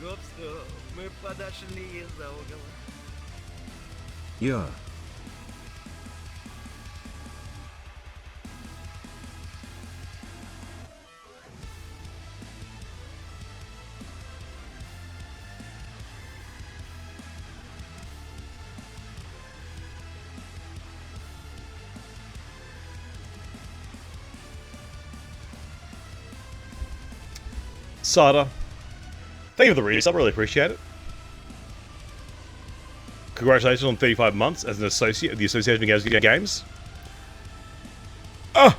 удобства мы подошли из-за угла. Я. Sada, thank you for the resub, really appreciate it. Congratulations on 35 months as an associate of the Association of Games. Ah!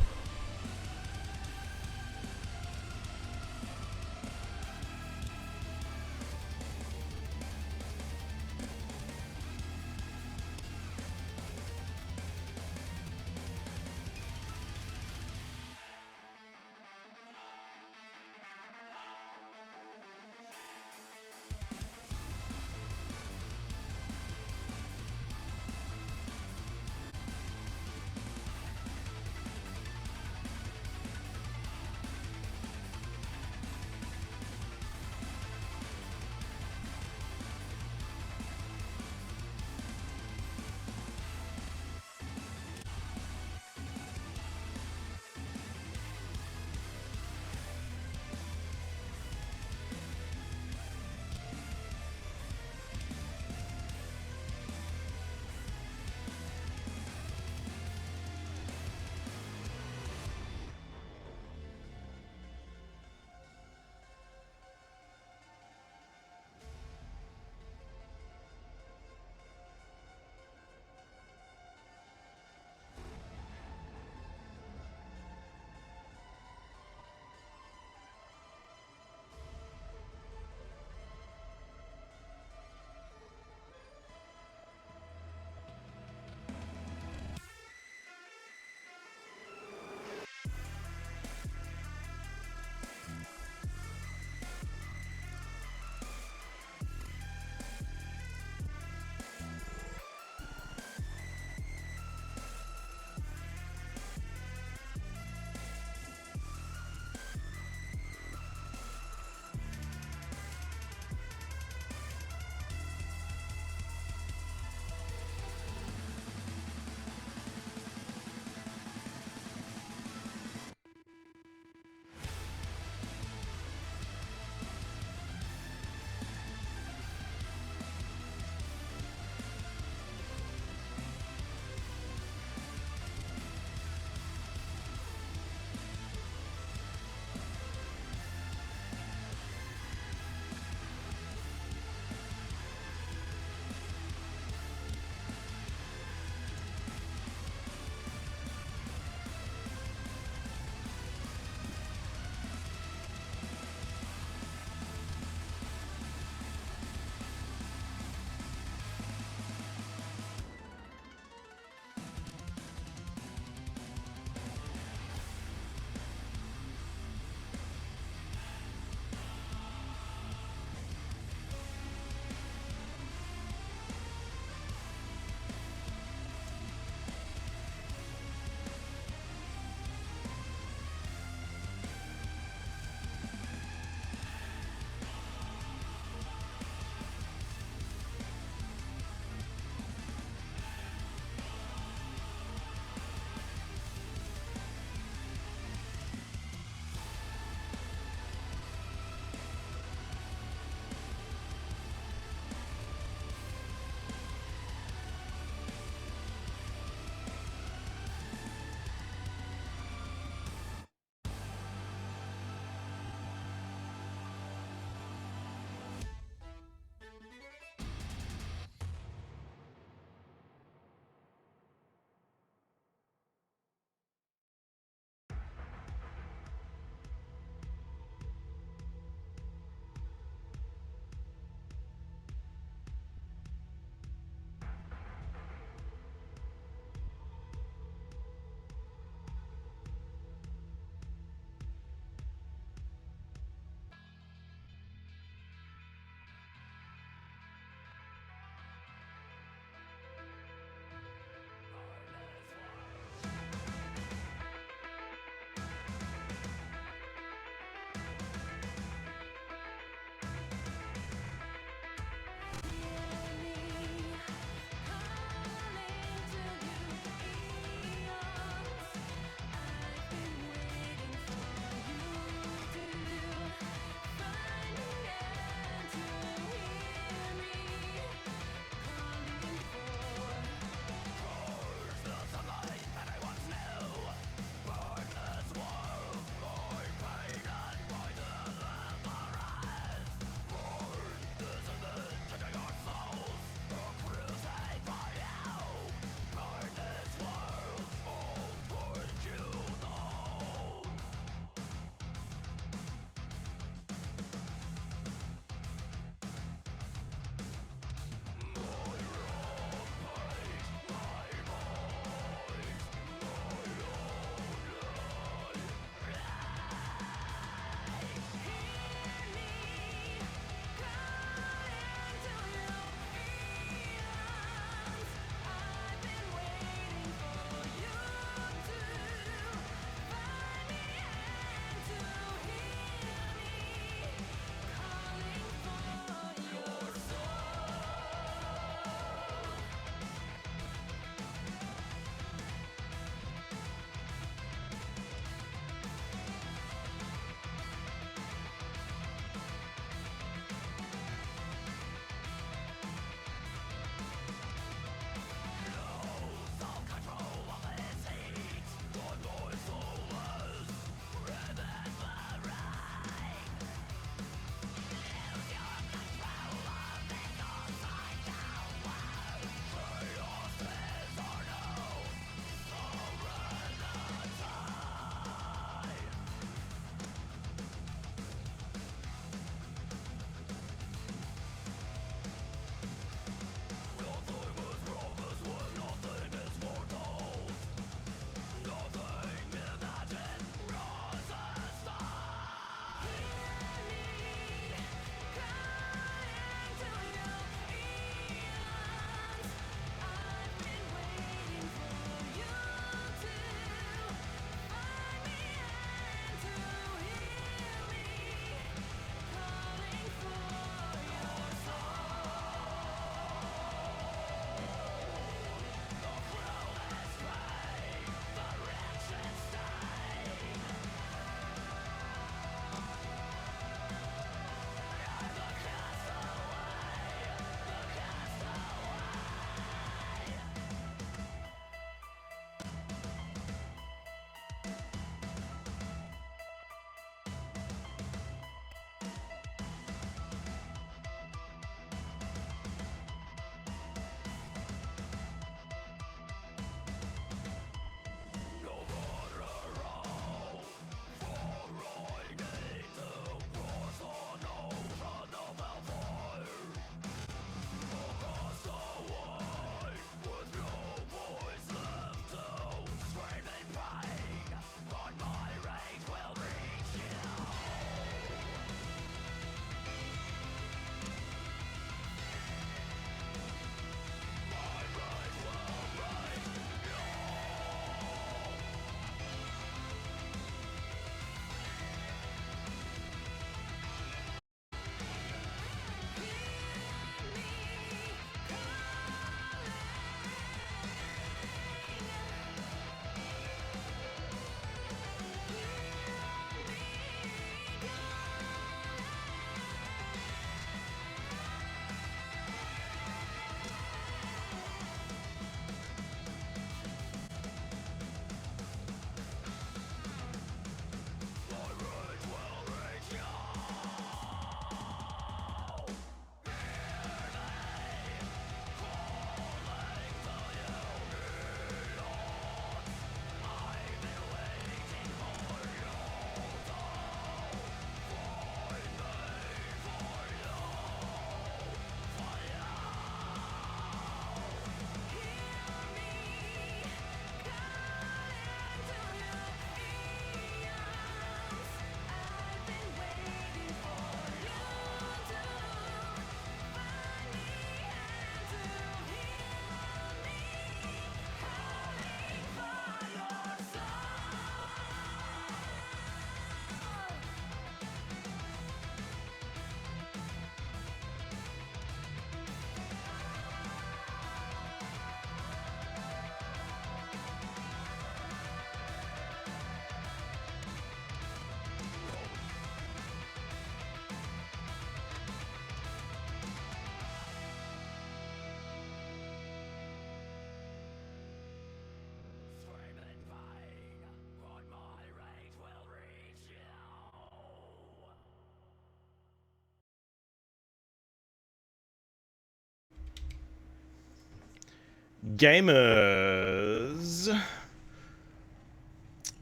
Gamers.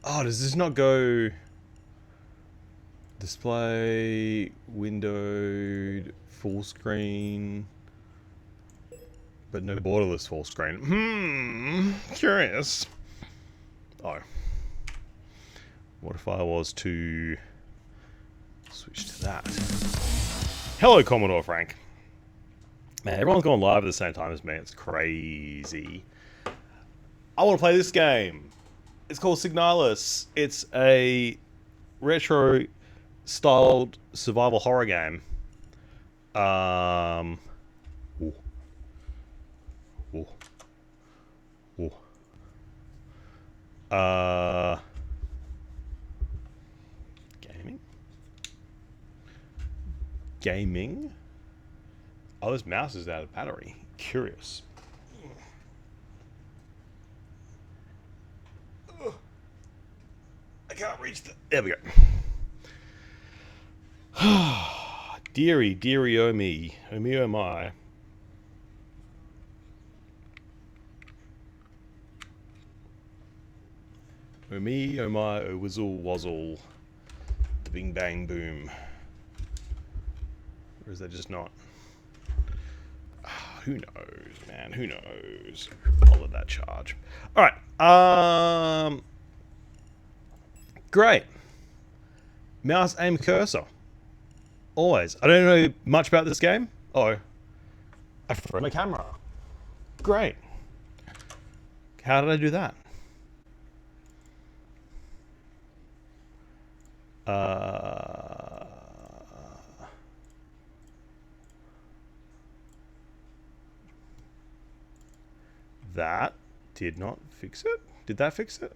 Oh, does this not go... Display, windowed, full screen, but no borderless full screen. Curious. Oh. What if I was to switch to that? Hello, Commodore Frank. Man, everyone's going live at the same time as me. It's crazy. I want to play this game. It's called Signalis. It's a retro styled survival horror game. Ooh. Ooh. Ooh. Gaming? Oh, this mouse is out of battery. Curious. I can't reach the... There we go. Deary, deary, oh me. Oh me, oh my. Oh me, oh my, oh whizzle, wazzle. The bing bang boom. Or is that just not? Who knows, man? Who knows? I'll let that charge. Alright. Great. Mouse aim cursor. Always. I don't know much about this game. Oh. I threw my camera. Great. How did I do that? That did not fix it? Did that fix it?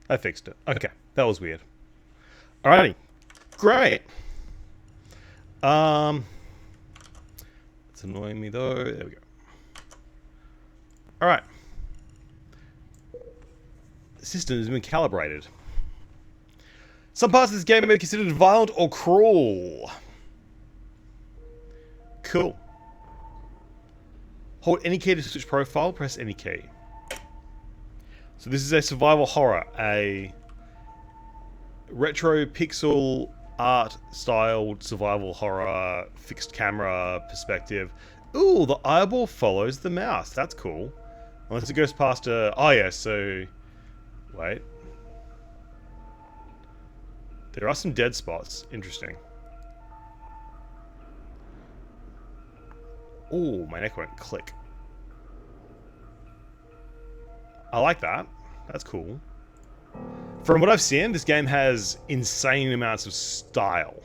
I fixed it. Okay. That was weird. Alrighty. Great. It's annoying me though. There we go. Alright. The system has been calibrated. Some parts of this game may be considered violent or cruel. Cool. Hold any key to switch profile, press any key. So this is a survival horror, a retro pixel art styled survival horror, fixed camera perspective. Ooh, the eyeball follows the mouse. That's cool. Unless it goes past a... Oh yeah, so... Wait. There are some dead spots. Interesting. Ooh, my neck went click. I like that. That's cool. From what I've seen, this game has insane amounts of style.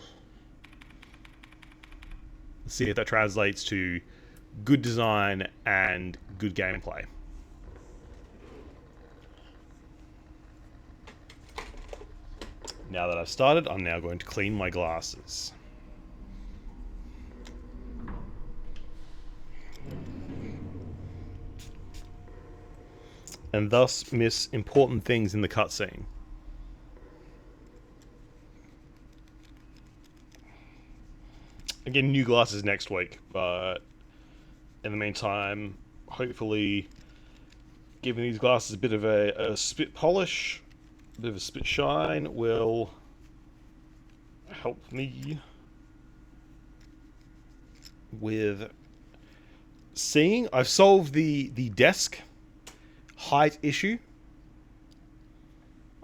Let's see if that translates to good design and good gameplay. Now that I've started, I'm now going to clean my glasses. And thus miss important things in the cutscene. Again, new glasses next week, but in the meantime, hopefully giving these glasses a bit of a spit polish, a bit of a spit shine will help me with seeing. I've solved the desk height issue.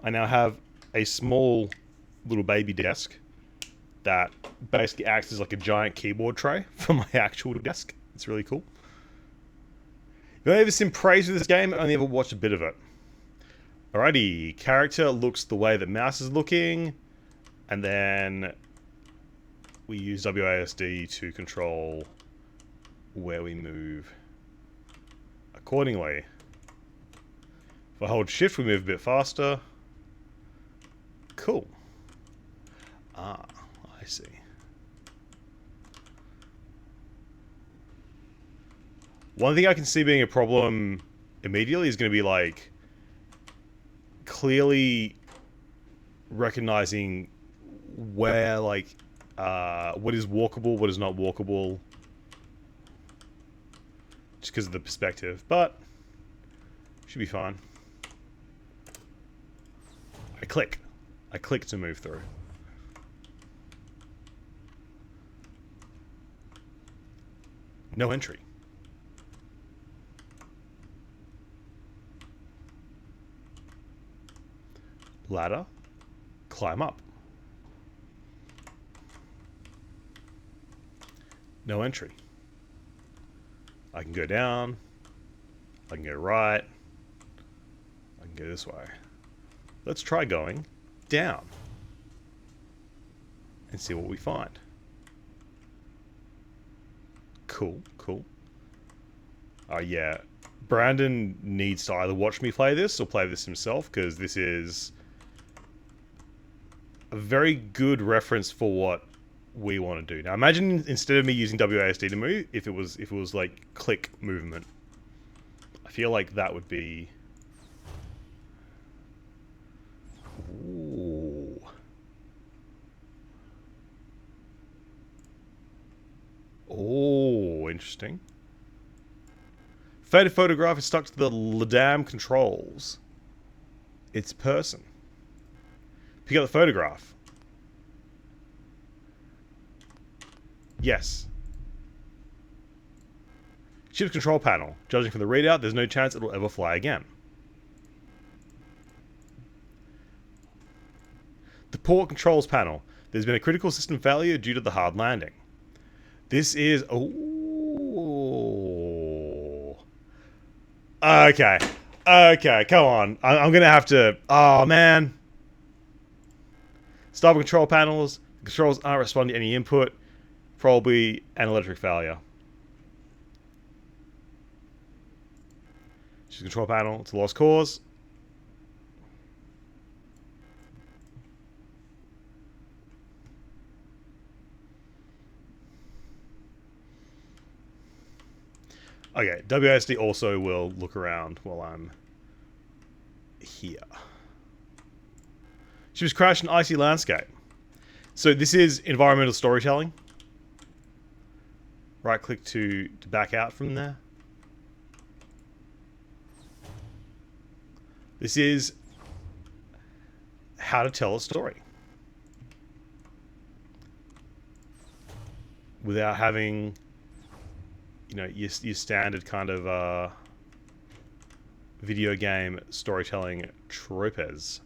I now have a small little baby desk that basically acts as like a giant keyboard tray for my actual desk. It's really cool. If I've ever seen praise for this game, I only ever watched a bit of it. Alrighty, character looks the way that mouse is looking, and then we use WASD to control where we move accordingly. If I hold shift, we move a bit faster. Cool. Ah, I see. One thing I can see being a problem immediately is going to be like clearly recognizing where like what is walkable, what is not walkable. just because of the perspective, but should be fine. I click to move through. No entry. Ladder. Climb up. No entry. I can go down. I can go right. I can go this way. Let's try going down and see what we find. Cool, cool. Yeah. Brandon needs to either watch me play this or play this himself, because this is a very good reference for what we want to do. Now imagine instead of me using WASD to move, if it was like click movement. I feel like that would be... Ooh. Oh, interesting. Faded photograph is stuck to the LADAM controls. It's person. Pick up the photograph. Yes. Ship's control panel. Judging from the readout, there's no chance it'll ever fly again. The port controls panel. There's been a critical system failure due to the hard landing. This is... Oh. Okay. Okay, come on. I'm going to have to... Oh, man. Starboard control panels. The controls aren't responding to any input. Probably an electric failure. Just control panel. It's a lost cause. Okay, WASD also will look around while I'm here. She was crashed in icy landscape. So this is environmental storytelling. Right click to back out from there. This is how to tell a story without having, you know, your standard kind of video game storytelling tropes.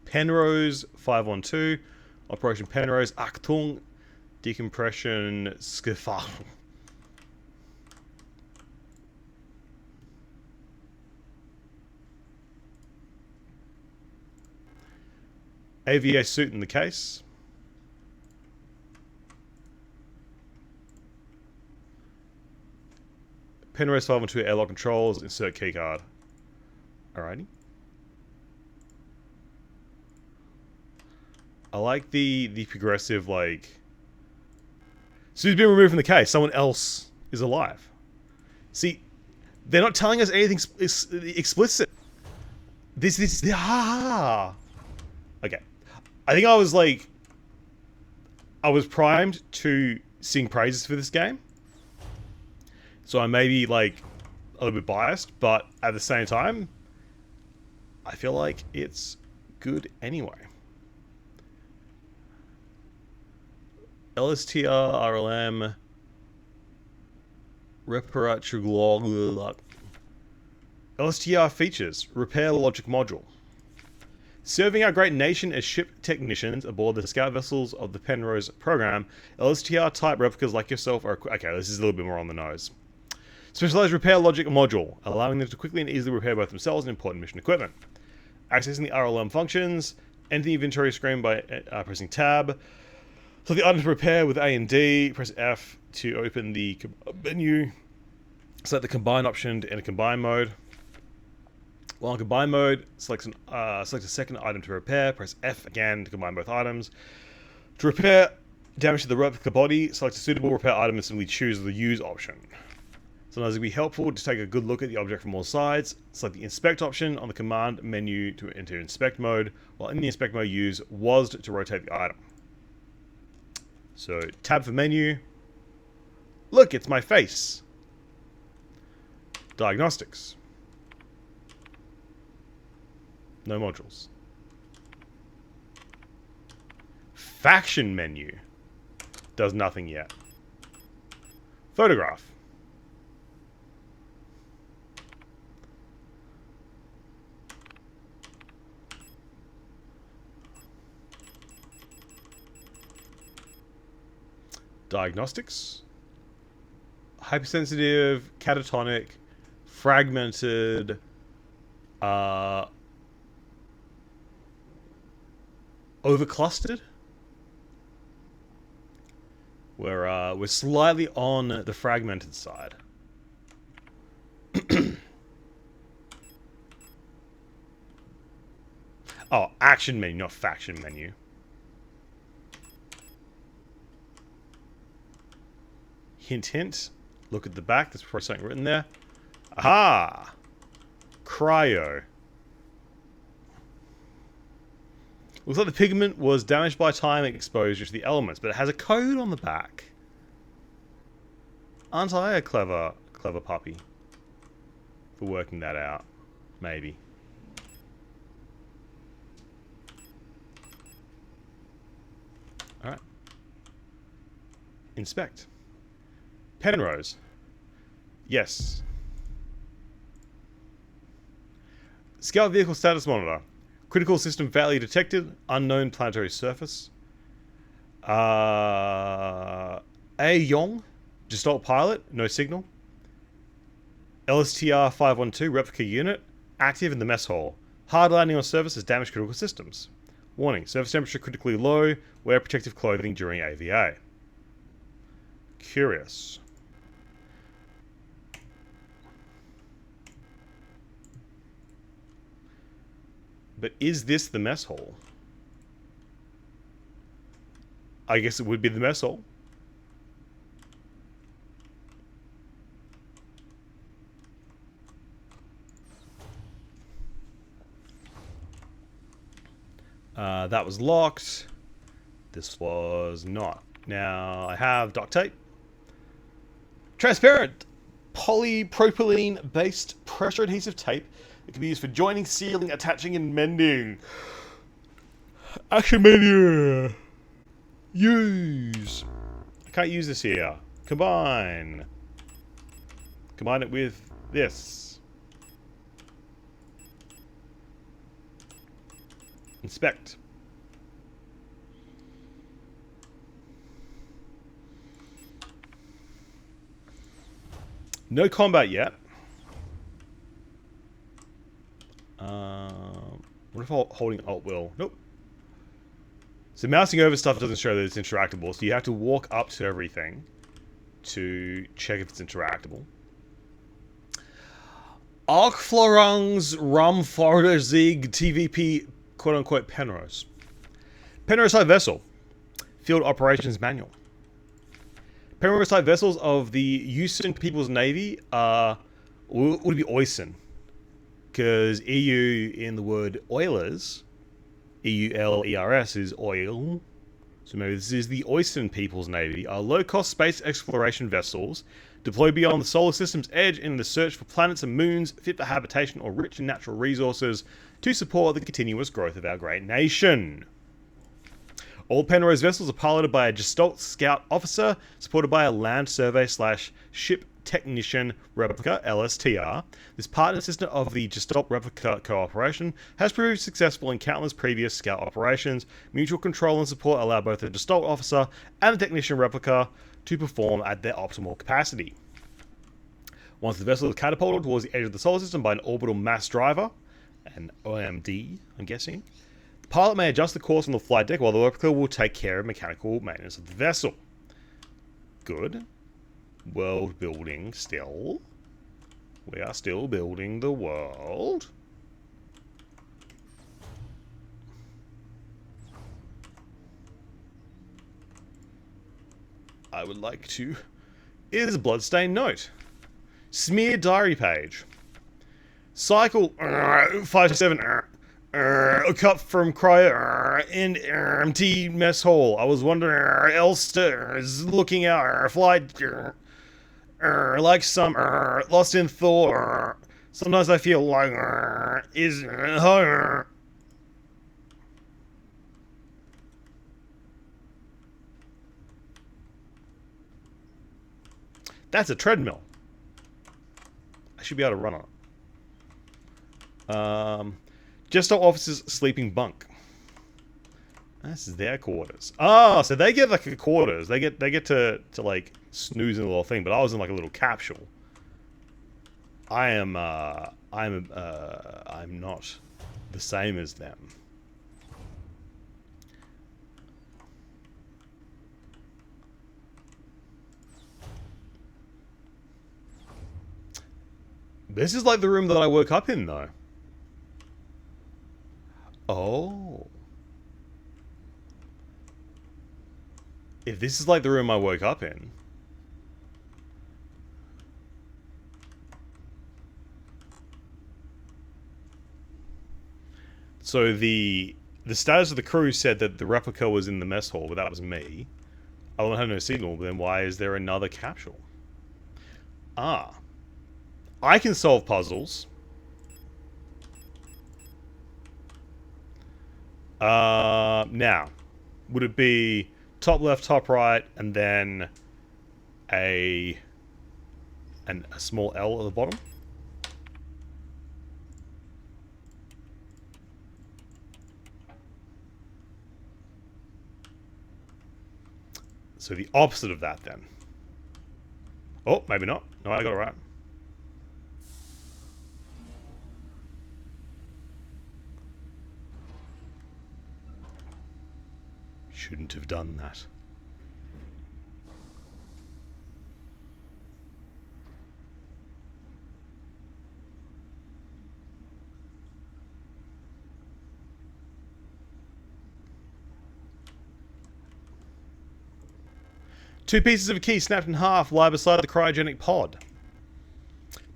Penrose 512, Operation Penrose, Achtung, decompression Skifal. AVA suit in the case. Penrose 512 airlock controls, insert keycard. Alrighty. I like the progressive, like... So he's been removed from the case. Someone else is alive. See, they're not telling us anything explicit. Okay. I think I was like... I was primed to sing praises for this game. So I may be like a little bit biased, but at the same time, I feel like it's good anyway. LSTR, RLM, LSTR features, repair logic module. Serving our great nation as ship technicians aboard the scout vessels of the Penrose program, LSTR type replicas like yourself are... Okay, this is a little bit more on the nose. Specialized repair logic module, allowing them to quickly and easily repair both themselves and important mission equipment. Accessing the RLM functions, enter the inventory screen by pressing tab. So the items to repair with A and D, press F to open the menu. Select the combine option to enter combine mode. While in combine mode, select a second item to repair, press F again to combine both items. To repair damage to the replica body, select a suitable repair item and simply choose the use option. Sometimes it can be helpful to take a good look at the object from all sides. Select the inspect option on the command menu to enter inspect mode, while in the inspect mode use WASD to rotate the item. So, tab for menu. Look, it's my face. Diagnostics. No modules. Faction menu. Does nothing yet. Photograph. Diagnostics. Hypersensitive, catatonic, fragmented, overclustered. We're slightly on the fragmented side. Oh, action menu, not faction menu. Hint, hint. Look at the back. There's probably something written there. Aha! Cryo. Looks like the pigment was damaged by time and exposure to the elements, but it has a code on the back. Aren't I a clever puppy for working that out? Maybe. Alright. Inspect. Penrose. Yes. Scout vehicle status monitor. Critical system failure detected. Unknown planetary surface. A Yong. Gestalt pilot. No signal. LSTR 512 replica unit. Active in the mess hall. Hard landing on surface has damaged critical systems. Warning. Surface temperature critically low. Wear protective clothing during AVA. Curious. But is this the mess hall? I guess it would be the mess hall. That was locked. This was not. Now I have duct tape. Transparent polypropylene based pressure adhesive tape. It can be used for joining, sealing, attaching, and mending. Action menu. Use. I can't use this here. Combine. Combine it with this. Inspect. No combat yet. What if I'm holding Alt will? Nope. So mousing over stuff doesn't show that it's interactable, so you have to walk up to everything to check if it's interactable. Arkflorungs Rumforder Zig TVP quote-unquote Penrose. Penrose-type vessel. Field Operations Manual. Penrose-type vessels of the Houston People's Navy would be Oisin. Because EU in the word oilers, EULERS is oil. So maybe this is the Oisin People's Navy, are low-cost space exploration vessels deployed beyond the solar system's edge in the search for planets and moons fit for habitation or rich in natural resources to support the continuous growth of our great nation. All Penrose vessels are piloted by a Gestalt Scout officer, supported by a Land Survey / Ship Technician Replica, LSTR. This partner system of the Gestalt Replica cooperation has proved successful in countless previous Scout operations. Mutual control and support allow both the Gestalt officer and the Technician Replica to perform at their optimal capacity. Once the vessel is catapulted towards the edge of the solar system by an orbital mass driver, an OMD, I'm guessing, the pilot may adjust the course on the flight deck while the replica will take care of mechanical maintenance of the vessel. Good. World building still. We are still building the world. I would like to... It is a bloodstained note. Smear diary page. Cycle 57 A cup from cryo in empty mess hall. I was wondering, Elster is looking out. Flight like some lost in thought. Sometimes I feel like is home. That's a treadmill. I should be able to run on it. Just our officers' sleeping bunk. This is their quarters. Oh, so they get like a quarters. They get to like snooze in a little thing, but I was in like a little capsule. I'm not the same as them. This is like the room that I woke up in, though. Oh. If this is like the room I woke up in... So the status of the crew said that the replica was in the mess hall, but that was me. I don't have no signal, but then why is there another capsule? Ah. I can solve puzzles. Now, would it be top left, top right, and then a small L at the bottom? So the opposite of that, then. Oh, maybe not. No, I got it right. Shouldn't have done that. Two pieces of a key snapped in half lie beside the cryogenic pod.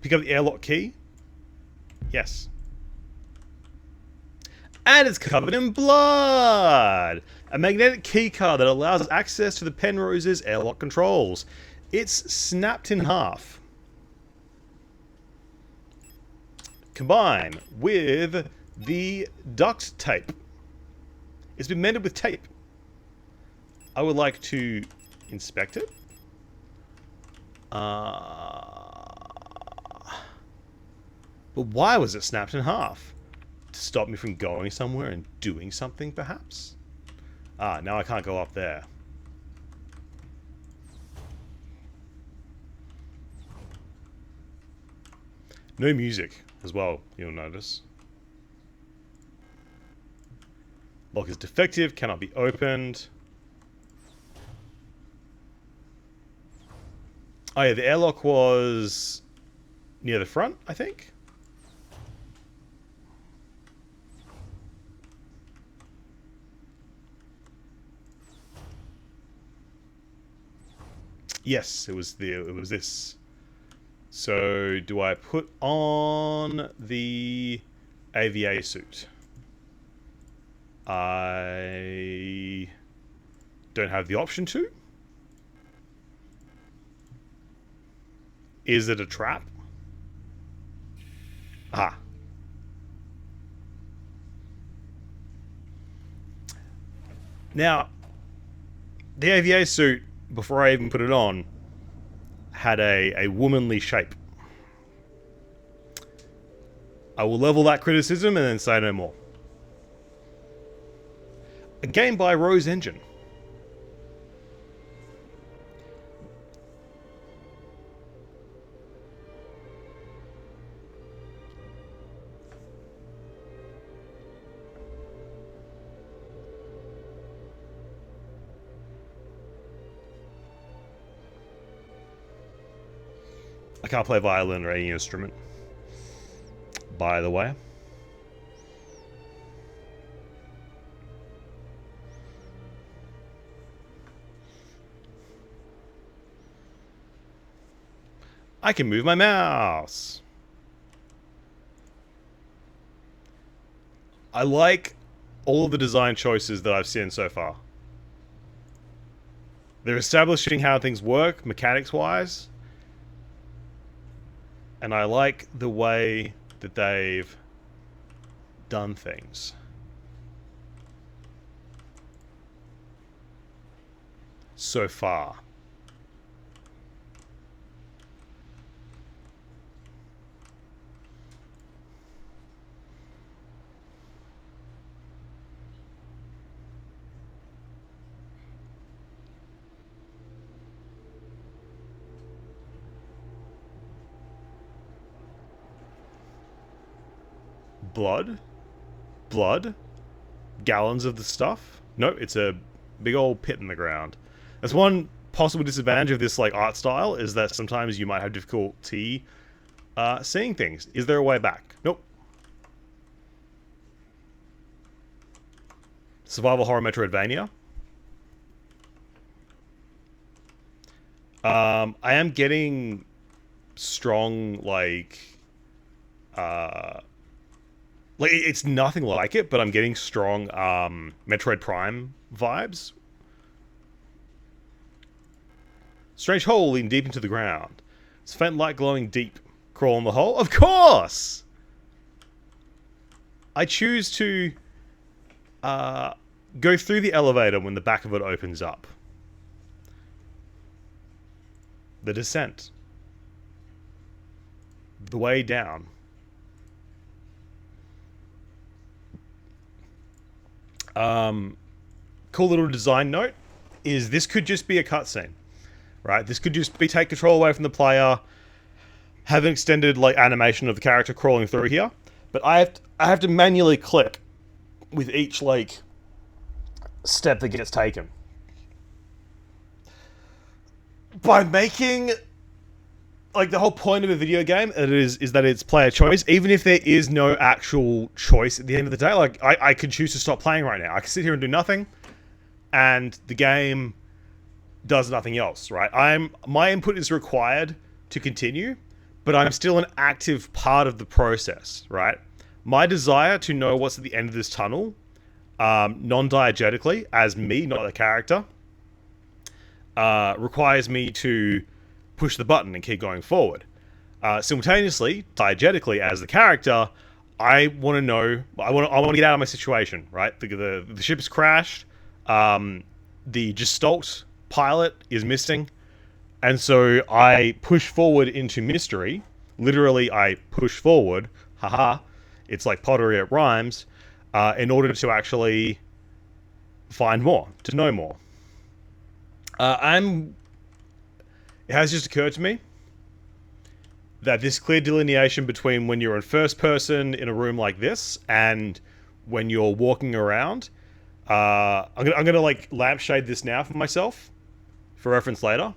Pick up the airlock key. Yes. And it's covered in blood! A magnetic keycard that allows access to the Penrose's airlock controls. It's snapped in half. Combine with the duct tape. It's been mended with tape. I would like to inspect it. But why was it snapped in half? To stop me from going somewhere and doing something, perhaps? Ah, now I can't go up there. No music as well, you'll notice. Lock is defective, cannot be opened. Oh yeah, the airlock was near the front, I think. Yes, it was this. So, do I put on the AVA suit? I don't have the option to. Is it a trap? Ah. Now, the AVA suit, before I even put it on, had a womanly shape. I will level that criticism and then say no more. A game by Rose Engine. I can't play violin or any instrument, by the way. I can move my mouse. I like all of the design choices that I've seen so far. They're establishing how things work, mechanics-wise. And I like the way that they've done things. So far. Blood? Blood? Gallons of the stuff? No, it's a big old pit in the ground. That's one possible disadvantage of this like art style, is that sometimes you might have difficulty seeing things. Is there a way back? Nope. Survival horror Metroidvania. I am getting strong like it's nothing like it, but I'm getting strong Metroid Prime vibes. Strange hole leading deep into the ground. It's faint light glowing deep. Crawl in the hole? Of course! I choose to go through the elevator when the back of it opens up. The descent. The way down. Cool little design note is this could just be a cutscene, right? This could just be take control away from the player, have an extended like animation of the character crawling through here, but I have to manually click with each like step that gets taken. By making like the whole point of a video game is that it's player choice, even if there is no actual choice at the end of the day. Like I could choose to stop playing right now. I can sit here and do nothing, and the game does nothing else, right? My input is required to continue, but I'm still an active part of the process, right? My desire to know what's at the end of this tunnel, non-diegetically, as me, not the character, requires me to push the button and keep going forward. Simultaneously, diegetically, as the character, I want to know. I want to get out of my situation. Right, the ship has crashed. The Gestalt pilot is missing, and so I push forward into mystery. Literally, I push forward. Haha! It's like pottery, it rhymes. In order to actually find more, to know more. It has just occurred to me that this clear delineation between when you're in first person in a room like this and when you're walking around, I'm gonna like lampshade this now for myself for reference later.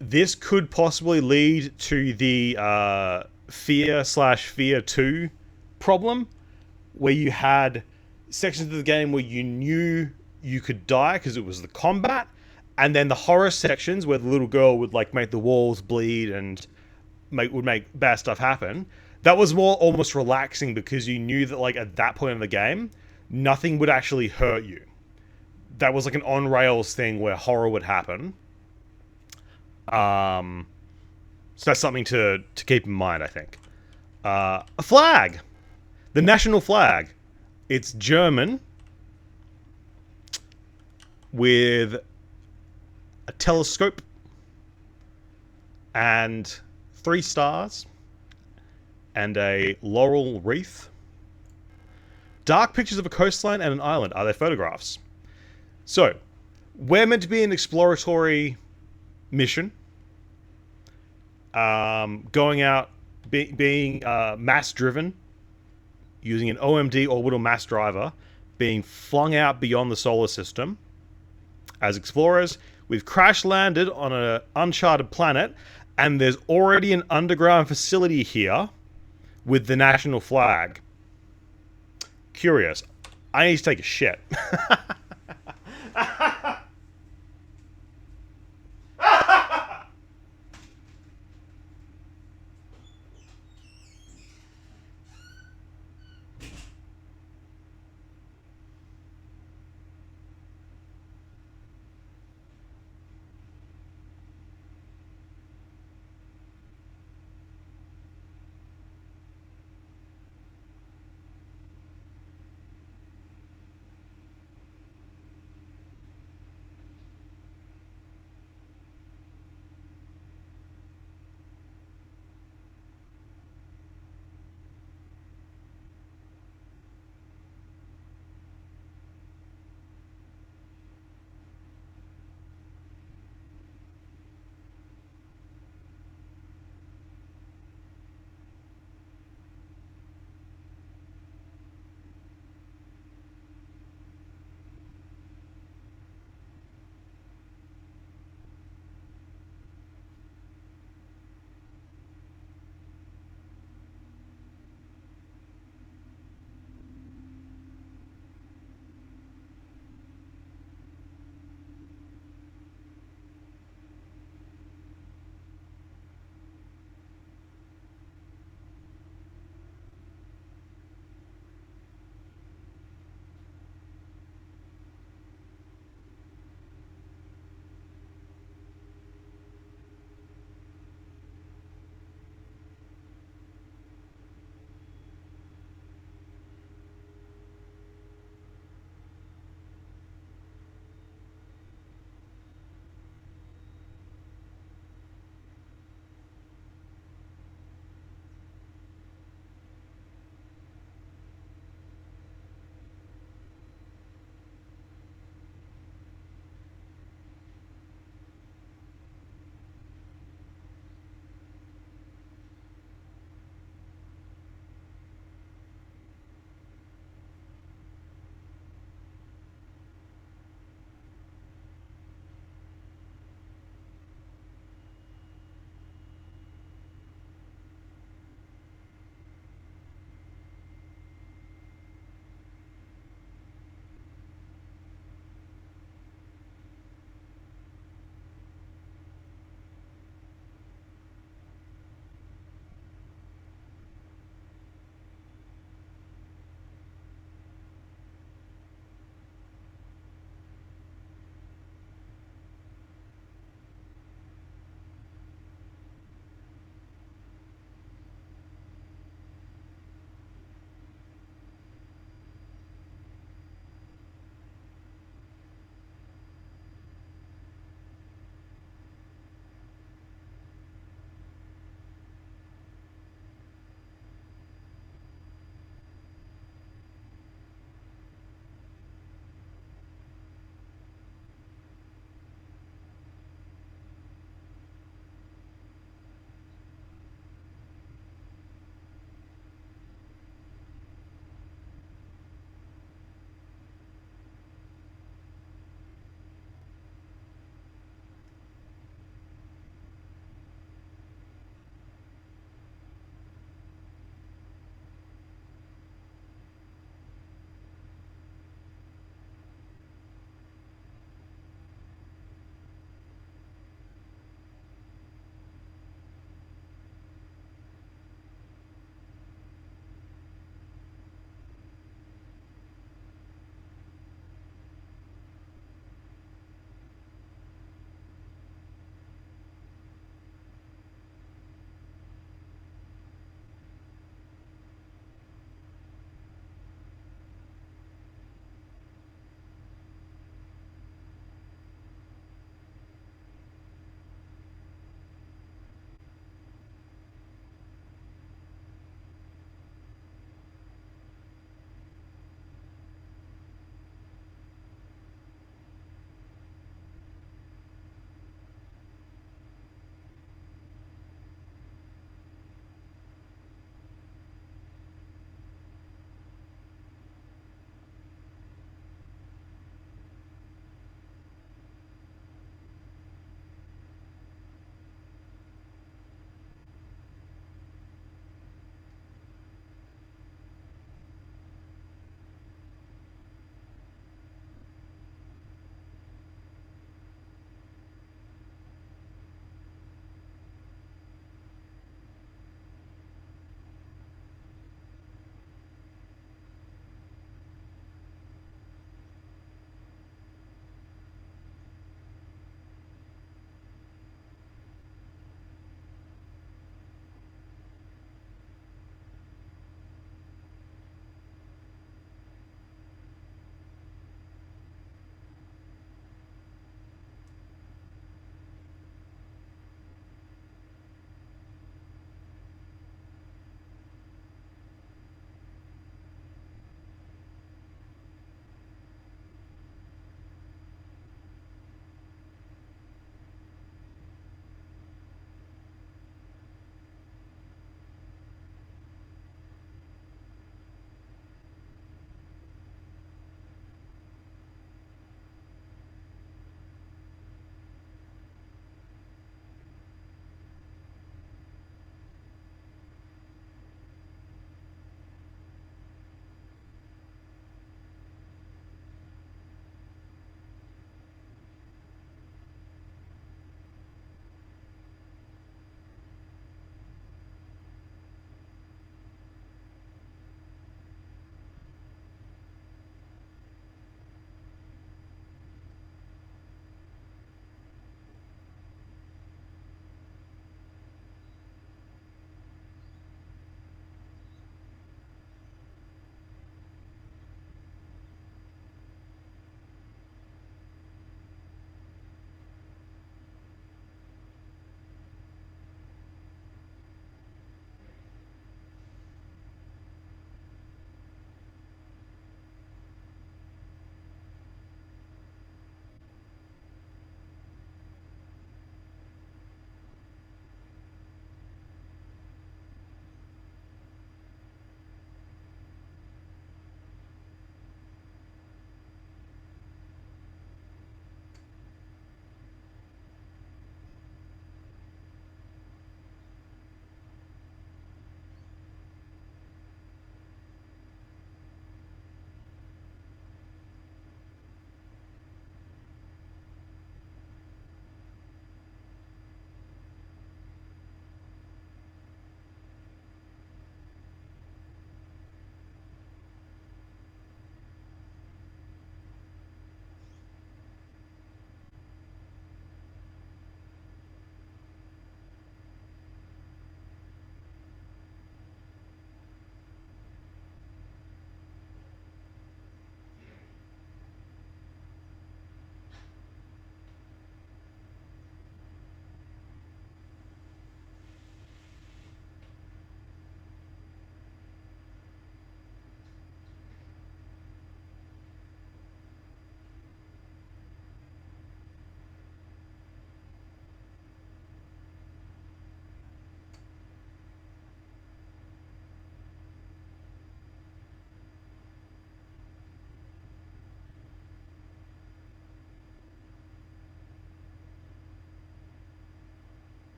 This could possibly lead to the Fear 2 problem, where you had sections of the game where you knew you could die because it was the combat, and then the horror sections where the little girl would like make the walls bleed and would make bad stuff happen. That was more almost relaxing because you knew that like at that point in the game, nothing would actually hurt you. That was like an on rails thing where horror would happen. So that's something to keep in mind, I think. A flag, the national flag. It's German with a telescope and 3 stars and a laurel wreath. Dark pictures of a coastline and an island. Are they photographs? So, we're meant to be an exploratory mission. Going out, being mass driven, using an OMD orbital mass driver, being flung out beyond the solar system. As explorers, we've crash landed on an uncharted planet, and there's already an underground facility here with the national flag. Curious. I need to take a shit.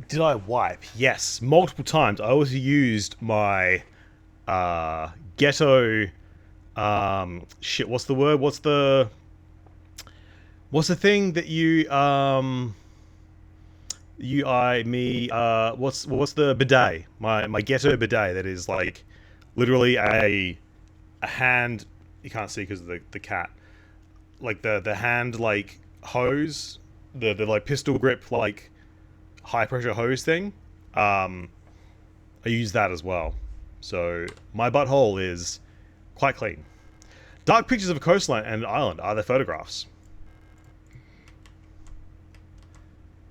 Did I wipe? Yes, multiple times. I also used my ghetto. Shit. What's the word? What's the thing that you you I me what's the bidet? My ghetto bidet that is like literally a hand. You can't see because of the cat. Like the hand like hose, the like pistol grip like high pressure hose thing. I use that as well. So my butthole is quite clean. Dark pictures of a coastline and an island. Are there photographs?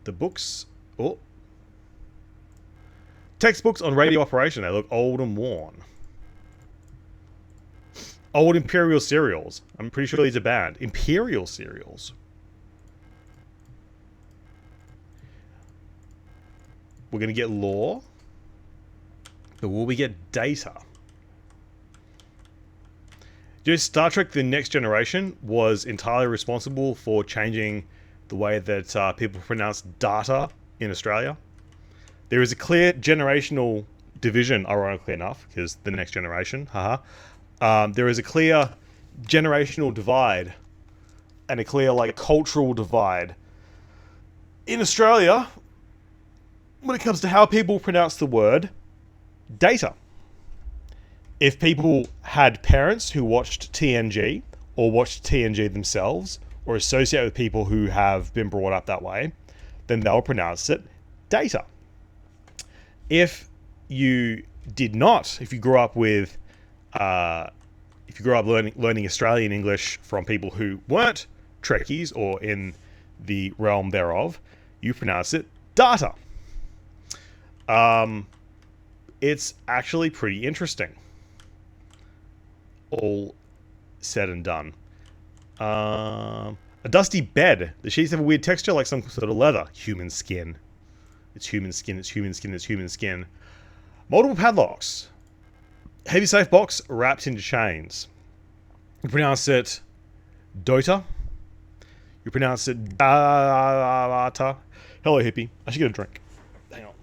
The books. Oh. Textbooks on radio operation. They look old and worn. Old Imperial cereals. I'm pretty sure these are banned. Imperial cereals. We're going to get lore. But will we get data? Just Star Trek The Next Generation was entirely responsible for changing the way that people pronounce data in Australia. There is a clear generational division, ironically enough, because The Next Generation, haha. There is a clear generational divide and a clear like cultural divide in Australia when it comes to how people pronounce the word data. If people had parents who watched TNG or watched TNG themselves or associate with people who have been brought up that way, then they'll pronounce it data. If you did not, if you grew up with, learning Australian English from people who weren't Trekkies or in the realm thereof, you pronounce it data. It's actually pretty interesting. All said and done. A dusty bed. The sheets have a weird texture like some sort of leather. Human skin. It's human skin, it's human skin, it's human skin. Multiple padlocks. Heavy safe box wrapped into chains. You pronounce it Dota. You pronounce it Data. Hello, hippie. I should get a drink. Hang on.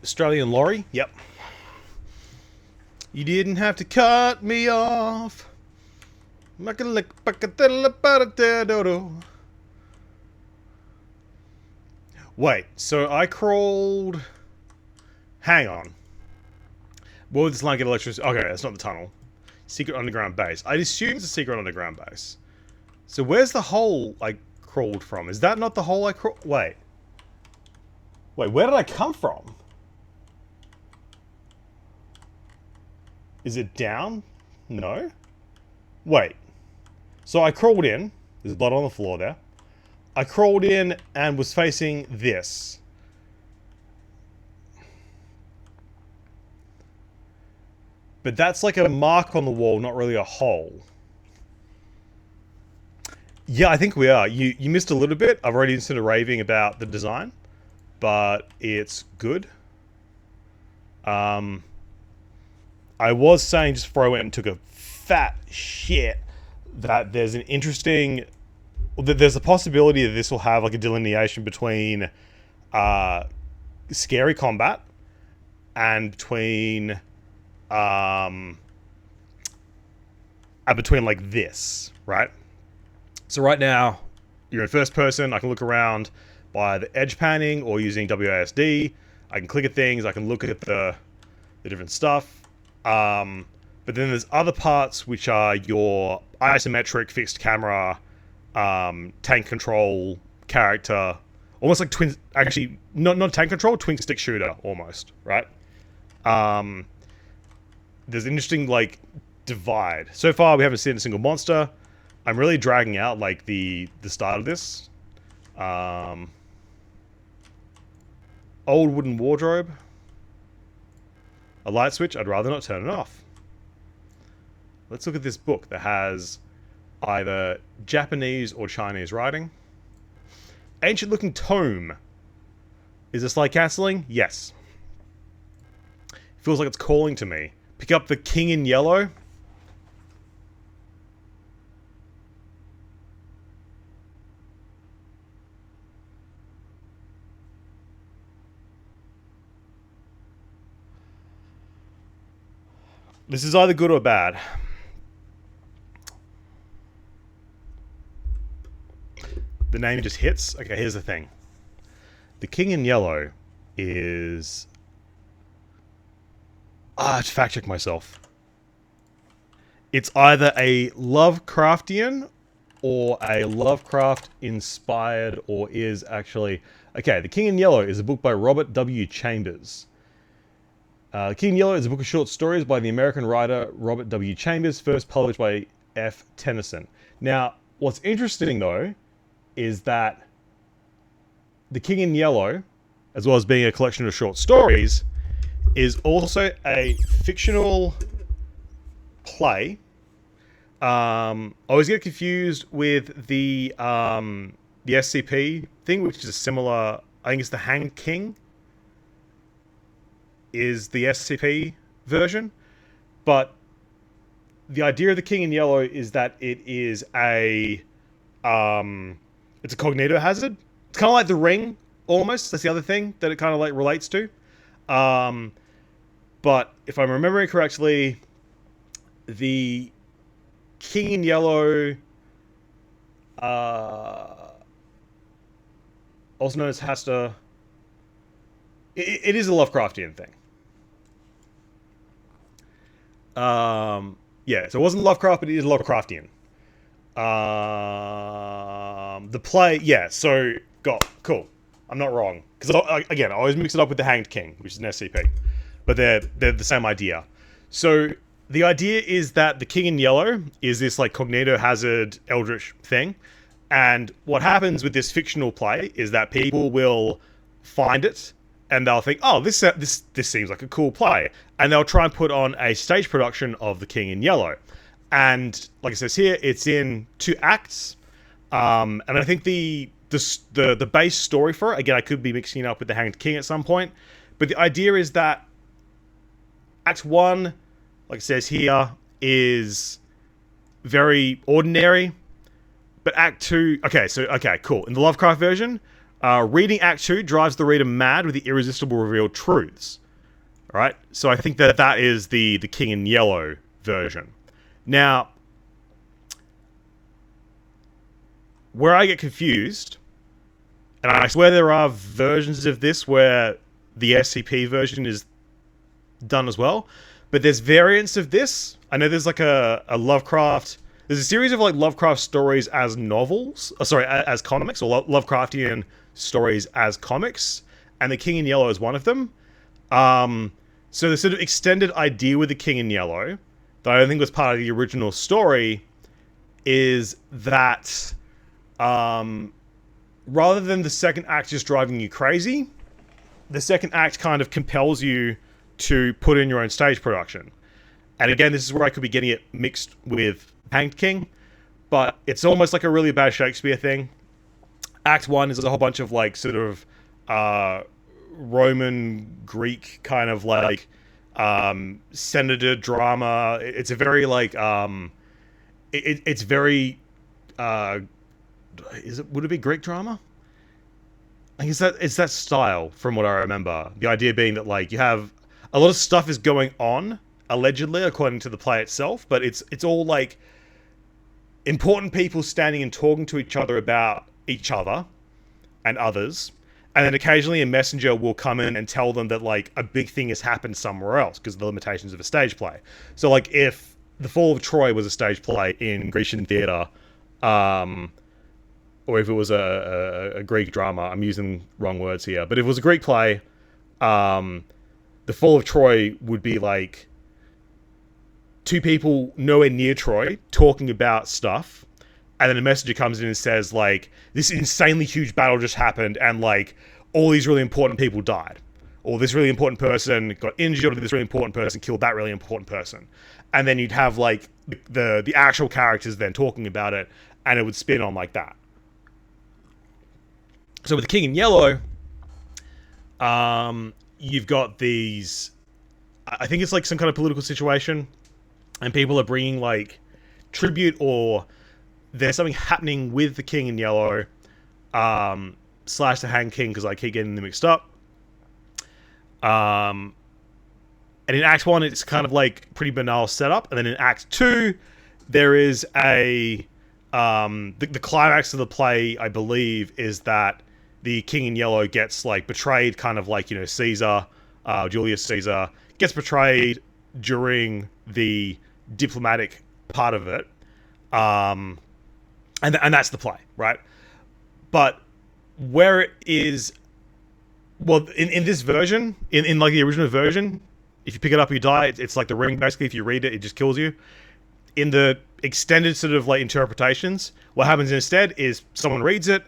Australian lorry. Yep. You didn't have to cut me off. Wait, so I crawled... Hang on. What would this line get electricity? Okay, that's not the tunnel. Secret underground base. I'd assume it's a secret underground base. So where's the hole I crawled from? Is that not the hole I crawled... Wait. Wait, where did I come from? Is it down? No? Wait. So I crawled in. There's blood on the floor there. I crawled in and was facing this. But that's like a mark on the wall, not really a hole. Yeah, I think we are. You missed a little bit. I've already started raving about the design, but it's good. I was saying just before I went and took a fat shit that there's an interesting... There's a possibility that this will have like a delineation between scary combat and between like this, right? So right now, you're in first person. I can look around by the edge panning or using WASD. I can click at things. I can look at the different stuff. But then there's other parts which are your isometric fixed camera, tank control character, almost like twin. Actually, not tank control, twin stick shooter, almost, right? There's an interesting like divide. So far, we haven't seen a single monster. I'm really dragging out like the start of this. Old wooden wardrobe. A light switch. I'd rather not turn it off. Let's look at this book that has either Japanese or Chinese writing. Ancient looking tome. Is this like cancelling? Yes. Feels like it's calling to me. Pick up the King in Yellow. This is either good or bad. The name just hits. Okay, here's the thing. The King in Yellow is... I have to fact check myself. It's either a Lovecraftian or a Lovecraft-inspired, or is actually... Okay, The King in Yellow is a book by Robert W. Chambers. King in Yellow is a book of short stories by the American writer Robert W. Chambers, first published by F. Tennyson. Now, what's interesting, though, is that The King in Yellow, as well as being a collection of short stories, is also a fictional play. I always get confused with the SCP thing, which is a similar... I think it's the Hanged King is the SCP version. But the idea of The King in Yellow is that it is a... it's a cognito hazard. It's kind of like The Ring, almost. That's the other thing that it kind of like relates to. But if I'm remembering correctly, the King in Yellow, also known as Hasta, it is a Lovecraftian thing. Yeah, so it wasn't Lovecraft, but it is Lovecraftian. The play, yeah, so, cool. I'm not wrong. Because, again, I always mix it up with the Hanged King, which is an SCP. But they're the same idea. So, the idea is that the King in Yellow is this, like, cognito hazard eldritch thing. And what happens with this fictional play is that people will find it, and they'll think, oh, this seems like a cool play. And they'll try and put on a stage production of The King in Yellow. And, like it says here, it's in 2 acts. And I think the base story for it, again, I could be mixing it up with the Hanged King at some point, but the idea is that Act 1, like it says here, is very ordinary, but Act 2, okay, cool. In the Lovecraft version, Reading Act 2 drives the reader mad with the irresistible revealed truths. Right? So I think that is the King in Yellow version. Now, where I get confused, and I swear there are versions of this where the SCP version is done as well, but there's variants of this. I know there's like a Lovecraft... There's a series of like Lovecraft stories as novels, as comics, or Lovecraftian stories as comics, and the King in Yellow is one of them. So the sort of extended idea with the King in Yellow, that I don't think was part of the original story, is that rather than the second act just driving you crazy, the second act kind of compels you to put in your own stage production. And again, this is where I could be getting it mixed with Hanged King, but it's almost like a really bad Shakespeare thing. Act 1 is a whole bunch of like sort of Roman Greek kind of like senator drama. It's a very like it's very would it be Greek drama? I think it's that style from what I remember. The idea being that like you have a lot of stuff is going on allegedly according to the play itself, but it's all like important people standing and talking to each other about each other and others. And then occasionally a messenger will come in and tell them that like a big thing has happened somewhere else because of the limitations of a stage play. So like if The Fall of Troy was a stage play in Grecian theatre, or if it was a Greek drama, I'm using wrong words here, but if it was a Greek play, The Fall of Troy would be like two people nowhere near Troy talking about stuff, and then a messenger comes in and says like, this insanely huge battle just happened and like all these really important people died, or this really important person got injured, or this really important person killed that really important person. And then you'd have like the actual characters then talking about it, and it would spin on like that. So with the King in Yellow, you've got these, I think it's like some kind of political situation, and people are bringing like tribute, or there's something happening with the King in Yellow, slash the Hanged King, because I keep getting them mixed up. And in Act 1, it's kind of like pretty banal setup, and then in Act 2, there is the climax of the play, I believe, is that the King in Yellow gets like betrayed, kind of like, you know, Caesar, Julius Caesar gets betrayed during the diplomatic part of it, and that's the play, right? But where it is, well, in this version, in like the original version, if you pick it up, you die. It's like The Ring, basically. If you read it, it just kills you. In the extended sort of like interpretations, what happens instead is someone reads it.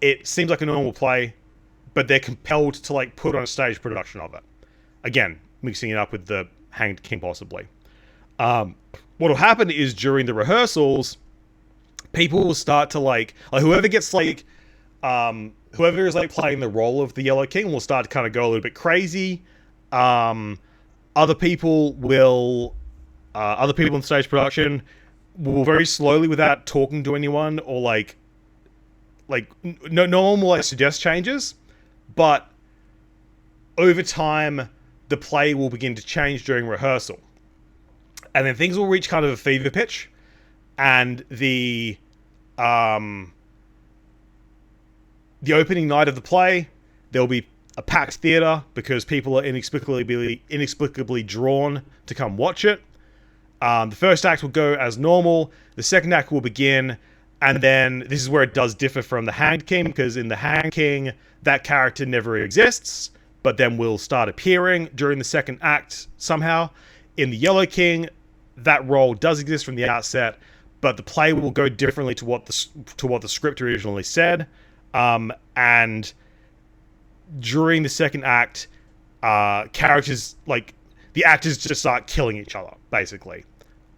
It seems like a normal play, but they're compelled to like put on a stage production of it. Again, mixing it up with the Hanged King possibly. What will happen is during the rehearsals, people will start to like whoever gets like whoever is like playing the role of the Yellow King will start to kind of go a little bit crazy. Other people in stage production will very slowly, without talking to anyone, or no one will like suggest changes, but over time the play will begin to change during rehearsal, and then things will reach kind of a fever pitch, and the opening night of the play, there'll be a packed theatre because people are inexplicably drawn to come watch it. The first act will go as normal. The second act will begin, and then this is where it does differ from the Hanged King, because in the Hanged King, that character never exists, but then will start appearing during the second act somehow. In the Yellow King, that role does exist from the outset, but the play will go differently to what the script originally said. And during the second act, characters, like, the actors just start killing each other, basically.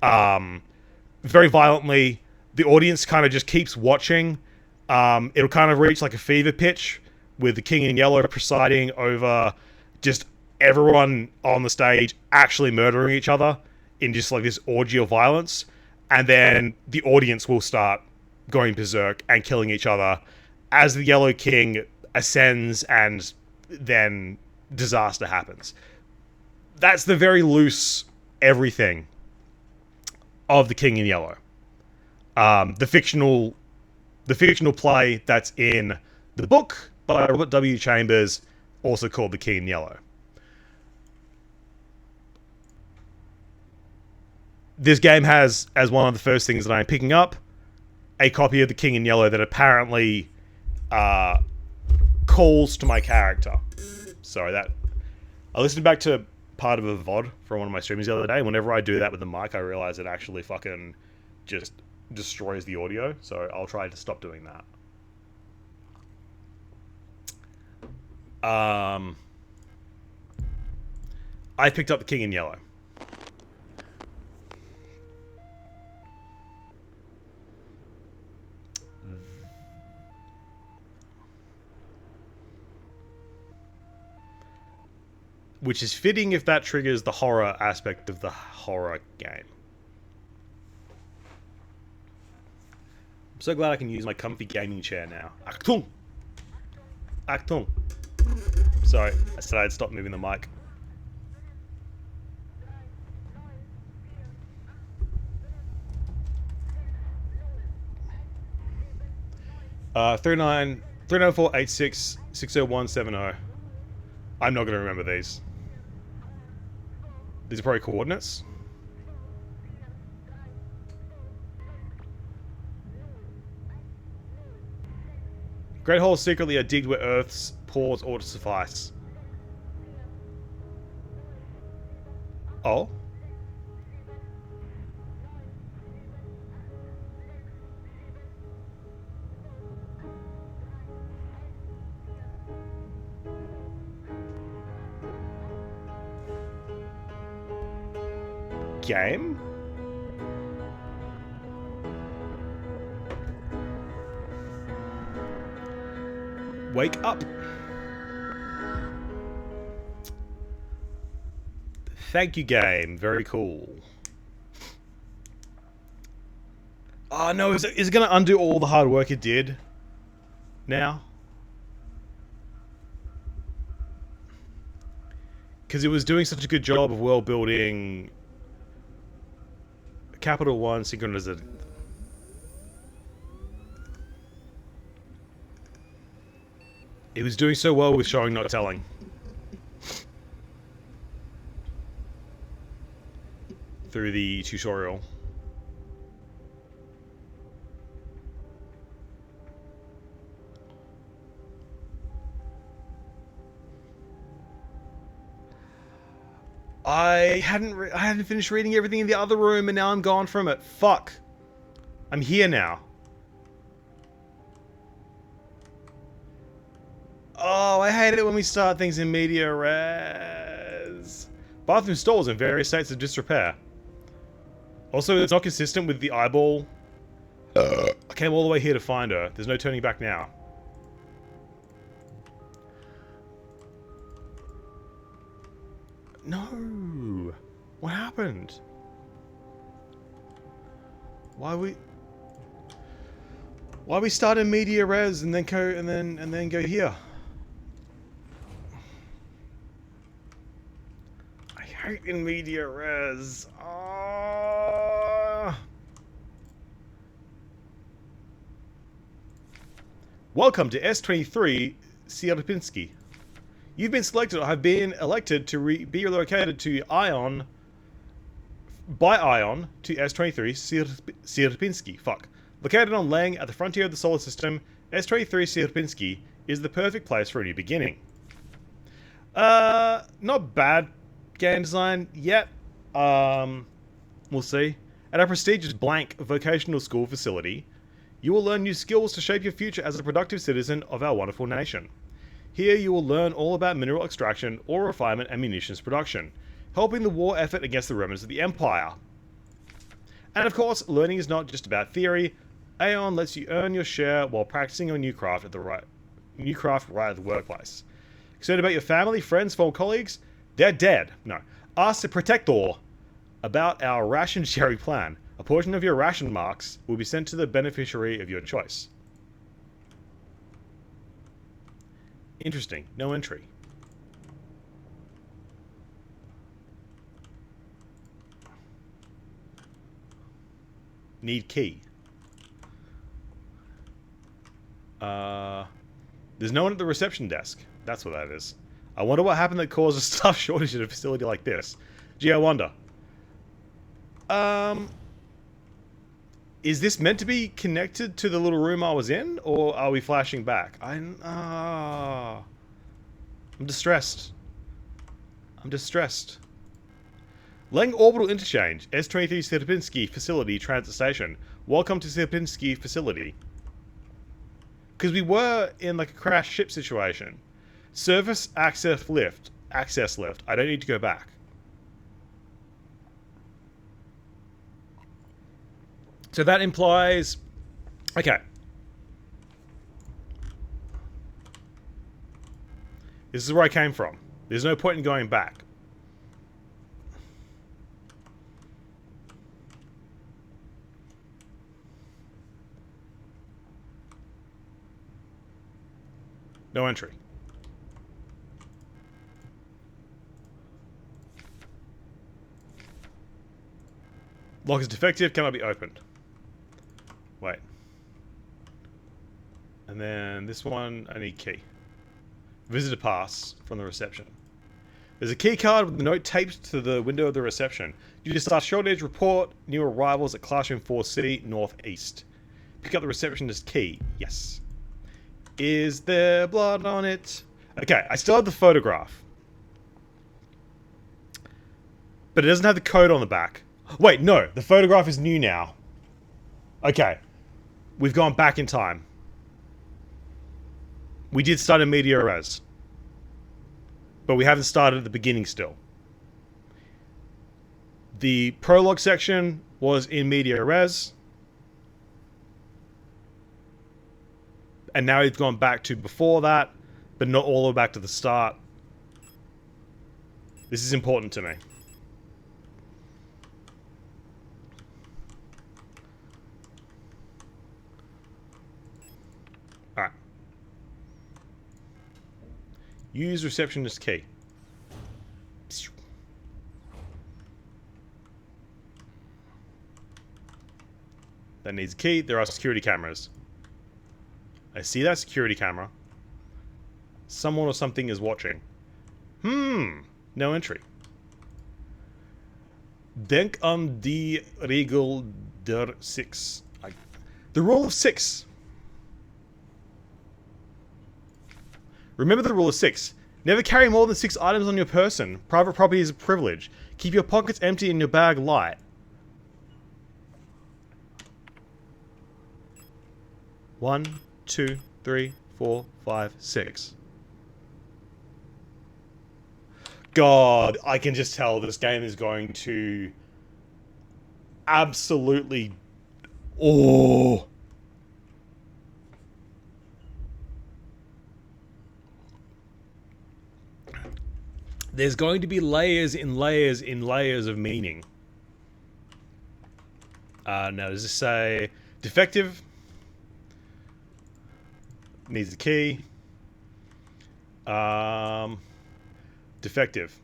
Very violently. The audience kind of just keeps watching. It'll kind of reach like a fever pitch with the King in Yellow presiding over just everyone on the stage actually murdering each other in just like this orgy of violence. And then the audience will start going berserk and killing each other as the Yellow King ascends and then disaster happens. That's the very loose everything of The King in Yellow. The fictional play that's in the book by Robert W. Chambers, also called The King in Yellow. This game has, as one of the first things that I'm picking up, a copy of The King in Yellow that apparently calls to my character. Sorry, that... I listened back to part of a VOD from one of my streams the other day. Whenever I do that with the mic, I realize it actually fucking just destroys the audio. So I'll try to stop doing that. I picked up The King in Yellow. Which is fitting if that triggers the horror aspect of the horror game. I'm so glad I can use my comfy gaming chair now. Achtung! Achtung! Sorry, I said I'd stop moving the mic. Uh, 39486600170. I'm not going to remember these. These are probably coordinates. Great holes secretly are digged where Earth's pores ought to suffice. Oh? Game? Wake up. Thank you, game. Very cool. Oh no, is it going to undo all the hard work it did now? Because it was doing such a good job of world building. Capital One synchronization. It was doing so well with showing, not telling. Through the tutorial. I hadn't finished reading everything in the other room, and now I'm gone from it. Fuck. I'm here now. Oh, I hate it when we start things in media res. Bathroom stalls in various states of disrepair. Also, it's not consistent with the eyeball. I came all the way here to find her. There's no turning back now. No. What happened? Why we start in media res and then go and then go here? I hate in media res. Welcome to S23 Sierpinski. You've been selected or have been elected to be relocated to Ion by Ion to S23 Sierpinski. Fuck. Located on Lang at the frontier of the solar system, S23 Sierpinski is the perfect place for a new beginning. Not bad game design yet. We'll see. At our prestigious blank vocational school facility, you will learn new skills to shape your future as a productive citizen of our wonderful nation. Here you will learn all about mineral extraction, ore refinement, and munitions production, helping the war effort against the remnants of the Empire. And of course, learning is not just about theory. Aeon lets you earn your share while practicing your new craft right at the workplace. Concerned about your family, friends, former colleagues? They're dead. No. Ask the Protector about our ration sharing plan. A portion of your ration marks will be sent to the beneficiary of your choice. Interesting. No entry. Need key. There's no one at the reception desk. That's what that is. I wonder what happened that caused a staff shortage at a facility like this. Gee, I wonder. Is this meant to be connected to the little room I was in, or are we flashing back? I'm distressed. I'm distressed. Leng Orbital Interchange, S23 Sierpinski Facility Transit Station. Welcome to Sierpinski Facility. Because we were in like a crashed ship situation. Service access lift. Access lift. I don't need to go back. So that implies... Okay. This is where I came from. There's no point in going back. No entry. Lock is defective, cannot be opened. Wait. And then this one, I need key. Visitor pass from the reception. There's a key card with the note taped to the window of the reception. Due to staff shortage, report new arrivals at Classroom 4C Northeast. Pick up the receptionist key. Yes. Is there blood on it? Okay, I still have the photograph. But it doesn't have the code on the back. Wait, no. The photograph is new now. Okay. We've gone back in time. We did start in media res. But we haven't started at the beginning still. The prologue section was in media res. And now we've gone back to before that, but not all the way back to the start. This is important to me. Alright. Use receptionist key. That needs a key. There are security cameras. I see that security camera. Someone or something is watching. No entry. Denk an die Regel der 6. The rule of 6. Remember the rule of 6. Never carry more than 6 items on your person. Private property is a privilege. Keep your pockets empty and your bag light. 1, 2, 3, 4, 5, 6. God, I can just tell this game is going to absolutely... Oh. There's going to be layers in layers in layers of meaning. Now, does this say defective? Needs a key. Defective.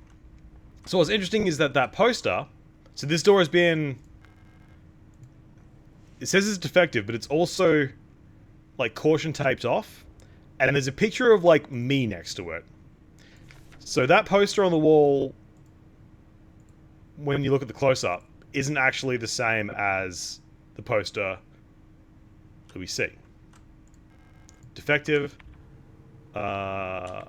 So what's interesting is that that poster... So this door has been... It says it's defective, but it's also like caution taped off. And there's a picture of like me next to it. So that poster on the wall, when you look at the close-up, isn't actually the same as the poster that we see. Defective. The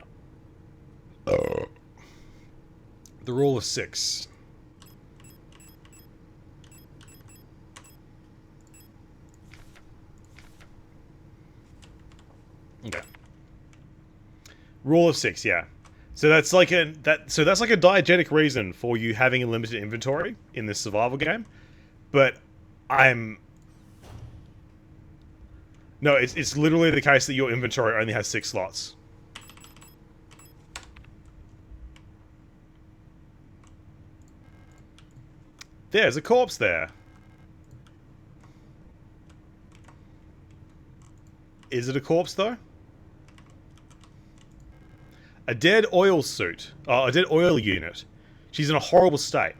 rule of 6. Okay. Rule of 6, yeah. So that's like a that's like a diegetic reason for you having a limited inventory in this survival game. But no, it's literally the case that your inventory only has 6 slots. There's a corpse there. Is it a corpse though? A dead oil suit. A dead oil unit. She's in a horrible state.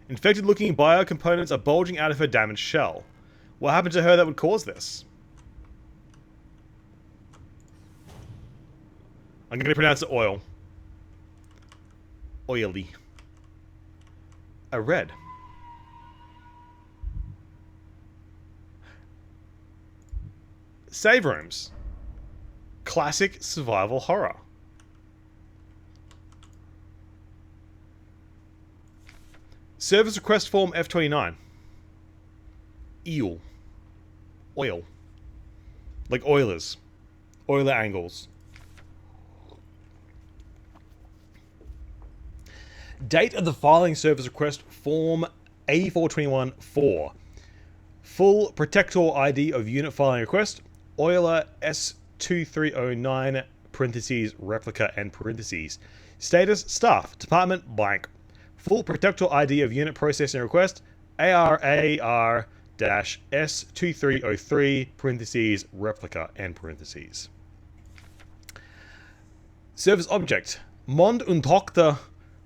Infected-looking biocomponents are bulging out of her damaged shell. What happened to her that would cause this? I'm going to pronounce it oil. Oily. A red. Save rooms. Classic survival horror. Service request form F29. Eel. Oil. Like Oilers. Euler angles. Date of the filing service request form 8421-4. Full protector ID of unit filing request. Euler S2309 parentheses replica and parentheses. Status staff department blank. Full protector ID of unit processing request ARAR-S2303 parentheses replica and parentheses. Service object Mond und Tochter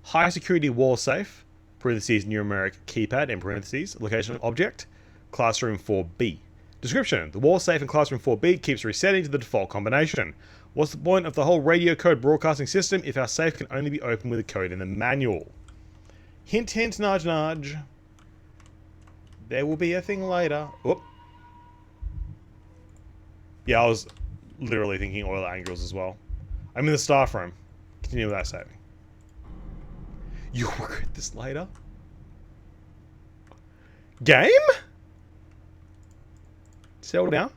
high security wall safe parentheses numeric keypad and parentheses location of object classroom 4B. Description: the wall safe in classroom 4B keeps resetting to the default combination. What's the point of the whole radio code broadcasting system if our safe can only be opened with a code in the manual? Hint, hint, nudge, nudge. There will be a thing later. Whoop. Yeah, I was literally thinking oil angles as well. I'm in the staff room. Continue with that saving. You'll regret this later. Game? Settle down.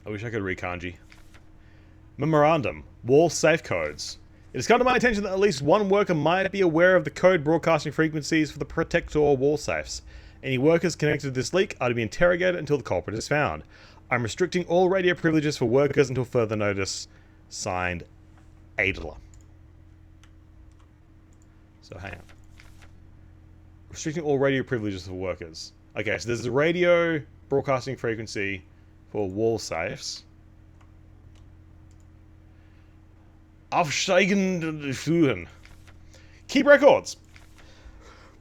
I wish I could read kanji. Memorandum. Wall safe codes. It has come to my attention that at least one worker might be aware of the code broadcasting frequencies for the protector wall safes. Any workers connected to this leak are to be interrogated until the culprit is found. I'm restricting all radio privileges for workers until further notice. Signed, Adler. So hang on. Restricting all radio privileges for workers. Okay, so there's a radio broadcasting frequency for wall safes. Aufsteigende Führen. Keep records.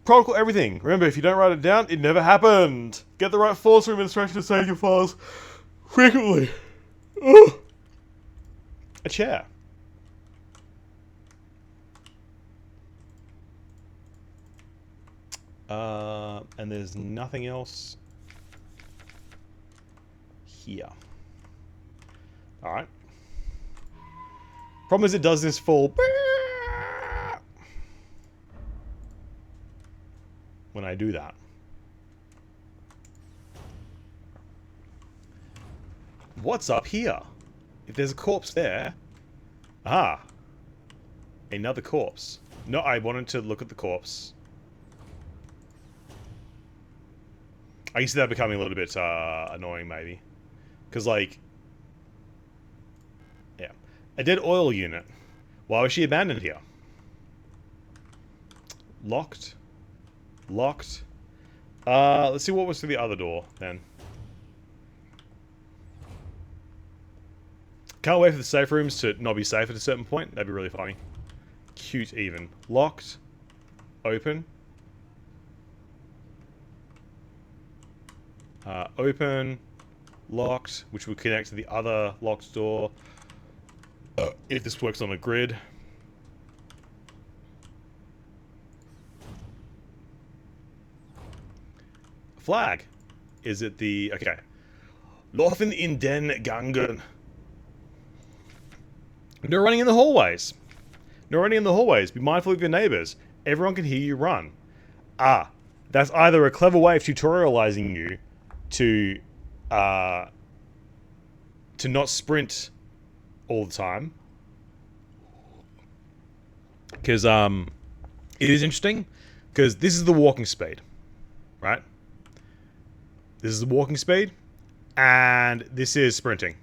Protocol everything. Remember, if you don't write it down, it never happened. Get the right force room instruction to save your files frequently. Ugh. A chair. And there's nothing else here. Alright. Problem is it does this full when I do that. What's up here? If there's a corpse there... Ah. Another corpse. No, I wanted to look at the corpse. I can see that becoming a little bit annoying, maybe. Because, like... Yeah. A dead oil unit. Why was she abandoned here? Locked. Locked. Let's see what was through the other door, then. Can't wait for the safe rooms to not be safe at a certain point. That'd be really funny. Cute, even. Locked. Open. Open. Locked, which will connect to the other locked door. If this works on a grid. Flag. Is it the... Okay. Laufen in den Gangen. No running in the hallways. No running in the hallways. Be mindful of your neighbors. Everyone can hear you run. Ah. That's either a clever way of tutorializing you to not sprint all the time. Because it is interesting. Because this is the walking speed. Right? This is the walking speed. And this is sprinting.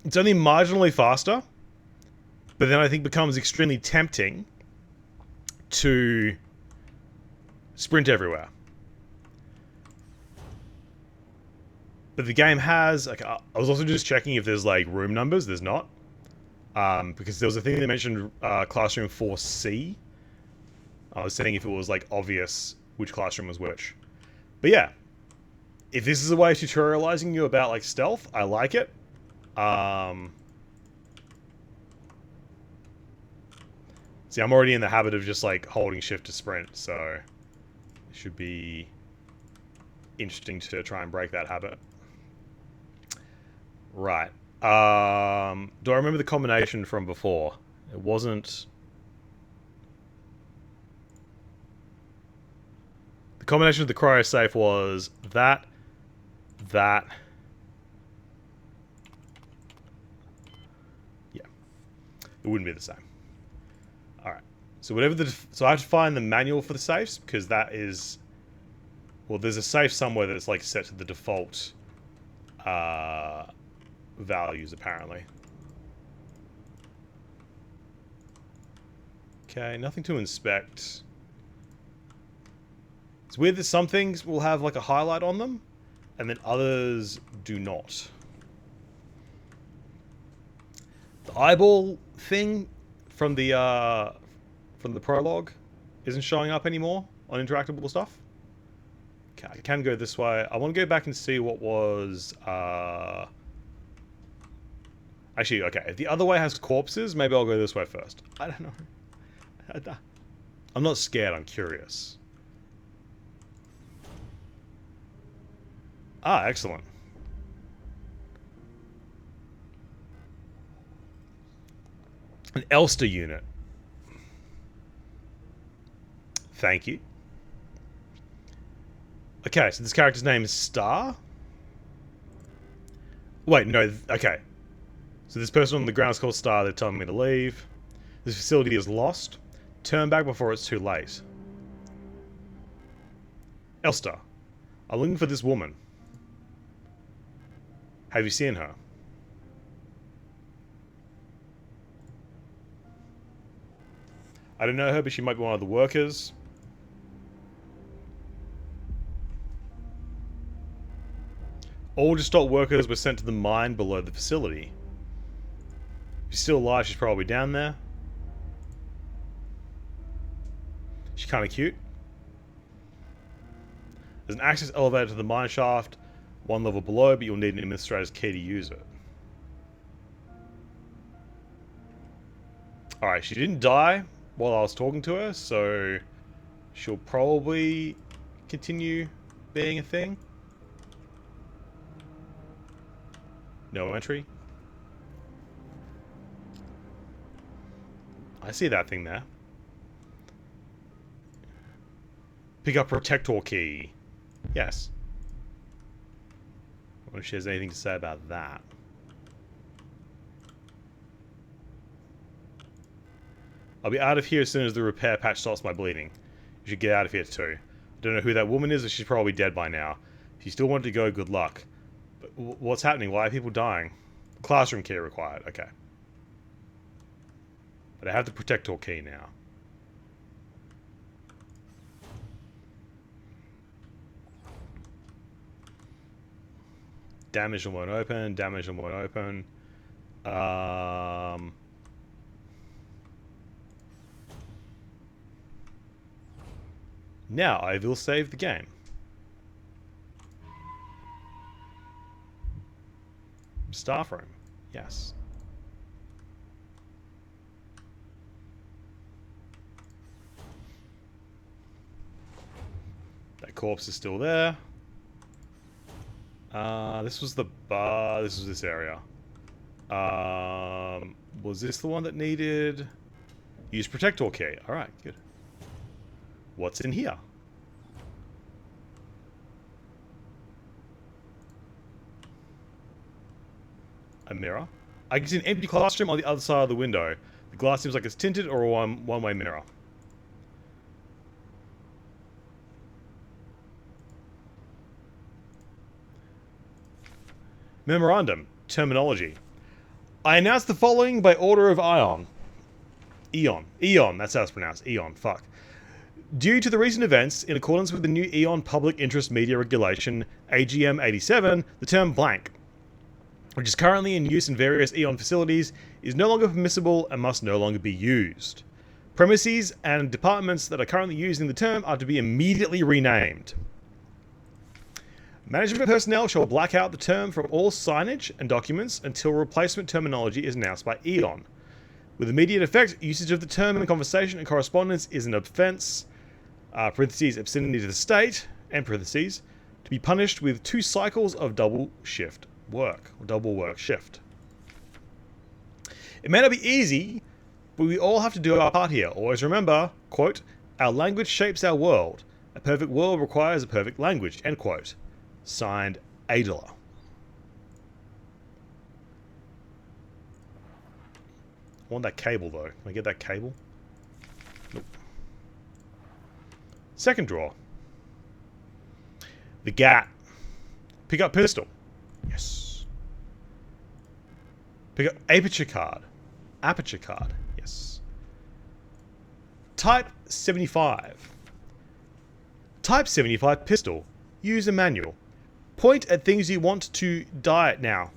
It's only marginally faster. But then I think becomes extremely tempting to sprint everywhere. But the game has, like, I was also just checking if there's like room numbers. There's not, because there was a thing they mentioned, classroom 4C. I was saying if it was like obvious which classroom was which. But yeah, if this is a way of tutorializing you about like stealth, I like it. See, I'm already in the habit of just like holding shift to sprint, so it should be interesting to try and break that habit. Right. Do I remember the combination from before? It wasn't... The combination of the cryo safe was that... Yeah. It wouldn't be the same. Alright. So whatever the... So I have to find the manual for the safes, because that is... Well, there's a safe somewhere that's like set to the default... values, apparently. Okay, nothing to inspect. It's weird that some things will have like a highlight on them, and then others do not. The eyeball thing from the prologue isn't showing up anymore on interactable stuff. Okay, I can go this way. I want to go back and see what was... Actually, okay, if the other way has corpses, maybe I'll go this way first. I don't know. I'm not scared, I'm curious. Ah, excellent. An Elster unit. Thank you. Okay, so this character's name is Star? Wait, no, okay. So this person on the ground is called Star, they're telling me to leave. This facility is lost. Turn back before it's too late. Elster, I'm looking for this woman. Have you seen her? I don't know her, but she might be one of the workers. All distraught workers were sent to the mine below the facility. If she's still alive, she's probably down there. She's kind of cute. There's an access elevator to the mine shaft, one level below, but you'll need an administrator's key to use it. Alright, she didn't die while I was talking to her, so she'll probably continue being a thing. No entry. I see that thing there. Pick up protector key. Yes. I wonder if she has anything to say about that. I'll be out of here as soon as the repair patch stops my bleeding. You should get out of here too. I don't know who that woman is, but she's probably dead by now. If you still want to go, good luck. But what's happening? Why are people dying? Classroom key required. Okay. But I have the protector key now. Damage and won't open. Damage and won't open. Now I will save the game. Staff room. Yes. That corpse is still there. This was the bar. This was this area. Was this the one that needed... Use protector key. Alright, good. What's in here? A mirror. I can see an empty classroom on the other side of the window. The glass seems like it's tinted or a one-way mirror. Memorandum. Terminology. I announce the following by order of Eon. That's how it's pronounced. Eon. Fuck. Due to the recent events, in accordance with the new Eon Public Interest Media Regulation, AGM 87, the term blank, which is currently in use in various Eon facilities, is no longer permissible and must no longer be used. Premises and departments that are currently using the term are to be immediately renamed. Management personnel shall black out the term from all signage and documents until replacement terminology is announced by Eon. With immediate effect, usage of the term in conversation and correspondence is an offence, parentheses, obscenity to the state, and parentheses, to be punished with 2 cycles of double work shift. It may not be easy, but we all have to do our part here. Always remember, quote, our language shapes our world. A perfect world requires a perfect language, end quote. Signed, Adela. I want that cable, though. Can I get that cable? Nope. Second drawer. The GAT. Pick up pistol. Yes. Pick up aperture card. Aperture card. Yes. Type 75. Type 75 pistol. Use a manual. Point at things you want to die now.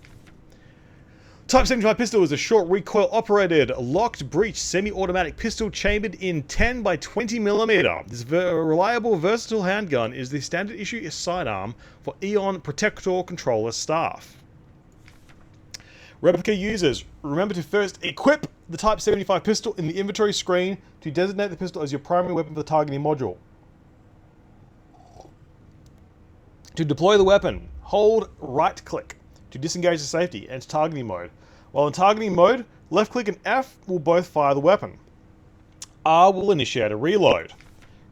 Type 75 pistol is a short recoil operated, locked breech semi-automatic pistol chambered in 10 by 20mm. This reliable versatile handgun is the standard issue sidearm for Eon Protector controller staff. Replica users, remember to first equip the Type 75 pistol in the inventory screen to designate the pistol as your primary weapon for the targeting module. To deploy the weapon, hold right click to disengage the safety and targeting mode. While in targeting mode, left click and F will both fire the weapon. R will initiate a reload.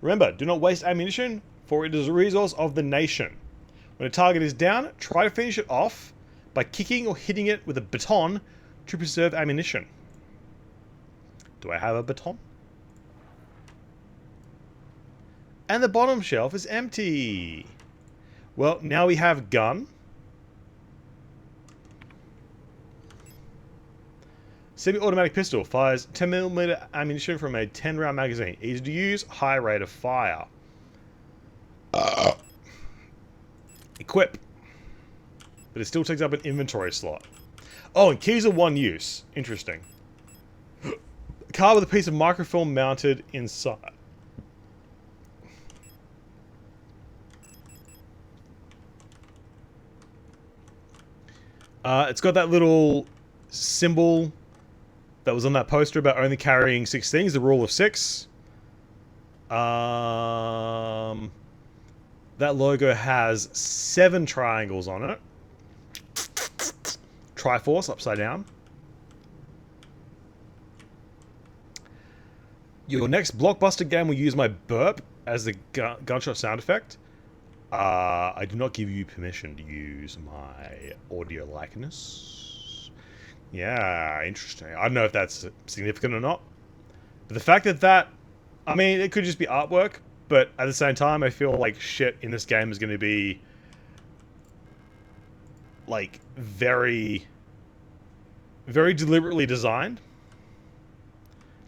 Remember, do not waste ammunition, for it is a resource of the nation. When a target is down, try to finish it off by kicking or hitting it with a baton to preserve ammunition. Do I have a baton? And the bottom shelf is empty. Well, now we have gun. Semi-automatic pistol fires 10mm ammunition from a 10-round magazine. Easy to use, high rate of fire. Equip. But it still takes up an inventory slot. Oh, and keys are one use. Interesting. Car with a piece of microfilm mounted inside. It's got that little symbol that was on that poster about only carrying 6 things, the rule of 6. That logo has 7 triangles on it. Triforce, upside down. Your next blockbuster game will use my burp as the gunshot sound effect. I do not give you permission to use my audio likeness. Yeah, interesting. I don't know if that's significant or not. But the fact that I mean, it could just be artwork, but at the same time, I feel like shit in this game is going to be, like, very, very deliberately designed.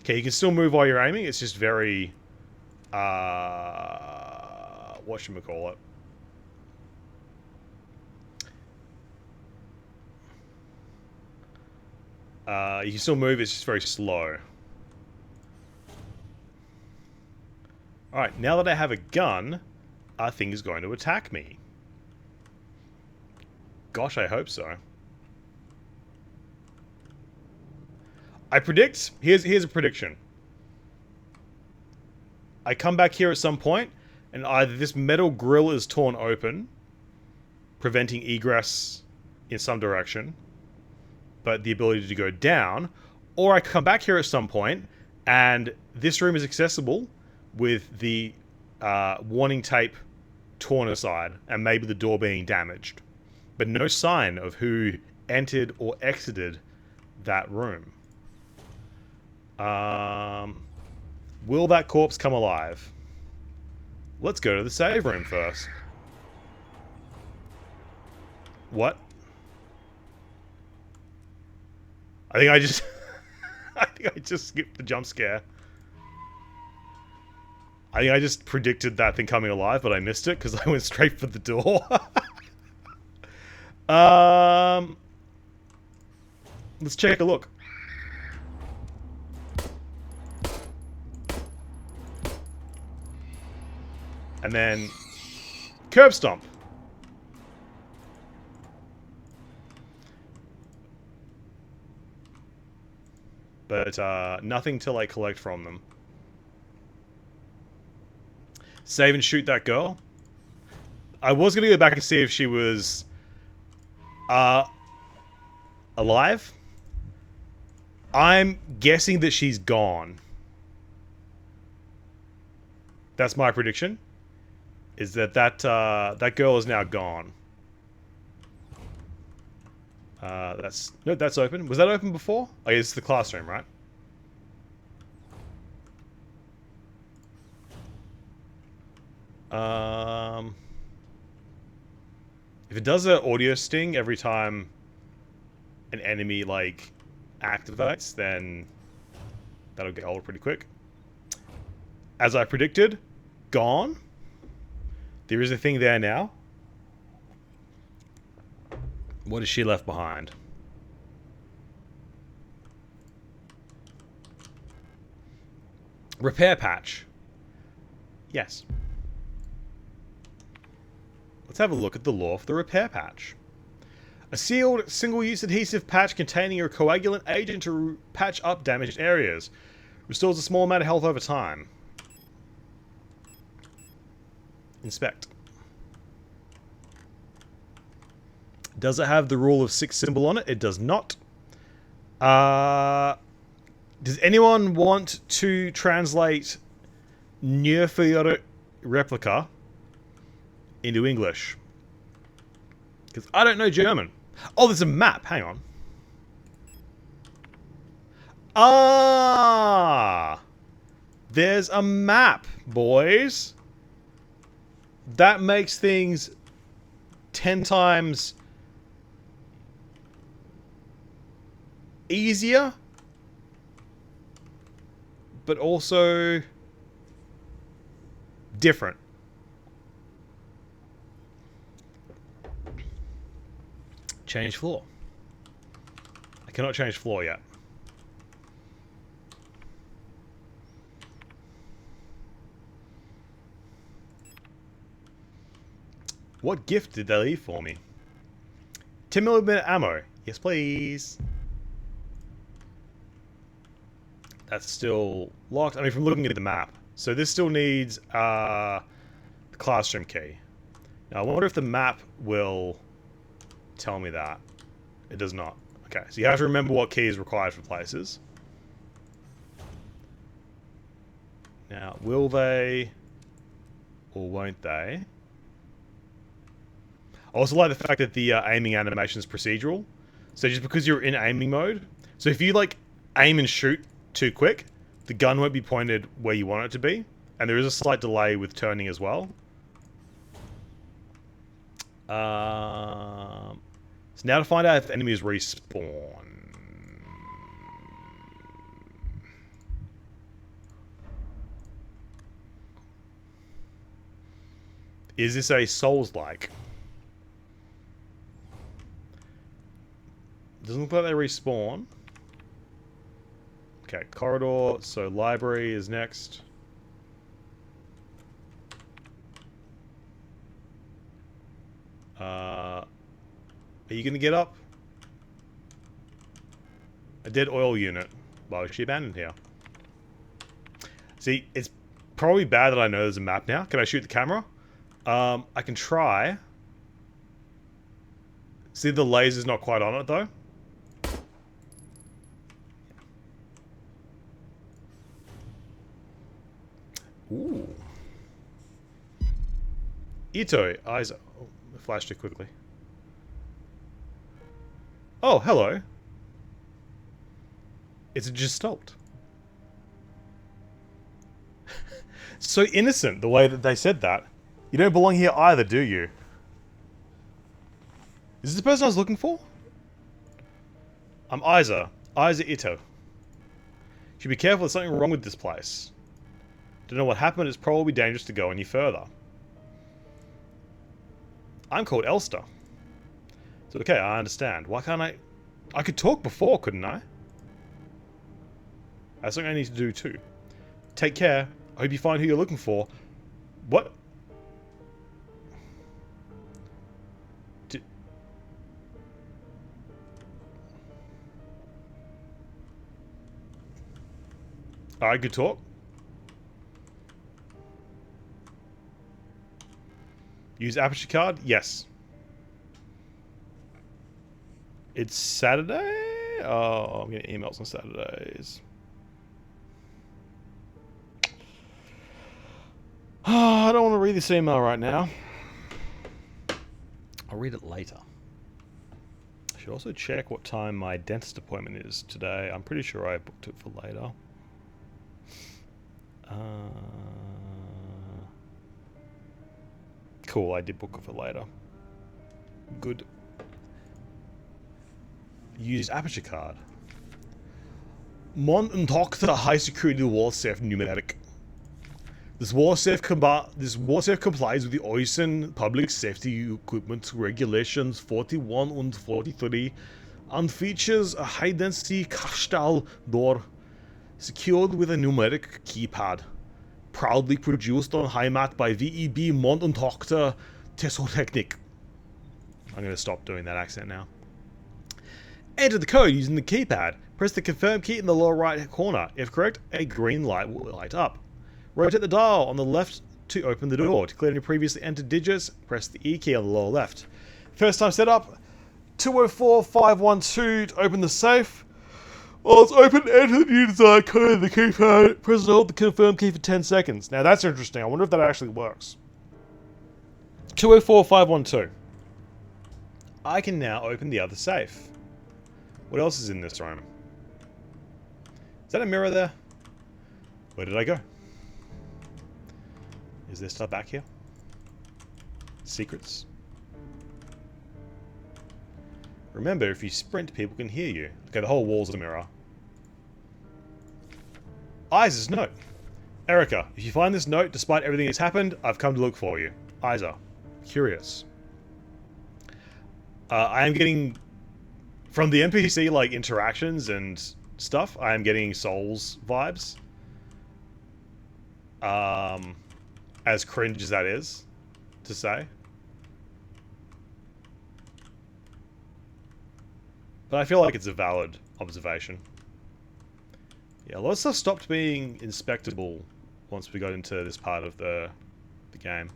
Okay, you can still move while you're aiming. It's just very, whatchamacallit. You can still move, it's just very slow. Alright, now that I have a gun, are things going to attack me? Gosh, I hope so. I predict, here's a prediction. I come back here at some point, and either this metal grill is torn open, preventing egress in some direction, but the ability to go down, or I come back here at some point, and this room is accessible with the warning tape torn aside, and maybe the door being damaged, but no sign of who entered or exited that room. Will that corpse come alive? Let's go to the save room first. What? I think I just... I think I just skipped the jump scare. I think I just predicted that thing coming alive, but I missed it because I went straight for the door. Let's check a look. And then curb stomp. But nothing to like collect from them. Save and shoot that girl. I was gonna go back and see if she was alive. I'm guessing that she's gone. That's my prediction. Is that girl is now gone. That's open. Was that open before? Oh, yeah, it's the classroom, right? If it does an audio sting every time an enemy like activates, then that'll get old pretty quick. As I predicted, gone. There is a thing there now. What has she left behind? Repair patch. Yes. Let's have a look at the lore of the repair patch. A sealed, single-use adhesive patch containing a coagulant agent to patch up damaged areas. Restores a small amount of health over time. Inspect. Does it have the rule of 6 symbol on it? It does not. Does anyone want to translate near-field replica into English? Because I don't know German. Oh, there's a map. Hang on. Ah! There's a map, boys. That makes things 10 times easier, but also different. Change floor. I cannot change floor yet. What gift did they leave for me? 10mm ammo. Yes, please. That's still locked. I mean, from looking at the map. So this still needs the classroom key. Now, I wonder if the map will tell me that. It does not. Okay, so you have to remember what key is required for places. Now, will they or won't they? I also like the fact that the aiming animation is procedural. So just because you're in aiming mode, so if you like aim and shoot too quick, the gun won't be pointed where you want it to be, and there is a slight delay with turning as well. So now to find out if enemies respawn. Is this a Souls-like? Doesn't look like they respawn. Okay, corridor, so library is next. Are you gonna get up? A dead oil unit. Why was she abandoned here? See, it's probably bad that I know there's a map now. Can I shoot the camera? I can try. See, the laser's not quite on it though. Ooh. Ito, eyes. Oh, I flashed it quickly. Oh, hello. It's a gestalt. So innocent, the way that they said that. You don't belong here either, do you? Is this the person I was looking for? I'm Isa. Isa Ito. Should be careful, there's something wrong with this place. Don't know what happened. It's probably dangerous to go any further. I'm called Elster. So okay, I understand. Why can't I... I could talk before, couldn't I? That's something I need to do too. Take care. I hope you find who you're looking for. What? Alright, good talk. Use aperture card? Yes. It's Saturday? Oh, I'm getting emails on Saturdays. Oh, I don't want to read this email right now. I'll read it later. I should also check what time my dentist appointment is today. I'm pretty sure I booked it for later. Cool, I did book it for later. Good. Use aperture card. Mont and Doctor high security wall safe pneumatic. This wall safe complies with the OISN public safety equipment regulations 41 and 43 and features a high density Kastal door secured with a pneumatic keypad. Proudly produced on Heimat by VEB Mont und Tochter Tesotechnik. I'm going to stop doing that accent now. Enter the code using the keypad. Press the confirm key in the lower right corner. If correct, a green light will light up. Rotate the dial on the left to open the door. To clear any previously entered digits, press the E key on the lower left. First time setup, 204512 to open the safe. While it's open, enter the new desired code in the keypad. Press and hold the confirm key for 10 seconds. Now that's interesting. I wonder if that actually works. 204512. I can now open the other safe. What else is in this room? Is that a mirror there? Where did I go? Is there stuff back here? Secrets? Remember, if you sprint, people can hear you. Okay, the whole wall's a mirror. Isa's note. Erica, if you find this note, despite everything that's happened, I've come to look for you. Isa. Curious. I am getting... From the NPC, like, interactions and stuff, I am getting Souls vibes. As cringe as that is to say. But I feel like it's a valid observation. Yeah, a lot of stuff stopped being inspectable once we got into this part of the game.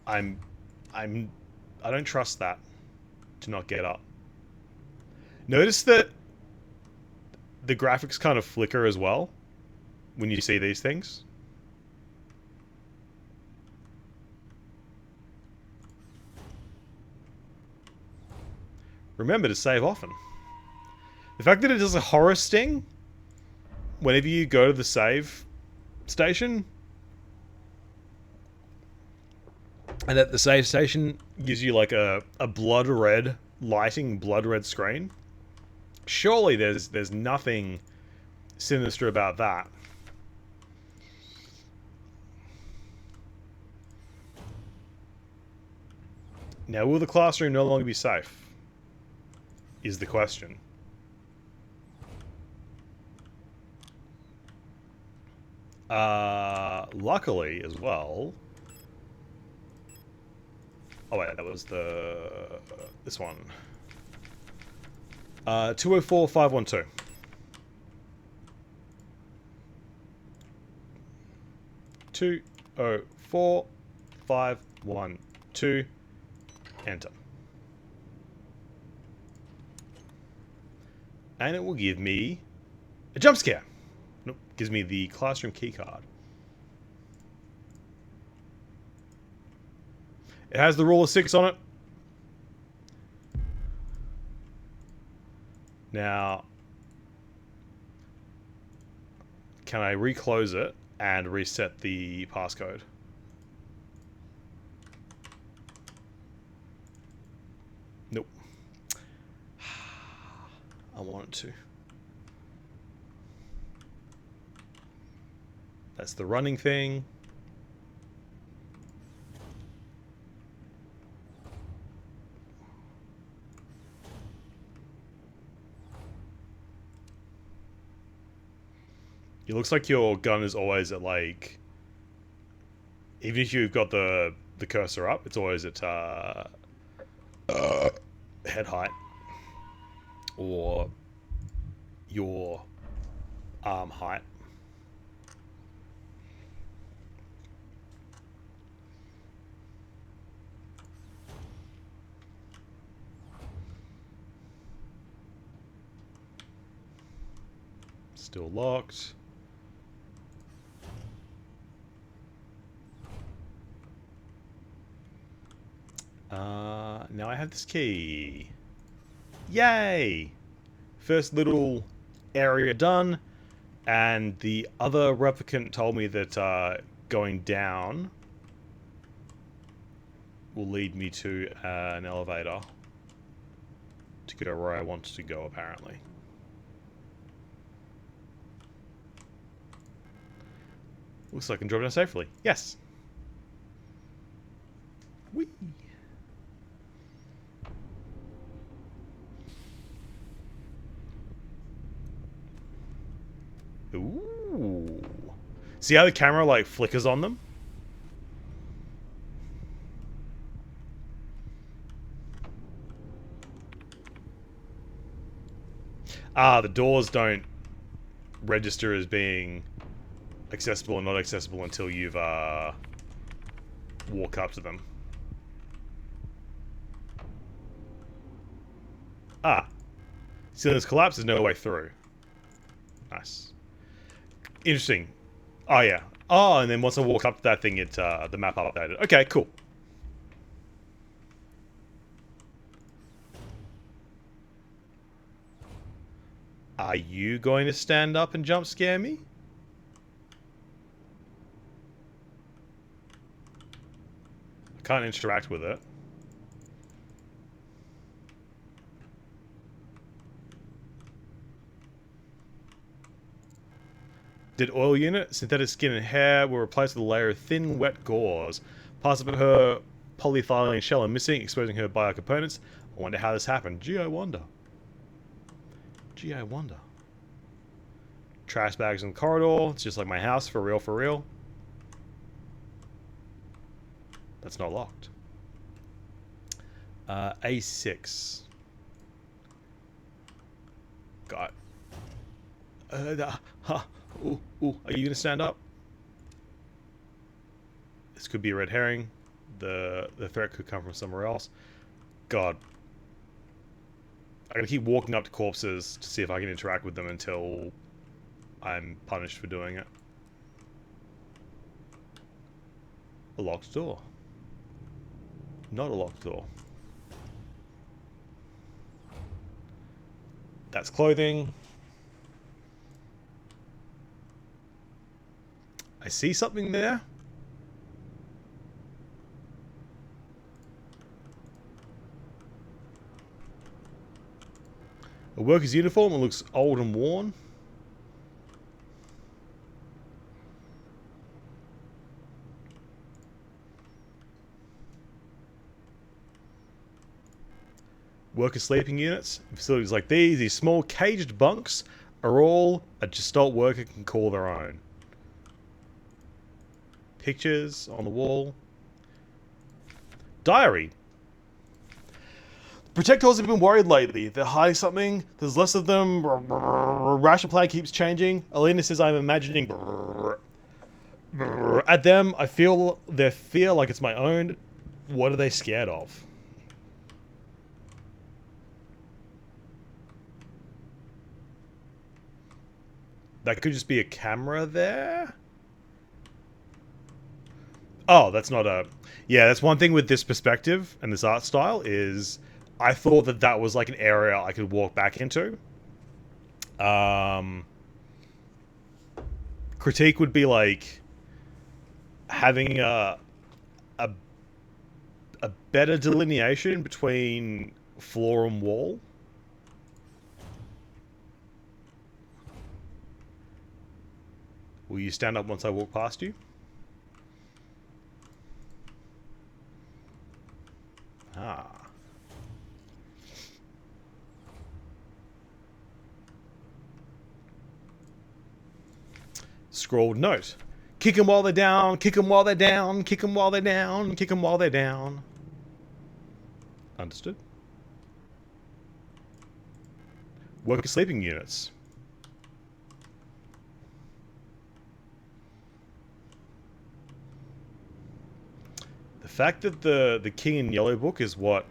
I don't trust that. To not get up. Notice that the graphics kind of flicker as well when you see these things. Remember to save often. The fact that it does a horror sting whenever you go to the save station, and that the save station gives you like a blood red lighting, blood red screen. Surely there's nothing sinister about that. Now, will the classroom no longer be safe? Is the question. Luckily, as well... Oh wait, that was this one. 204512. 204512. Enter. And it will give me a jump scare. Nope, gives me the classroom key card. It has the rule of 6 on it. Now, can I reclose it and reset the passcode? Nope. I want it to. That's the running thing. It looks like your gun is always at like, even if you've got the cursor up, it's always at head height or your arm height. Still locked. Now I have this key. Yay! First little area done. And the other replicant told me that going down will lead me to an elevator to go where I want to go, apparently. Looks like I can drop down safely. Yes! Whee! Ooh. See how the camera, like, flickers on them? Ah, the doors don't register as being accessible and not accessible until you've, walk up to them. Ah. Ceiling's collapse, there's no way through. Nice. Interesting. Oh, yeah. Oh, and then once I walk up to that thing, it the map updated. Okay, cool. Are you going to stand up and jump scare me? I can't interact with it. Did oil unit, synthetic skin and hair were replaced with a layer of thin, wet gauze. Parts of her polyethylene shell are missing, exposing her biocomponents. I wonder how this happened. Gee, I wonder. Gee, I wonder. Trash bags in the corridor. It's just like my house, for real, for real. That's not locked. A6. Got. Ooh, are you gonna stand up? This could be a red herring. The threat could come from somewhere else. God. I gotta keep walking up to corpses to see if I can interact with them until I'm punished for doing it. A locked door. Not a locked door. That's clothing. I see something there. A worker's uniform. It looks old and worn. Worker sleeping units. Facilities like these small caged bunks, are all a gestalt worker can call their own. Pictures on the wall. Diary. Protectors have been worried lately. They're hiding something. There's less of them. Ration plan keeps changing. Alina says I'm imagining at them. I feel their fear like it's my own. What are they scared of? That could just be a camera there. Oh, that's not a... Yeah, that's one thing with this perspective and this art style is I thought that that was like an area I could walk back into. Critique would be like having a better delineation between floor and wall. Will you stand up once I walk past you? Ah. Scrawled note. Kick 'em while they're down, kick 'em while they're down, kick 'em while they're down, kick 'em while they're down. Understood. Worker sleeping units. The fact that the King in Yellow book is what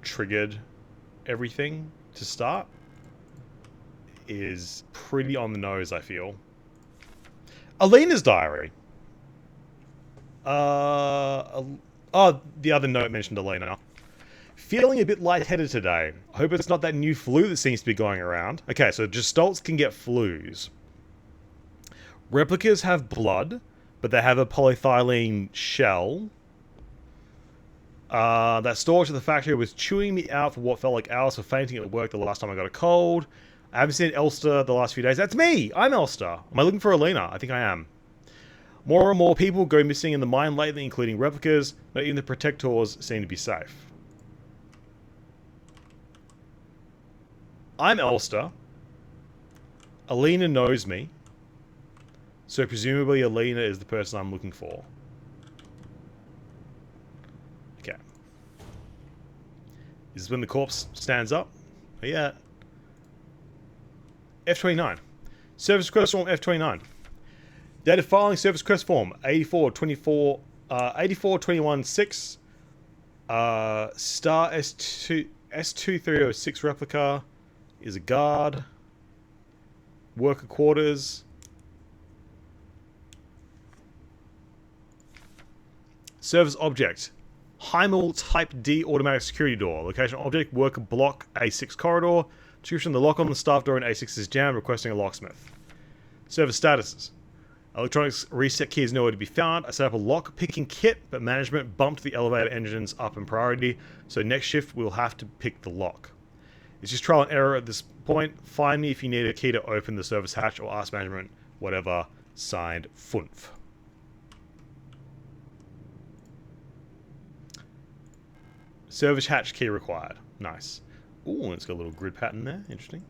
triggered everything to start is pretty on the nose, I feel. Alina's diary. Oh, the other note mentioned Alina. Feeling a bit lightheaded today. I hope it's not that new flu that seems to be going around. Okay, so Gestalt can get flus. Replicas have blood, but they have a polyethylene shell. That storage at the factory was chewing me out for what felt like hours for fainting at work the last time I got a cold. I haven't seen Elster the last few days. That's me! I'm Elster. Am I looking for Alina? I think I am. More and more people go missing in the mine lately, including replicas. Not even the protectors seem to be safe. I'm Elster. Alina knows me. So presumably Alina is the person I'm looking for. Okay. This is when the corpse stands up. Oh, yeah. F29. Service request form F29. Data filing service request form 8421-6. Star S2306 replica is a guard. Worker quarters. Service object. Heimel Type D automatic security door. Location object, worker block A6 corridor. Description, the lock on the staff door in A6 is jammed, requesting a locksmith. Service statuses. Electronics reset key is nowhere to be found. I set up a lock picking kit, but management bumped the elevator engines up in priority, so next shift we'll have to pick the lock. It's just trial and error at this point. Find me if you need a key to open the service hatch or ask management, whatever. Signed, Funf. Service hatch key required. Nice. Ooh, it's got a little grid pattern there. Interesting.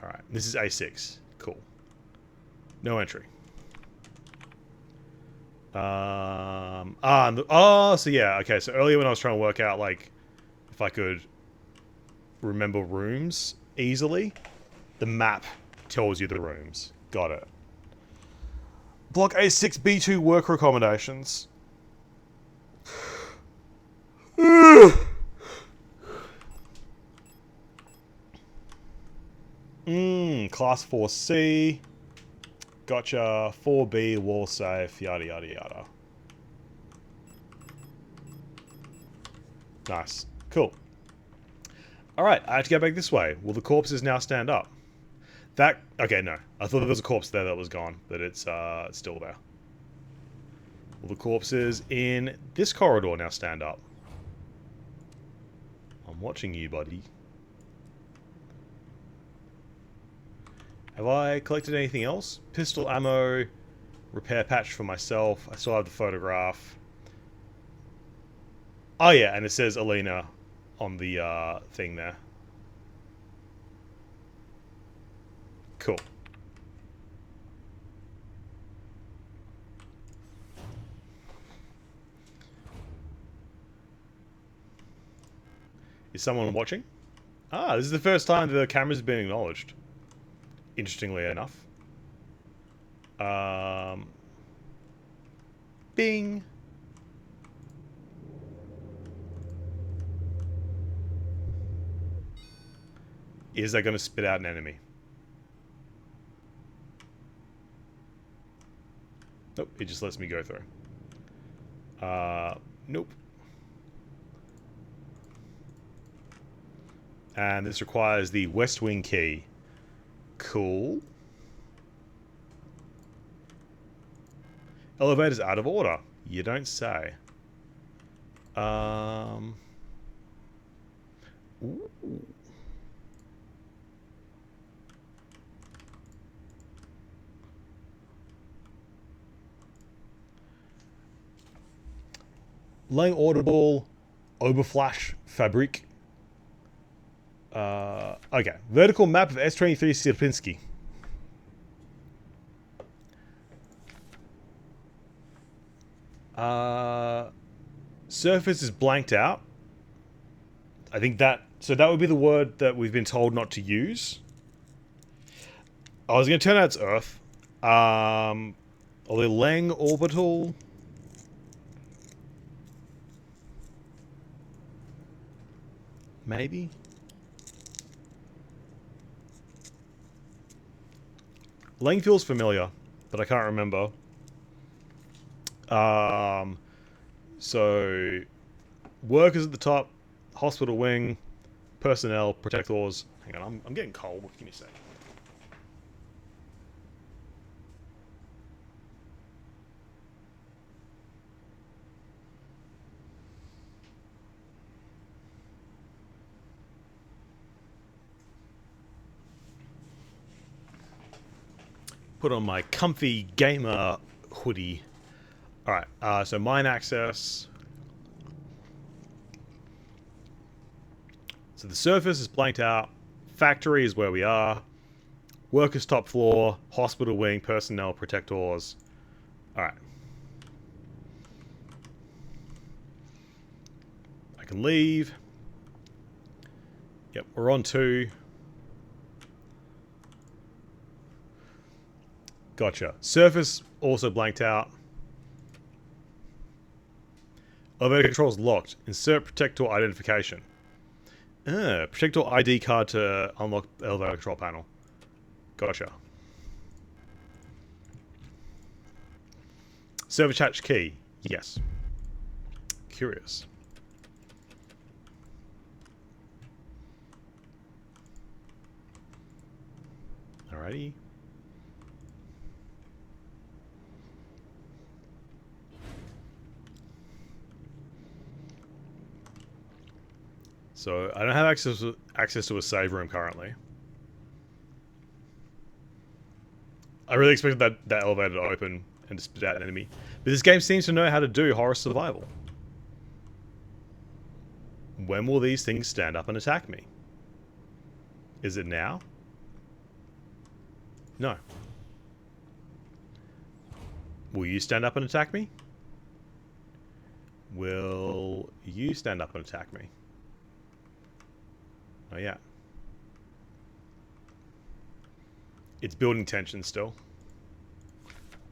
Alright, this is A6. Cool. No entry. So yeah, okay, so earlier when I was trying to work out, like, if I could remember rooms easily, the map tells you the rooms. Got it. Block A6, B2 worker accommodations. Class 4C. Gotcha. 4B, wall safe, yada yada yada. Nice. Cool. Alright, I have to go back this way. Will the corpses now stand up? That... Okay, no. I thought there was a corpse there that was gone, but it's still there. Will the corpses in this corridor now stand up? I'm watching you, buddy. Have I collected anything else? Pistol ammo, repair patch for myself. I still have the photograph. Oh yeah, and it says Alina on the thing there. Cool. Is someone watching? Ah, this is the first time the camera's been acknowledged. Interestingly enough. Bing. Is that going to spit out an enemy? Nope, it just lets me go through. Nope. And this requires the West Wing key. Cool. Elevator's out of order. You don't say. Ooh. Lang Audible, Oberflash Fabric. Okay. Vertical map of S23 Sierpinski. Surface is blanked out. I think that... So that would be the word that we've been told not to use. I was going to turn out it's Earth. Or the Lang Orbital... Maybe? Lang feels familiar, but I can't remember. So... Workers at the top, hospital wing, personnel, protectors. Hang on, I'm getting cold. Give me a sec. Put on my comfy gamer hoodie. Alright, so mine access. So the surface is blanked out. Factory is where we are. Workers top floor. Hospital wing. Personnel. Protectors. Alright. I can leave. Yep, we're on 2. Gotcha. Surface also blanked out. Elevator controls locked. Insert protector identification. Protector ID card to unlock the elevator control panel. Gotcha. Server attached key. Yes. Curious. Alrighty. So I don't have access to a save room currently. I really expected that elevator to open and to spit out an enemy. But this game seems to know how to do horror survival. When will these things stand up and attack me? Is it now? No. Will you stand up and attack me? Will you stand up and attack me? Oh yeah. It's building tension still.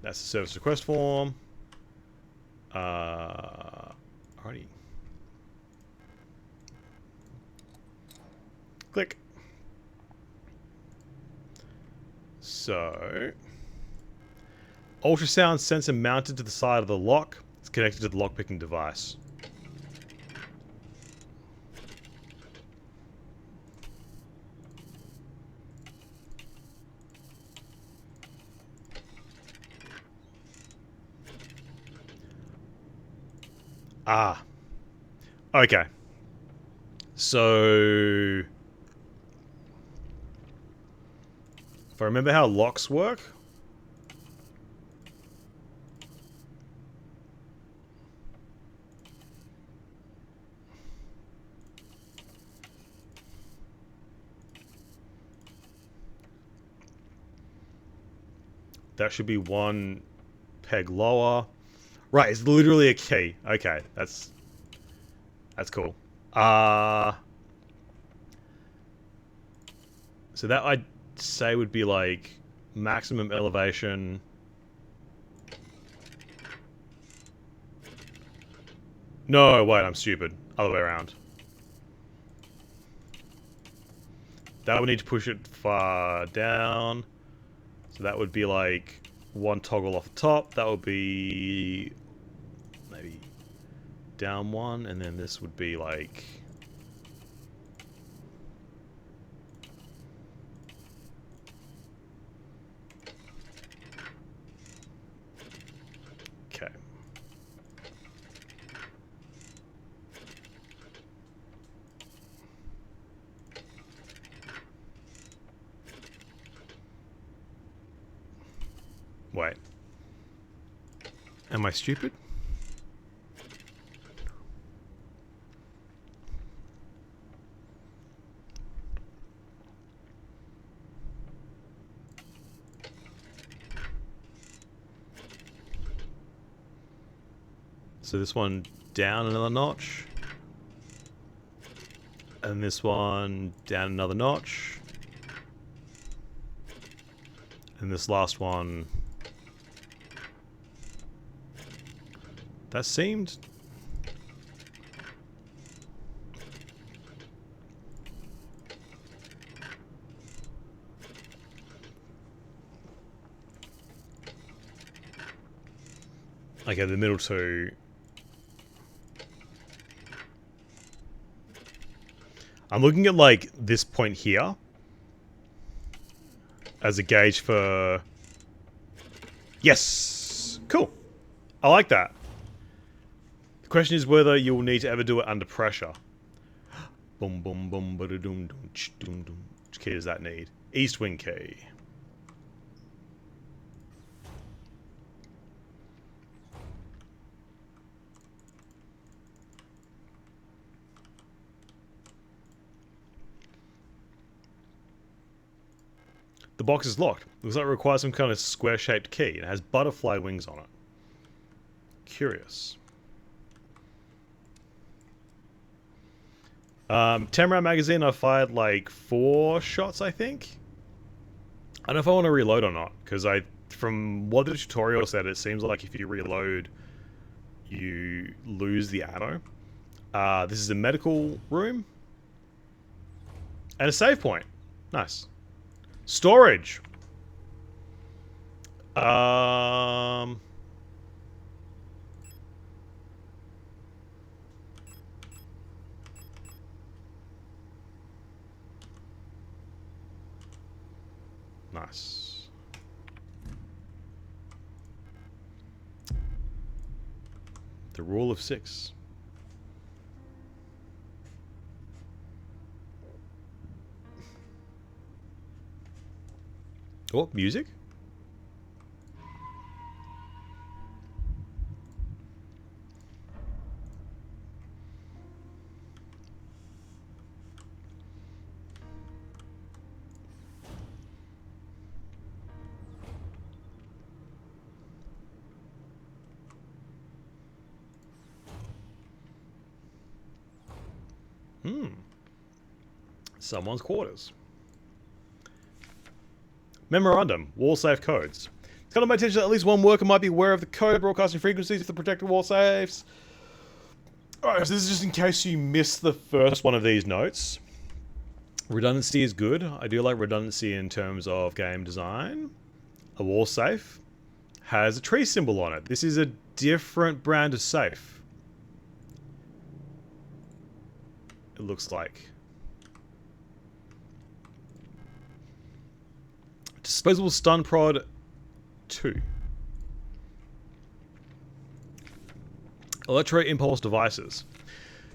That's the service request form. Alrighty. Click. So... Ultrasound sensor mounted to the side of the lock. It's connected to the lockpicking device. Ah. Okay. So... If I remember how locks work... That should be one peg lower. Right, it's literally a key. Okay, that's cool. So that I'd say would be like maximum elevation. No, wait, I'm stupid. Other way around. That would need to push it far down. So that would be like one toggle off the top. That would be maybe down one, and then this would be like... Okay. Wait. Am I stupid? So this one down another notch. And this one down another notch. And this last one... That seemed... Okay, the middle two... I'm looking at, like, this point here as a gauge for... Yes! Cool. I like that. The question is whether you will need to ever do it under pressure. Boom, boom, boom, ba-da-doom, doom, doom, doom. Which key does that need? East wing key. The box is locked. Looks like it requires some kind of square-shaped key. It has butterfly wings on it. Curious. 10-round magazine, I fired like 4 shots, I think. I don't know if I want to reload or not, because from what the tutorial said, it seems like if you reload, you lose the ammo. This is a medical room. And a save point. Nice. Storage. Nice. The rule of 6. Oh, music? Someone's quarters. Memorandum. Wall safe codes. It's got to my attention that at least one worker might be aware of the code broadcasting frequencies for the protected wall safes. Alright, so this is just in case you missed the first one of these notes. Redundancy is good. I do like redundancy in terms of game design. A wall safe has a tree symbol on it. This is a different brand of safe. It looks like. Disposable stun prod 2. Electro impulse devices.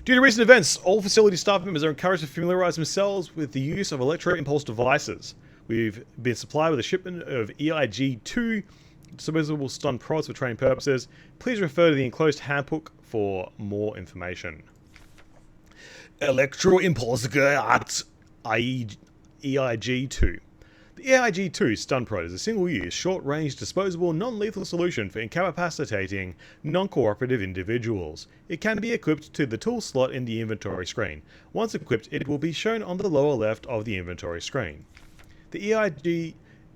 Due to recent events, all facility staff members are encouraged to familiarize themselves with the use of electro impulse devices. We've been supplied with a shipment of EIG-2 disposable stun prods for training purposes. Please refer to the enclosed handbook for more information. Electro impulse at EIG-2. The EIG-2 stun prod is a single-use, short-range, disposable, non-lethal solution for incapacitating non-cooperative individuals. It can be equipped to the tool slot in the inventory screen. Once equipped, it will be shown on the lower left of the inventory screen. The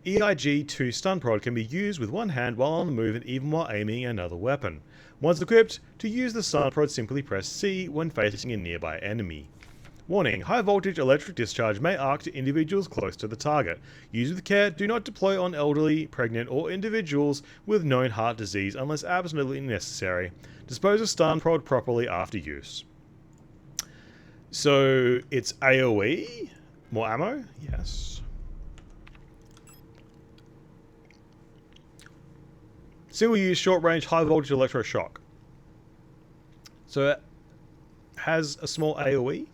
EIG-2 stun prod can be used with one hand while on the move and even while aiming another weapon. Once equipped, to use the stun prod, simply press C when facing a nearby enemy. Warning, high voltage electric discharge may arc to individuals close to the target. Use with care, do not deploy on elderly, pregnant, or individuals with known heart disease unless absolutely necessary. Dispose of stun prod properly after use. So, it's AoE? More ammo? Yes. Single use, short range, high voltage electroshock. So, it has a small AoE.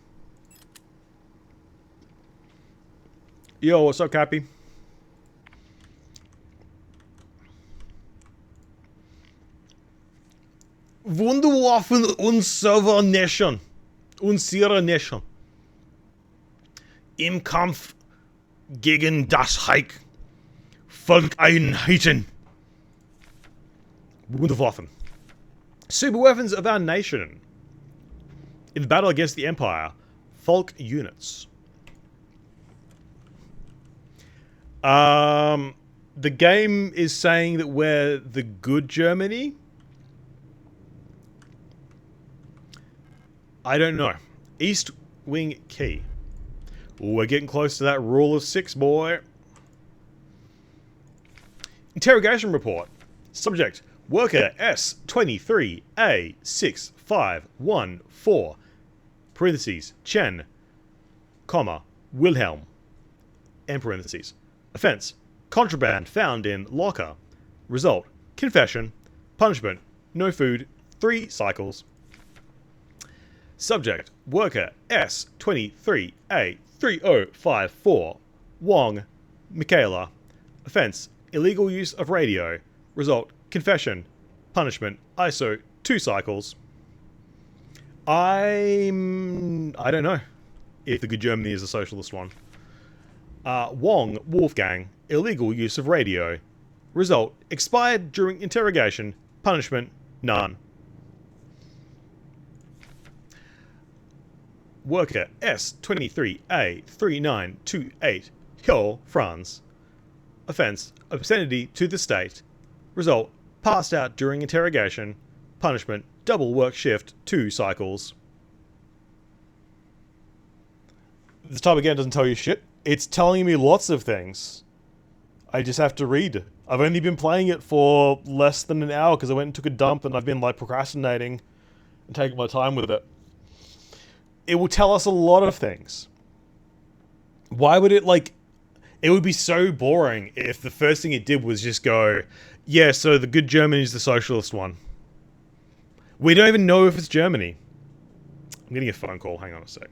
Yo, what's up, Cappy? Wunderwaffen unserer Nation. Unserer Nation. Im Kampf gegen das Reich. Volkeinheiten. Wunderwaffen. Super weapons of our nation. In the battle against the Empire, Folk units. The game is saying that we're the good Germany. I don't know. East Wing Key. Ooh, we're getting close to that rule of 6, boy. Interrogation report. Subject: Worker S23A6514. Parentheses. Chen, comma, Wilhelm. And parentheses. Offense: contraband found in locker. Result: confession. Punishment: no food. 3 cycles. Subject: Worker S23A3054. Wong, Michaela. Offense: illegal use of radio. Result: confession. Punishment: ISO 2 cycles. I don't know if the good Germany is a socialist one. Wong, Wolfgang. Illegal use of radio. Result: expired during interrogation. Punishment: none. Worker S23A3928. Hyo, France. Offense: obscenity to the state. Result: passed out during interrogation. Punishment: double work shift, 2 cycles. This tab again doesn't tell you shit. It's telling me lots of things. I just have to read. I've only been playing it for less than an hour because I went and took a dump and I've been like procrastinating and taking my time with it. It will tell us a lot of things. Why would it like... It would be so boring if the first thing it did was just go, yeah, so the good Germany is the socialist one. We don't even know if it's Germany. I'm getting a phone call. Hang on a sec.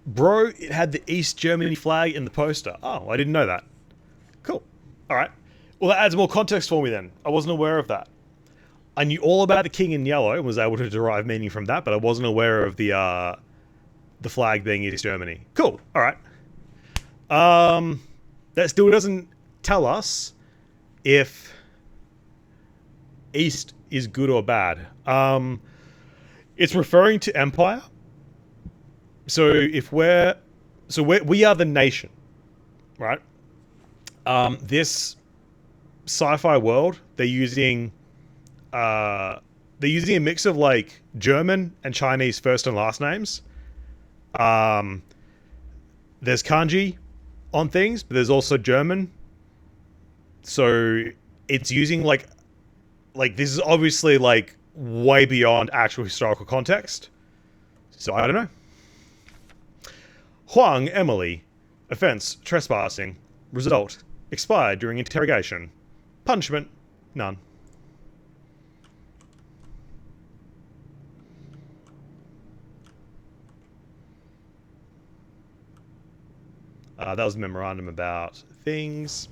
Bro, it had the East Germany flag in the poster. Oh, I didn't know that. Cool. Alright. Well, that adds more context for me then. I wasn't aware of that. I knew all about the king in yellow and was able to derive meaning from that, but I wasn't aware of the flag being East Germany. Cool. Alright. That still doesn't tell us if East is good or bad. It's referring to Empire. So if we are the nation, right? This sci-fi world, they're using a mix of like German and Chinese first and last names. There's kanji on things, but there's also German. So it's using like this is obviously like way beyond actual historical context. So I don't know. Huang Emily. Offense: trespassing. Result: expired during interrogation. Punishment: none. That was a memorandum about things.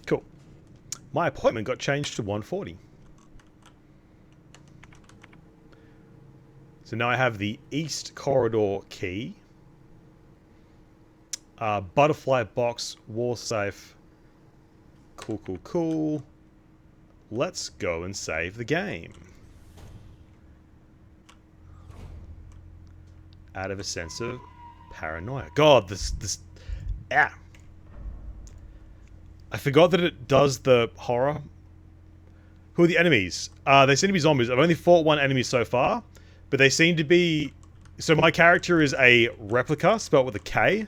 Cool. My appointment got changed to 1:40. So now I have the East Corridor key. Butterfly box, war safe. Cool, cool, cool. Let's go and save the game. Out of a sense of paranoia. God, this... Ah. I forgot that it does the horror. Who are the enemies? They seem to be zombies. I've only fought one enemy so far, but they seem to be So my character is a replica, spelled with a K.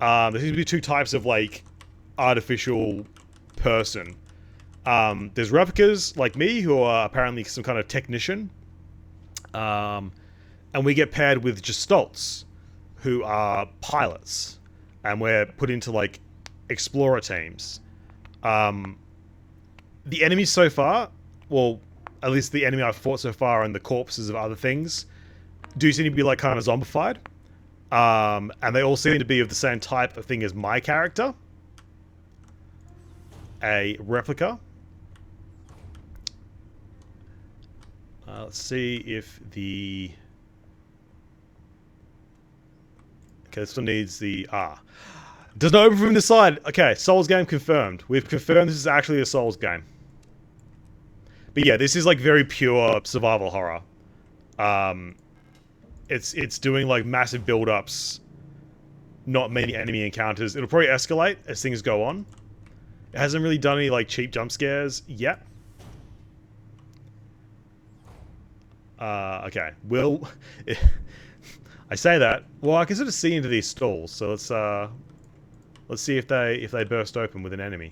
There seems to be two types of, like, artificial person. There's replicas like me, who are apparently some kind of technician. And we get paired with gestalts, who are pilots. And we're put into, like, explorer teams. The enemies so far, well, at least the enemy I've fought so far and the corpses of other things, do seem to be, like, kind of zombified. And they all seem to be of the same type of thing as my character. A replica. Let's see if the... Okay, this one needs the... Does not open from the side. Okay, Souls game confirmed. We've confirmed this is actually a Souls game. But yeah, this is like very pure survival horror. It's doing like massive build-ups. Not many enemy encounters. It'll probably escalate as things go on. It hasn't really done any like cheap jump scares yet. Okay. I say that. Well, I can sort of see into these stalls, so let's see if they burst open with an enemy.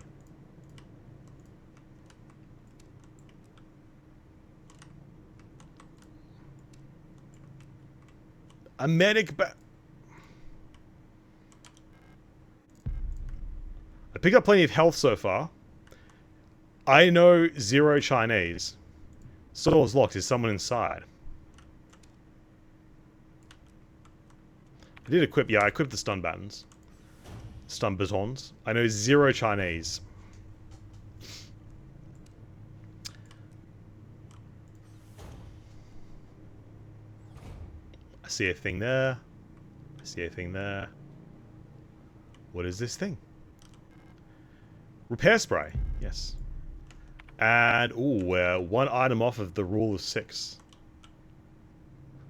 A medic I picked up plenty of health so far. I know 0 Chinese. Stall is locked. Is someone inside? I did equip, yeah, I equipped the stun batons. Stun batons. I know 0 Chinese. I see a thing there. I see a thing there. What is this thing? Repair spray. Yes. And, ooh, we're 1 item off of the rule of 6.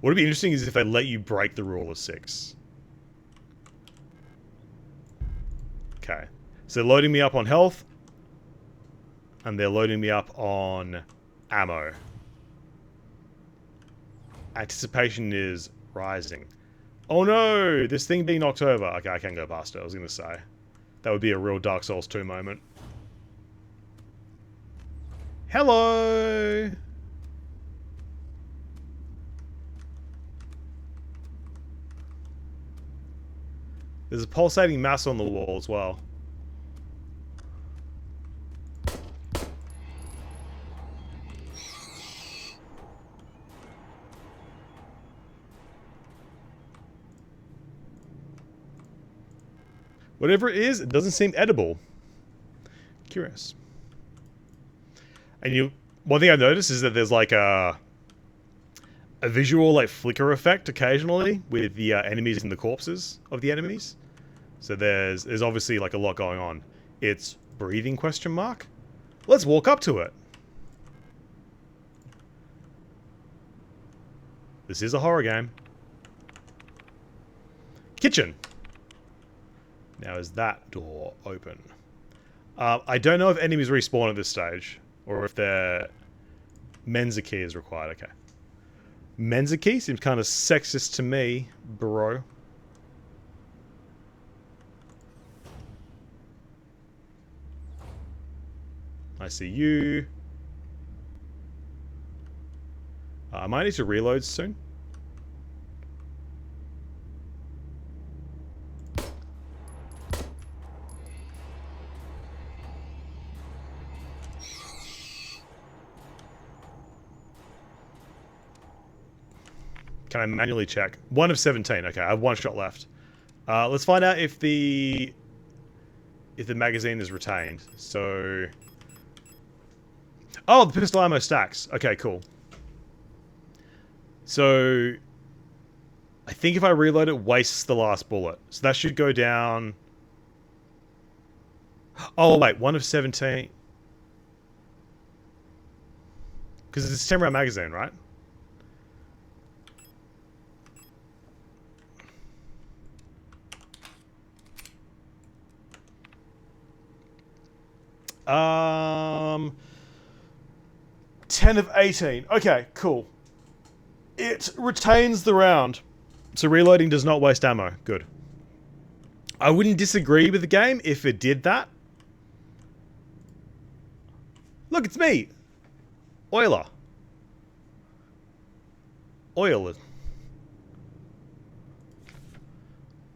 What would be interesting is if they let you break the rule of 6. Okay. So they're loading me up on health. And they're loading me up on ammo. Anticipation is rising. Oh no! This thing being knocked over. Okay, I can't go past it, I was going to say. That would be a real Dark Souls 2 moment. Hello! There's a pulsating mass on the wall as well. Whatever it is, it doesn't seem edible. Curious. And one thing I've noticed is that there's like a visual like flicker effect occasionally with the enemies and the corpses of the enemies. So there's obviously like a lot going on. It's breathing question mark. Let's walk up to it. This is a horror game. Kitchen. Now is that door open? I don't know if enemies respawn at this stage. Or if their Mensa key is required. Okay. Mensa key seems kind of sexist to me, bro. I see you. I might need to reload soon. Can I manually check? 1 of 17. Okay, I have 1 shot left. Let's find out if the magazine is retained. So, oh, the pistol ammo stacks. Okay, cool. So, I think if I reload it, wastes the last bullet. So that should go down. Oh wait, 1 of 17. Because it's a 10-round magazine, right? Um, 10 of 18. Okay, cool. It retains the round. So reloading does not waste ammo. Good. I wouldn't disagree with the game if it did that. Look, it's me. Oiler. Oiler.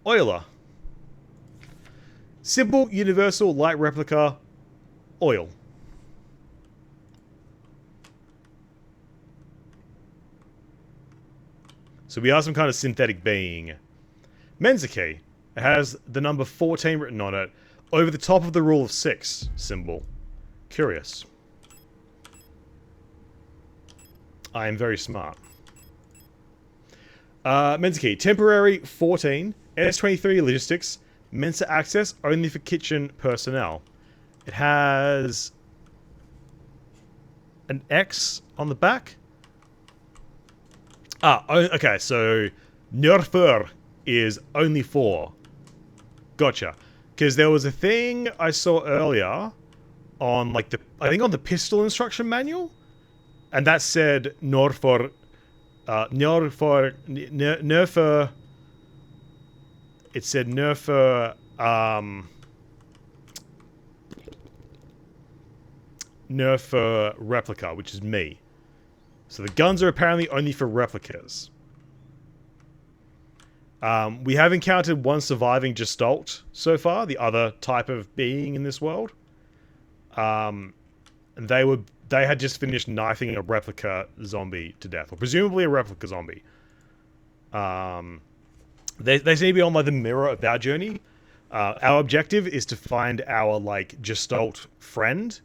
Oiler. Simple, universal, light replica. Oil. So we are some kind of synthetic being. Menzuki. It has the number 14 written on it over the top of the rule of 6 symbol. Curious. I am very smart. Menzuki. Temporary 14. S23 logistics. Mensa access only for kitchen personnel. It has an X on the back. Okay, so Nerfer is only 4. Gotcha. Because there was a thing I saw earlier on, like, I think on the pistol instruction manual, and that said Nerfer, it said Nerfer, Nerfer replica, which is me. So the guns are apparently only for replicas. We have encountered one surviving Gestalt so far, the other type of being in this world. And they had just finished knifing a replica zombie to death, or presumably a replica zombie. They seem to be on like the mirror of our journey. Our objective is to find our like Gestalt friend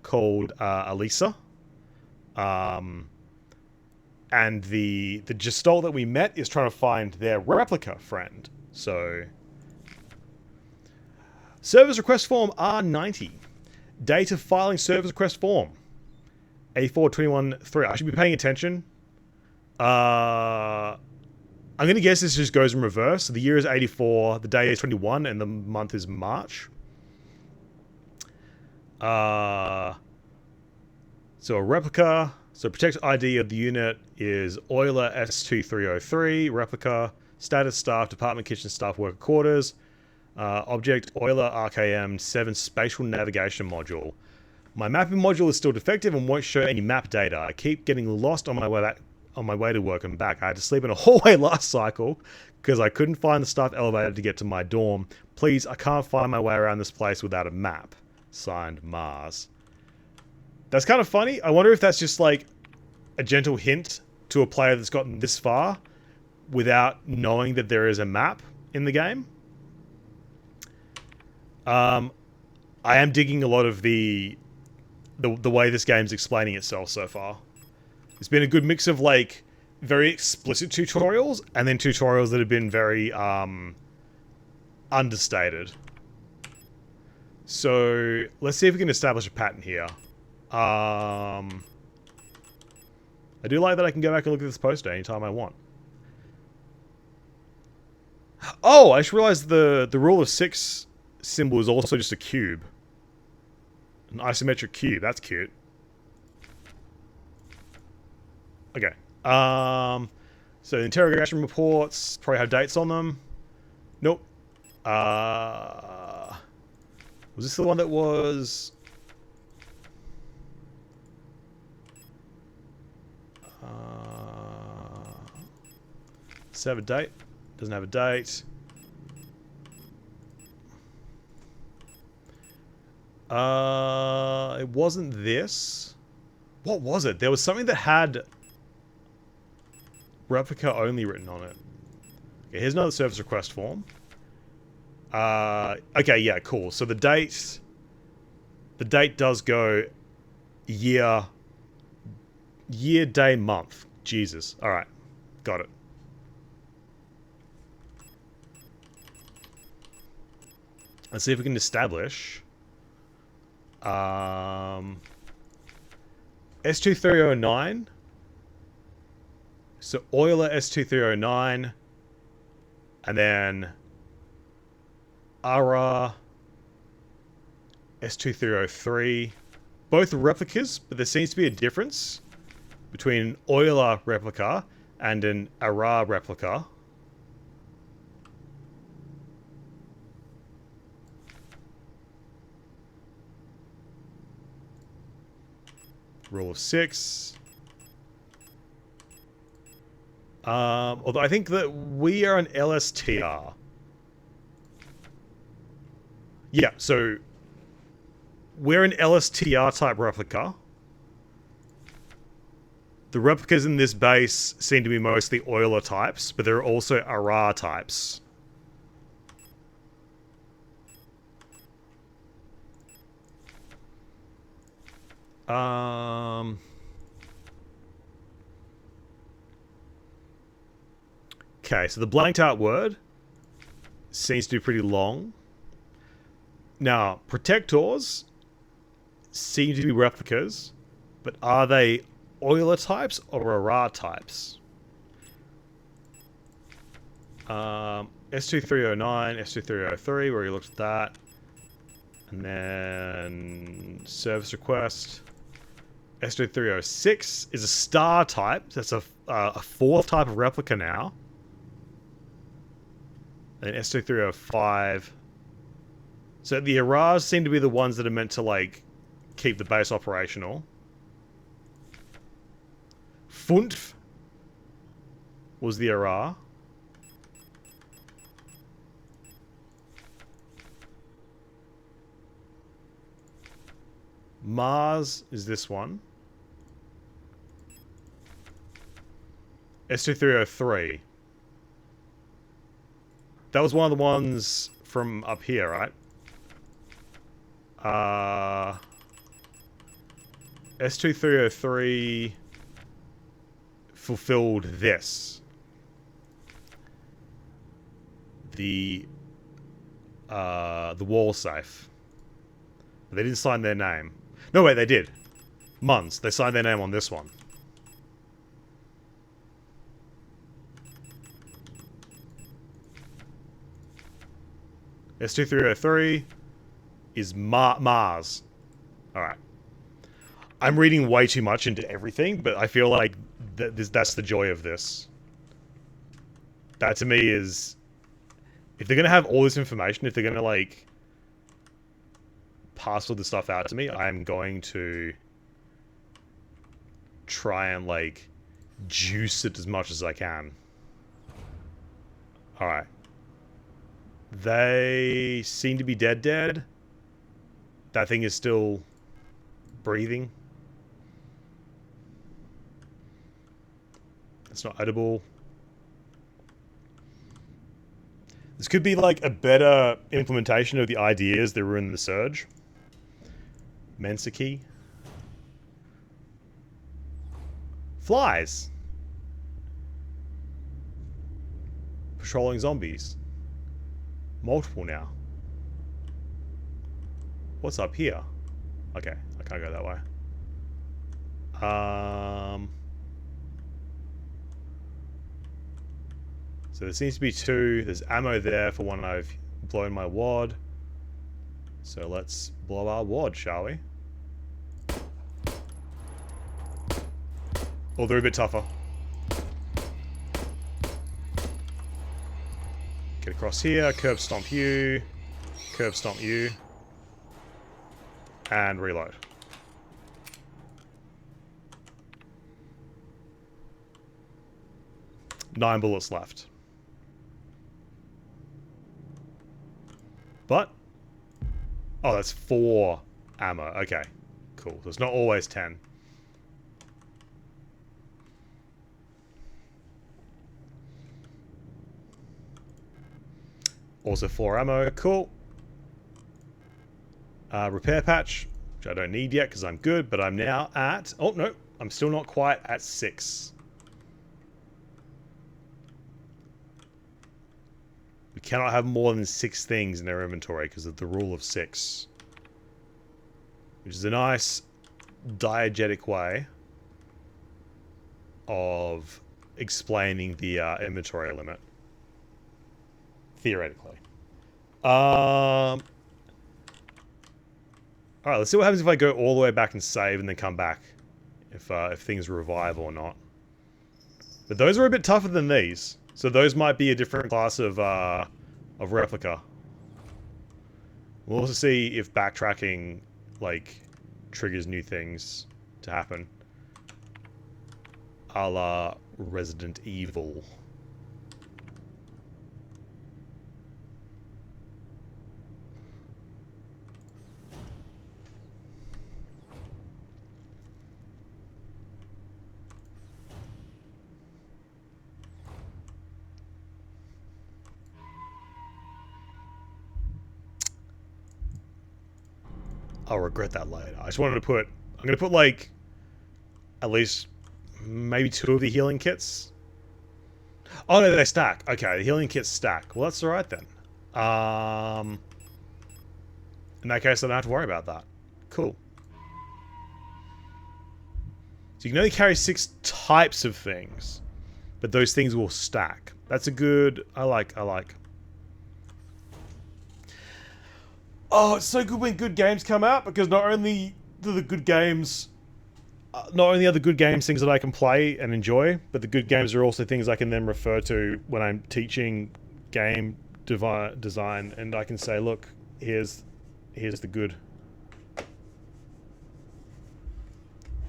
called Elisa. And the Gestalt that we met is trying to find their replica friend. So, service request form R90. Date of filing service request form. 8421-3. I should be paying attention. I'm going to guess this just goes in reverse. So the year is 84, the day is 21, and the month is March. So a replica. So protect ID of the unit is Euler S2303, replica, status staff, department kitchen staff worker quarters, object Euler RKM 7 spatial navigation module. My mapping module is still defective and won't show any map data. I keep getting lost on my way back, on my way to work and back. I had to sleep in a hallway last cycle because I couldn't find the staff elevator to get to my dorm. Please, I can't find my way around this place without a map. Signed, Mars. That's kind of funny. I wonder if that's just like a gentle hint to a player that's gotten this far without knowing that there is a map in the game. I am digging a lot of the way this game's explaining itself so far. It's been a good mix of like very explicit tutorials and then tutorials that have been very understated. So let's see if we can establish a pattern here. I do like that I can go back and look at this poster anytime I want. Oh, I just realized the rule of 6 symbol is also just a cube. An isometric cube. That's cute. Okay. So interrogation reports probably have dates on them. Nope. Was this the one that was... Does it have a date? Doesn't have a date. It wasn't this. What was it? There was something that had replica only written on it. Okay, here's another service request form. Okay, yeah, cool. So the date does go year, day, month. Jesus. All right, got it. Let's see if we can establish S2309. So Euler S2309, and then ARA S2303. Both replicas, but there seems to be a difference between Euler replica and an Ara replica. Rule of 6. Although I think that we are an LSTR. Yeah, so we're an LSTR type replica. The replicas in this base seem to be mostly Euler types, but there are also Ara types. Okay, so the blanked out word seems to be pretty long. Now, protectors seem to be replicas, but are they Euler types or Ara types? S2309, S2303, where you looked at that. And then service request. S2306 is a star type. That's a fourth type of replica now. And then S2305. So the Aras seem to be the ones that are meant to, like, keep the base operational. Funtf was the Ara. Mars is this one. S2303. That was one of the ones from up here, right? S2303 fulfilled this. The wall safe. They didn't sign their name. No, wait, they did. Muns. They signed their name on this one. S2303 is Mars. Alright. I'm reading way too much into everything, but I feel like that's the joy of this. That to me is... If they're going to have all this information, if they're going to, like, pass all this stuff out to me, I'm going to try and, like, juice it as much as I can. Alright. They seem to be dead. That thing is still breathing. It's not edible. This could be like a better implementation of the ideas that were in the Surge. Mensaki. Flies. Patrolling zombies. Multiple now. What's up here? Okay, I can't go that way. So there seems to be two. There's ammo there for when I've blown my wad. So let's blow our wad, shall we? Oh, they're a bit tougher. Get across here, curb stomp you, and reload. Nine bullets left. But, oh, that's 4 ammo. Okay, cool. So it's not always 10. Also 4 ammo. Cool. Repair patch, which I don't need yet because I'm good, but I'm now at... Oh, no. I'm still not quite at 6. We cannot have more than 6 things in our inventory because of the rule of 6. Which is a nice diegetic way of explaining the inventory limit. Theoretically. Alright, let's see what happens if I go all the way back and save and then come back. If things revive or not. But those are a bit tougher than these. So those might be a different class of replica. We'll also see if backtracking, like, triggers new things to happen. A la Resident Evil. I'll regret that later. I just wanted to put... I'm going to put, like, at least maybe 2 of the healing kits. Oh, no, they stack. Okay, the healing kits stack. Well, that's alright then. In that case, I don't have to worry about that. Cool. So you can only carry 6 types of things. But those things will stack. That's a good... I like. Oh, it's so good when good games come out, because not only do the good games... not only are the good games things that I can play and enjoy, but the good games are also things I can then refer to when I'm teaching game design, and I can say, look, here's the good.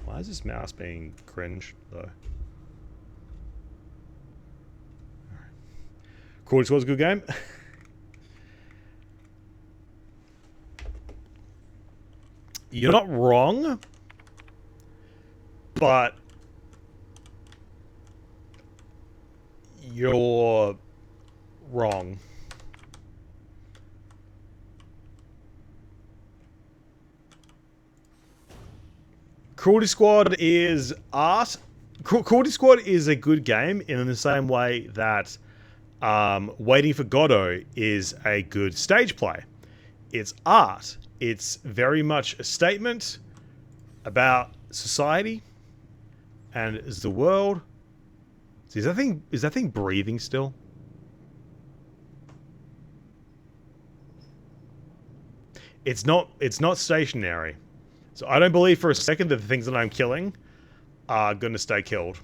Why is this mouse being cringe, though? Crawley Squad's a good game. You're not wrong, but you're wrong. Cruelty Squad is art. Cruelty Squad is a good game in the same way that Waiting for Godot is a good stage play. It's art. It's very much a statement about society and the world. See, is that thing breathing still? It's not stationary. So I don't believe for a second that the things that I'm killing are going to stay killed.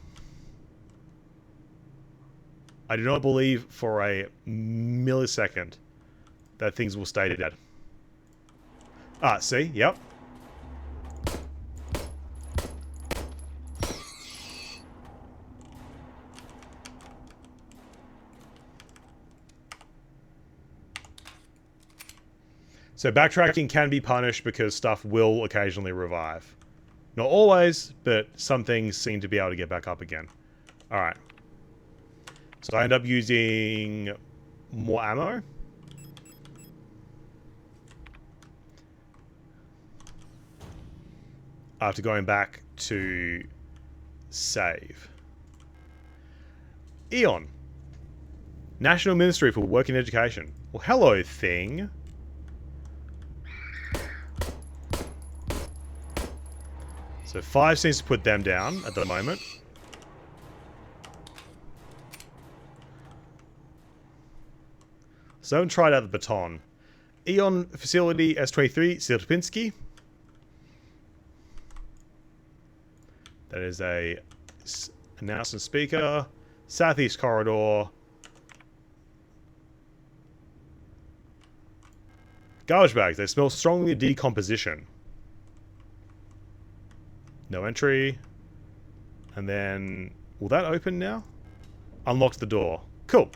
I do not believe for a millisecond that things will stay dead. Ah, see? Yep. So backtracking can be punished because stuff will occasionally revive. Not always, but some things seem to be able to get back up again. Alright. So I end up using more ammo. After going back to save. Eon. National Ministry for Work and Education. Well, hello, thing. So 5 seems to put them down at the moment. So I haven't tried out the baton. Eon Facility S23, Sierpinski. That is a announcement speaker. Southeast corridor. Garbage bags. They smell strongly of decomposition. No entry. And then... will that open now? Unlocked the door. Cool.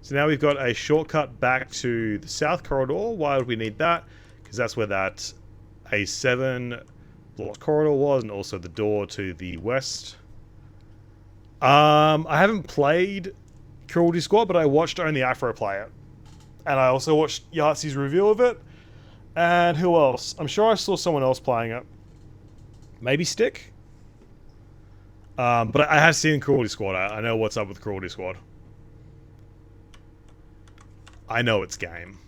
So now we've got a shortcut back to the south corridor. Why would we need that? Because that's where that A7 block corridor was, and also the door to the west. I haven't played Cruelty Squad, but I watched only Afro play it. And I also watched Yahtzee's review of it. And who else? I'm sure I saw someone else playing it. Maybe Stick? But I have seen Cruelty Squad. I know what's up with Cruelty Squad. I know it's game.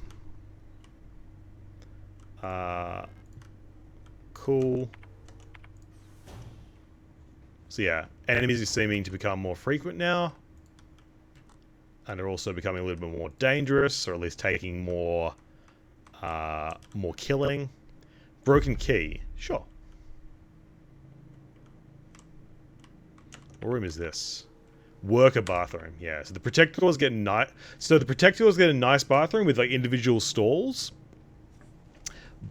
Cool. So yeah, enemies are seeming to become more frequent now. And are also becoming a little bit more dangerous, or at least taking more killing. Broken key. Sure. What room is this? Worker bathroom, yeah. So the protectors get nice. So the protectors get a nice bathroom with like individual stalls,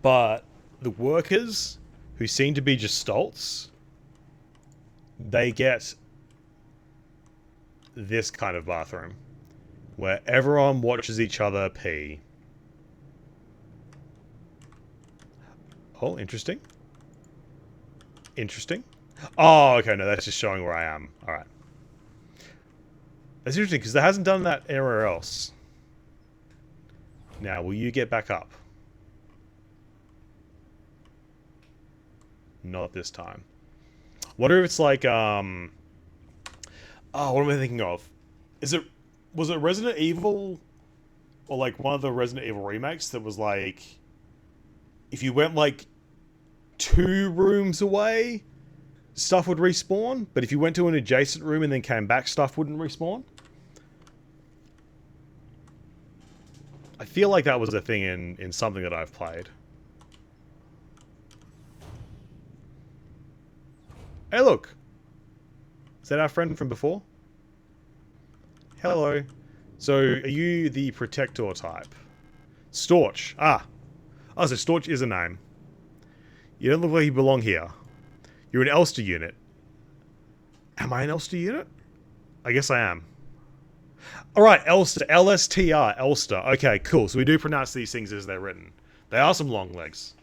but the workers, who seem to be just stolts, they get this kind of bathroom where everyone watches each other pee. Oh, interesting. Interesting. Oh, okay, no, that's just showing where I am. Alright. That's interesting, because it hasn't done that anywhere else. Now, will you get back up? Not this time. Wonder if it's like, oh, what am I thinking of? Was it Resident Evil? Or like one of the Resident Evil remakes that was like, if you went like 2 rooms away, stuff would respawn, but if you went to an adjacent room and then came back, stuff wouldn't respawn? I feel like that was a thing in something that I've played. Hey, look! Is that our friend from before? Hello. So, are you the Protector type? Storch. Ah. Oh, so Storch is a name. You don't look like you belong here. You're an Elster unit. Am I an Elster unit? I guess I am. Alright, Elster. L-S-T-R. Elster. Okay, cool. So we do pronounce these things as they're written. They are some long legs.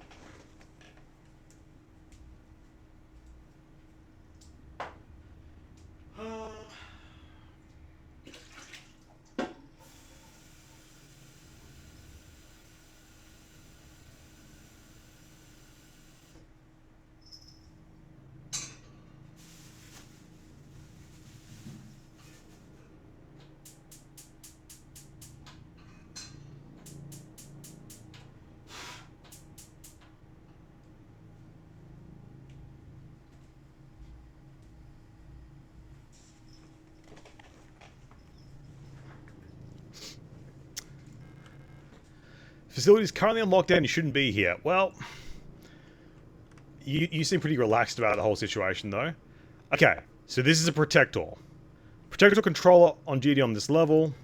Facility is currently on lockdown. You shouldn't be here. Well, you seem pretty relaxed about the whole situation, though. Okay, so this is a Protector. Protector controller on duty on this level.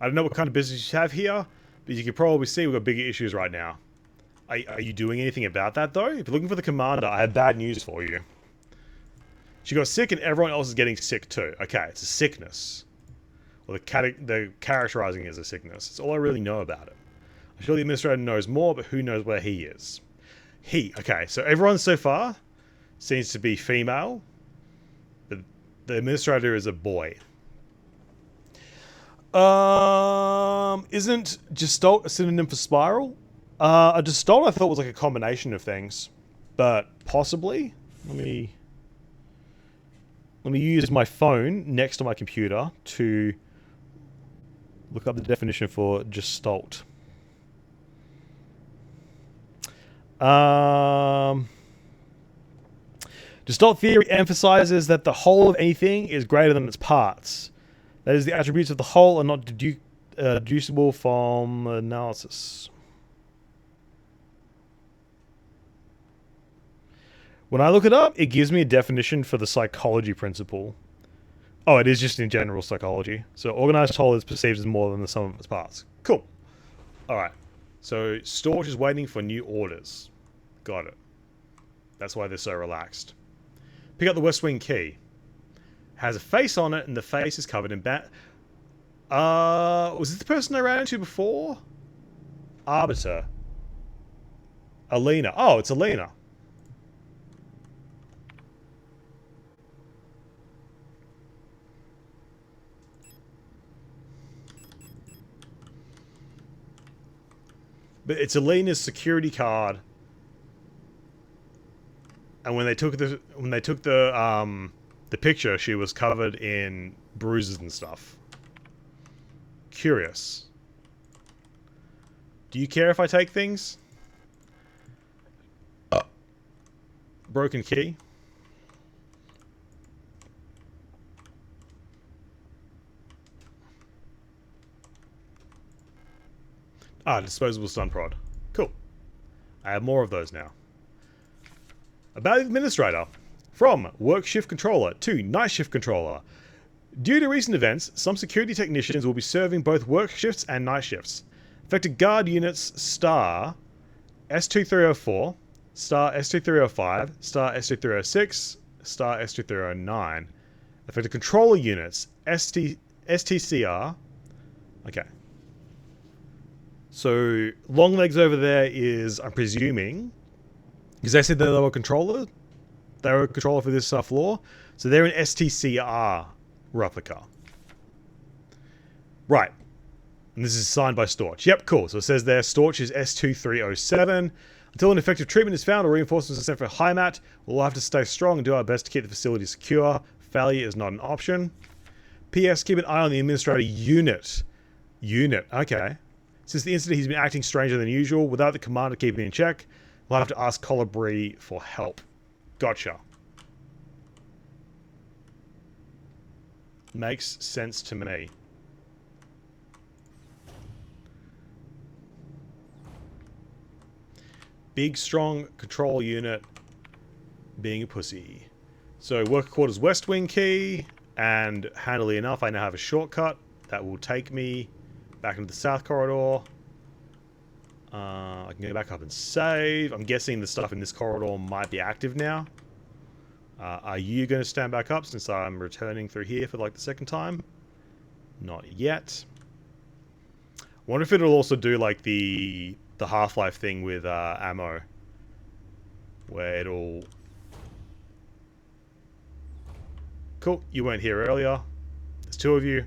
I don't know what kind of business you have here, but you can probably see we've got bigger issues right now. Are you doing anything about that, though? If you're looking for the commander, I have bad news for you. She got sick and everyone else is getting sick too. Okay, it's a sickness. Well, the characterizing is a sickness. That's all I really know about it. I'm sure the administrator knows more, but who knows where he is. Okay, so everyone so far seems to be female, but the administrator is a boy. Isn't Gestalt a synonym for spiral? A Gestalt I thought was like a combination of things, but possibly. Let me use my phone next to my computer to look up the definition for Gestalt. Gestalt theory emphasizes that the whole of anything is greater than its parts. That is, the attributes of the whole are not deducible from analysis. When I look it up, it gives me a definition for the psychology principle. Oh, it is just in general psychology. So organized whole is perceived as more than the sum of its parts. Cool. Alright. So Storch is waiting for new orders. Got it. That's why they're so relaxed. Pick up the West Wing key. Has a face on it, and the face is covered in was this the person I ran into before? Arbiter. Alina. Oh, it's Alina. But it's Alina's security card. And when they took the picture, she was covered in bruises and stuff. Curious. Do you care if I take things? Broken key. Ah, disposable stun prod. Cool. I have more of those now. About the administrator. From work shift controller to night shift controller. Due to recent events, some security technicians will be serving both work shifts and night shifts. Affected guard units star S2304, star S2305, star S2306, star S2309. Affected controller units STCR. Okay. So Longlegs over there is, I'm presuming, because they said that they were a controller. They were a controller for this floor. So they're an STCR replica. Right. And this is signed by Storch. Yep, cool. So it says there, Storch is S2307. Until an effective treatment is found or reinforcements are sent for HIMAT, we'll have to stay strong and do our best to keep the facility secure. Failure is not an option. P.S. Keep an eye on the administrator unit. Okay. Since the incident, he's been acting stranger than usual. Without the commander keeping in check, we'll have to ask Colibri for help. Gotcha. Makes sense to me. Big, strong control unit being a pussy. So, worker quarters west wing key, and handily enough, I now have a shortcut that will take me back into the south corridor. I can go back up and save. I'm guessing the stuff in this corridor might be active now. Are you going to stand back up since I'm returning through here for like the second time? Not yet. Wonder if it'll also do like the Half-Life thing with ammo. Where it'll... Cool, you weren't here earlier. There's two of you.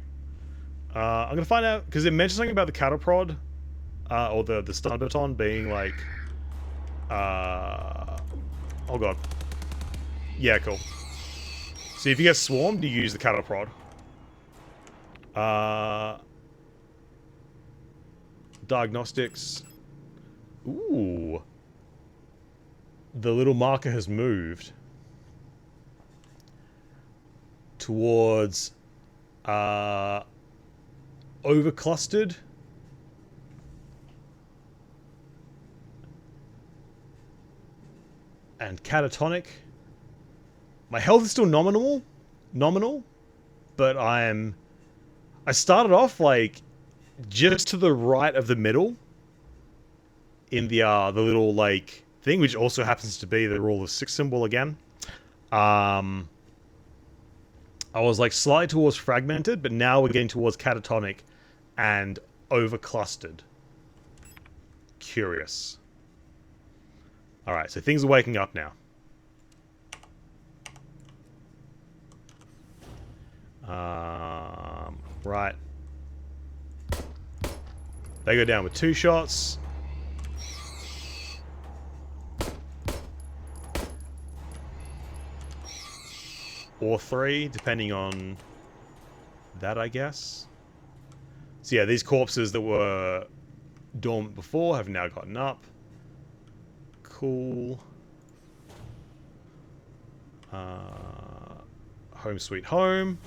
I'm going to find out, because it mentioned something about the cattle prod. Or the stun baton being like... oh god. Yeah, cool. So if you get swarmed, you use the cattle prod. Diagnostics. Ooh. The little marker has moved towards overclustered and catatonic. My health is still nominal, but I started off like just to the right of the middle in the little like thing, which also happens to be the rule of 6 symbol again. I was like slightly towards fragmented, but now we're getting towards catatonic and overclustered. Curious. Alright, so things are waking up now. Right. They go down with 2 shots. Or 3, depending on that, I guess. So yeah, these corpses that were dormant before have now gotten up. Cool. Home sweet home.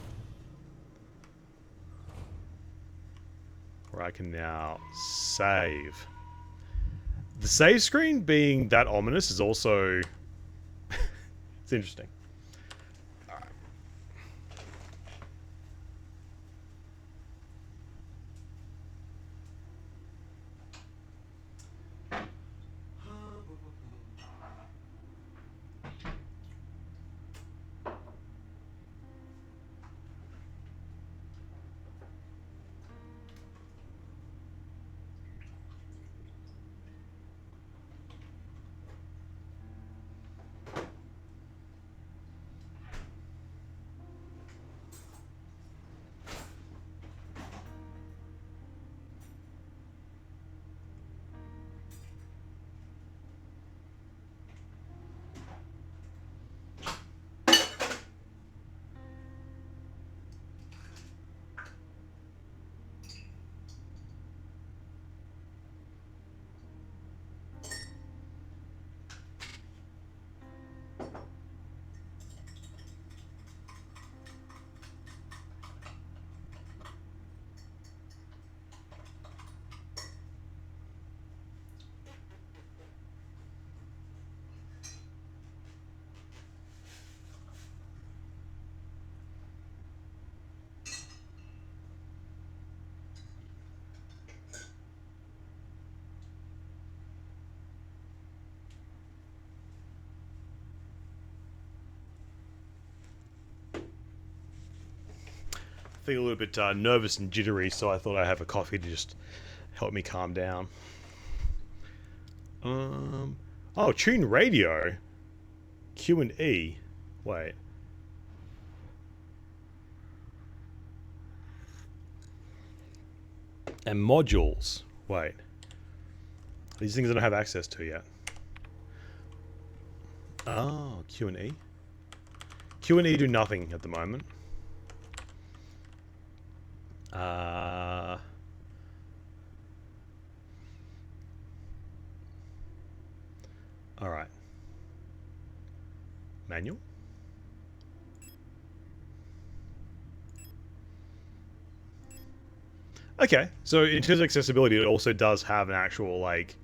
Where I can now save. The save screen being that ominous is also... it's interesting. Alright. Feel a little bit nervous and jittery, so I thought I'd have a coffee to just help me calm down. Oh, tune radio. Q and E. Wait. And modules. Wait. These things I don't have access to yet. Oh, Q and E. Q and E do nothing at the moment. Alright. Manual? Okay, so in terms of accessibility, it also does have an actual, like,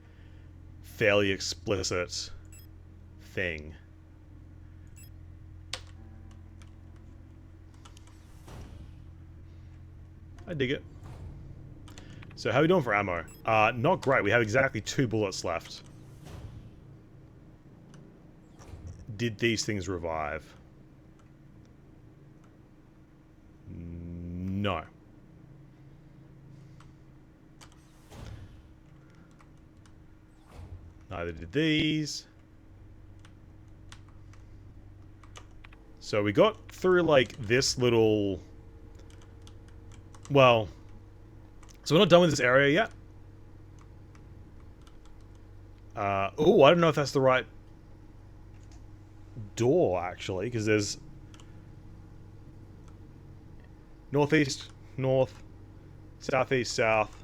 fairly explicit thing. I dig it. So how are we doing for ammo? Not great. We have exactly 2 bullets left. Did these things revive? No. Neither did these. So we got through, like, this little... Well... So we're not done with this area yet. Oh, I don't know if that's the right door, actually, because there's... Northeast, north, southeast, south.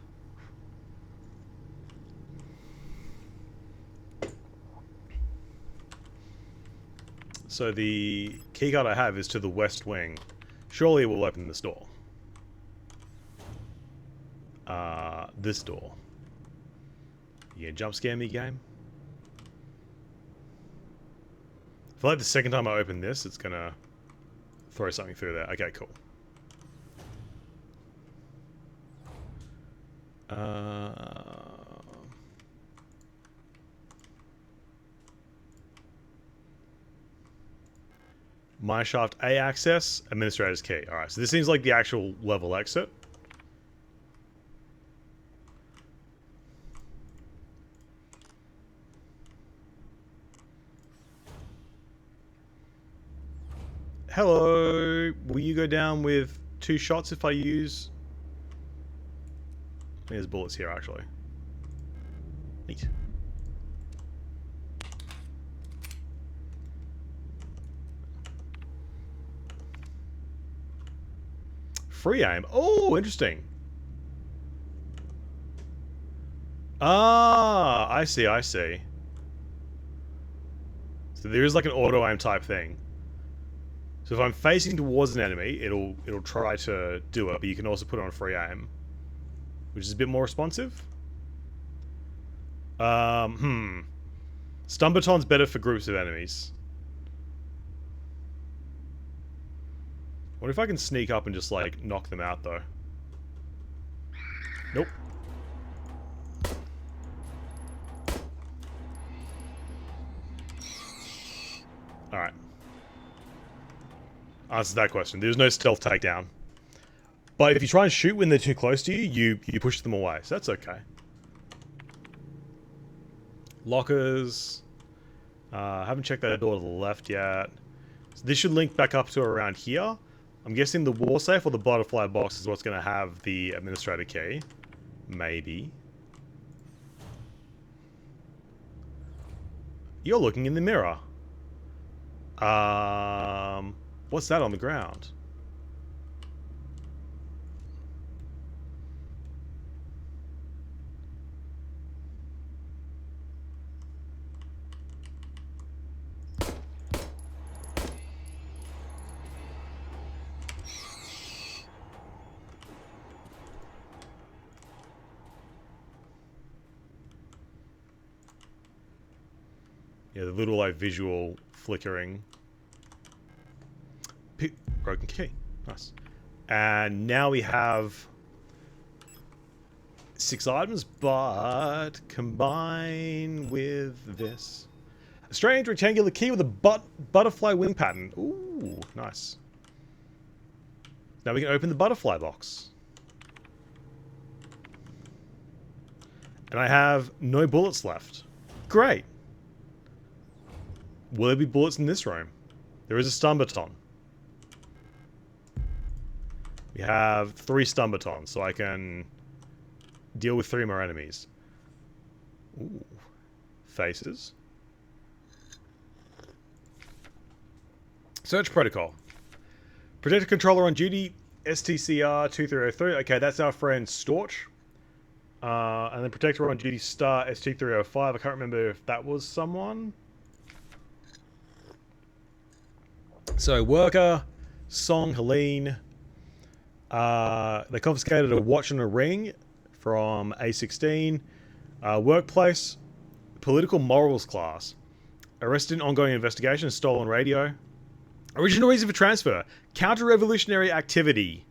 So the keycard I have is to the west wing. Surely it will open this door. This door. You gonna jump scare me, game? I feel like the second time I open this, it's gonna throw something through there. Okay, cool. Mineshaft A access, administrator's key. Alright, so this seems like the actual level exit. Hello, will you go down with 2 shots if I use... There's bullets here, actually. Neat. Free aim. Oh, interesting. Ah, I see, I see. So there is like an auto aim type thing. So if I'm facing towards an enemy, it'll try to do it, but you can also put it on free aim, which is a bit more responsive. Stun baton's better for groups of enemies. What if I can sneak up and just, like, knock them out, though? Nope. Alright. Answers that question. There's no stealth takedown. But if you try and shoot when they're too close to you, you push them away. So that's okay. Lockers. Haven't checked that door to the left yet. So this should link back up to around here. I'm guessing the war safe or the butterfly box is what's going to have the administrator key. Maybe. You're looking in the mirror. What's that on the ground? Yeah, the little, like, visual flickering. Broken key. Nice. And now we have 6 items, but combine with this. A strange rectangular key with a butterfly wing pattern. Ooh, nice. Now we can open the butterfly box. And I have no bullets left. Great. Will there be bullets in this room? There is a stun baton. We have 3 stun batons, so I can deal with 3 more enemies. Ooh. Faces. Search protocol. Protector controller on duty, STCR 2303. Okay, that's our friend Storch. And then protector on duty star ST305. I can't remember if that was someone. So worker, Song, Helene. They confiscated a watch and a ring from A16. Workplace, political morals class. Arrested in ongoing investigation, stolen radio. Original reason for transfer, counter-revolutionary activity.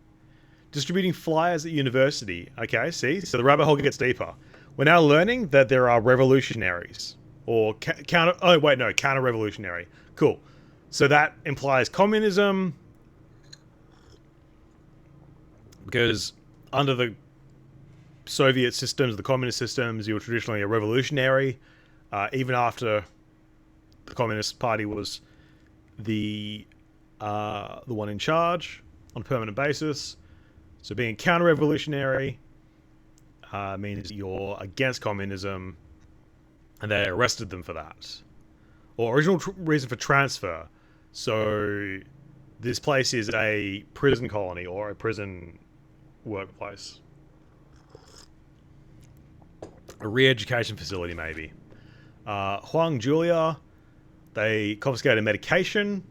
Distributing flyers at university. Okay, see? So the rabbit hole gets deeper. We're now learning that there are revolutionaries. Or counter-revolutionary. Cool. So that implies communism. Because under the Soviet systems, the communist systems, you were traditionally a revolutionary. Even after the Communist Party was the one in charge on a permanent basis. So being counter-revolutionary means you're against communism, and they arrested them for that. Or original reason for transfer. So this place is a prison colony or a prison workplace. A re-education facility, maybe. Huang Julia, they confiscated medication.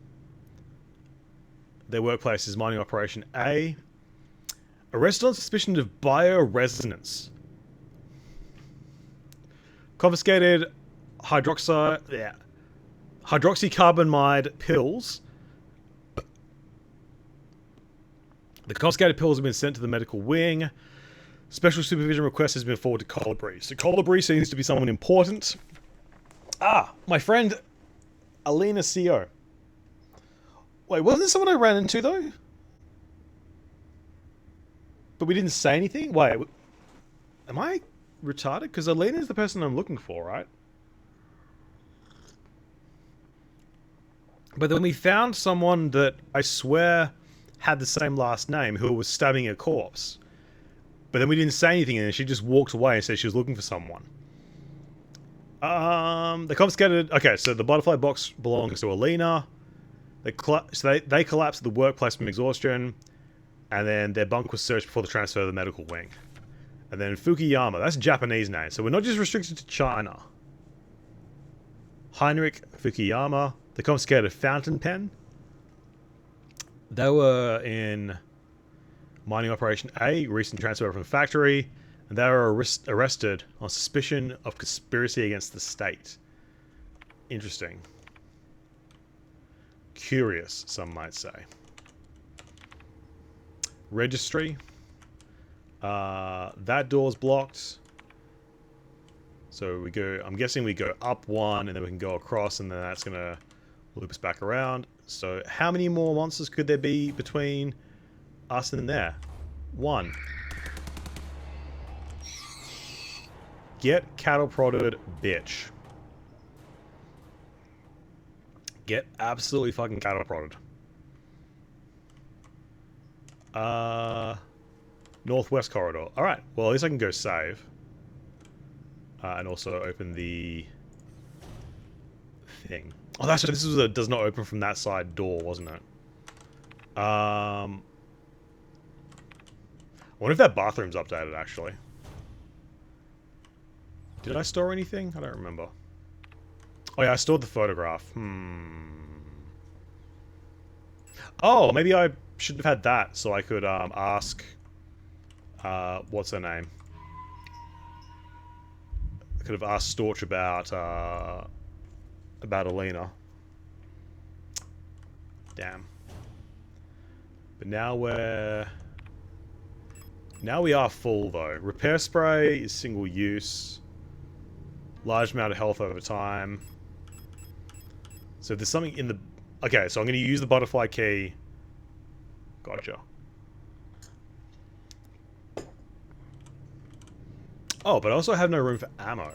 Their workplace is mining operation A. Arrested on suspicion of bioresonance. Confiscated hydroxycarbamide pills. The confiscated pills have been sent to the medical wing. Special supervision request has been forwarded to Colibri. So Colibri seems to be someone important. Ah, my friend Alina CO. Wait, wasn't this someone I ran into though? But we didn't say anything? Wait, am I retarded? Because Alina is the person I'm looking for, right? But then we found someone that I swear had the same last name who was stabbing a corpse. But then we didn't say anything and she just walked away and said she was looking for someone. They confiscated... Okay, so the butterfly box belongs to Alina. They collapsed the workplace from exhaustion. And then their bunk was searched before the transfer to the medical wing. And then Fukuyama, that's a Japanese name. So we're not just restricted to China. Heinrich Fukuyama. They confiscated a fountain pen. They were in mining operation A, recent transfer from factory. And they were arrested on suspicion of conspiracy against the state. Interesting. Curious, some might say. Registry. That door's blocked. So we go, I'm guessing we go up one and then we can go across and then that's going to loop us back around. So how many more monsters could there be between us and there? 1. Get cattle prodded, bitch. Get absolutely fucking cattle prodded. Northwest corridor. Alright, well at least I can go save. And also open the thing. Oh, that's this was a does not open from that side door, wasn't it? I wonder if that bathroom's updated actually. Did I store anything? I don't remember. Oh yeah, I stored the photograph. Oh, maybe I should have had that so I could ask what's her name? I could have asked Storch about Alina. Damn. But now we are full though. Repair spray is single use. Large amount of health over time. So if there's something in the... Okay, so I'm going to use the butterfly key. Gotcha. Oh, but I also have no room for ammo.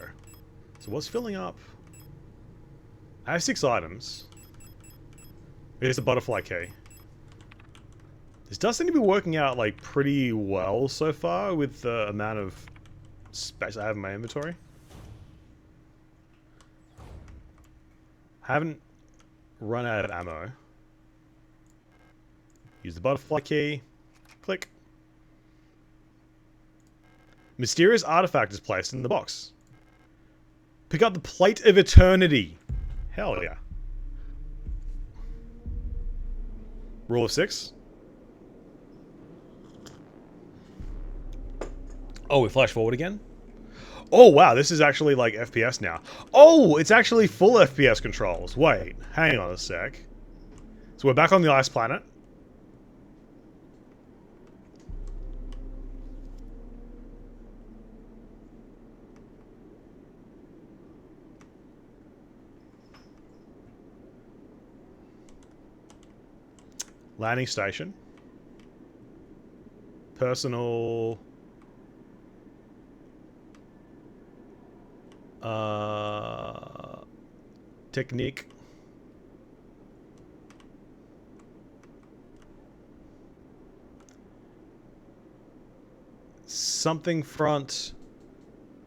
So what's filling up? I have 6 items. Here's the butterfly key. This does seem to be working out, like, pretty well so far with the amount of space I have in my inventory. Haven't run out of ammo. Use the butterfly key. Click. Mysterious artifact is placed in the box. Pick up the Plate of Eternity. Hell yeah. Rule of 6. Oh, we flash forward again? Oh, wow, this is actually like FPS now. Oh, it's actually full FPS controls. Wait, hang on a sec. So we're back on the ice planet. Landing station. Personal... technique. Something front.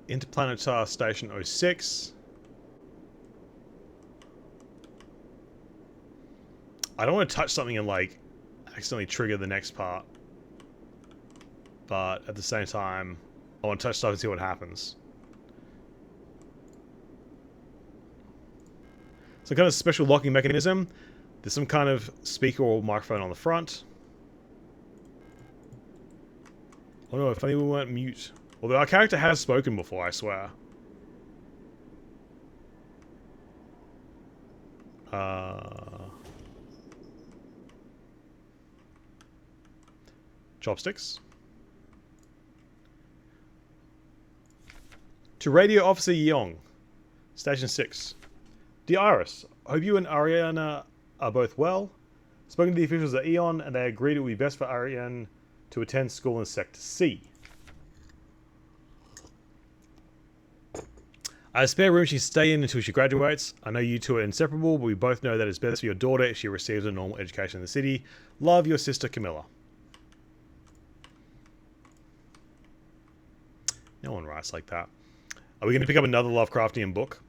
Interplanetar Station 06. I don't want to touch something and like accidentally trigger the next part. But at the same time, I want to touch stuff and see what happens. Some kind of special locking mechanism. There's some kind of speaker or microphone on the front. Oh no, if only we weren't mute. Although our character has spoken before, I swear. Chopsticks. To Radio Officer Yeong. Station 6. Dear Iris, I hope you and Ariana are both well. Spoken to the officials at Eon, and they agreed it would be best for Ariane to attend school in Sector C. I have a spare room she can stay in until she graduates. I know you two are inseparable, but we both know that it's best for your daughter if she receives a normal education in the city. Love, your sister Camilla. No one writes like that. Are we going to pick up another Lovecraftian book?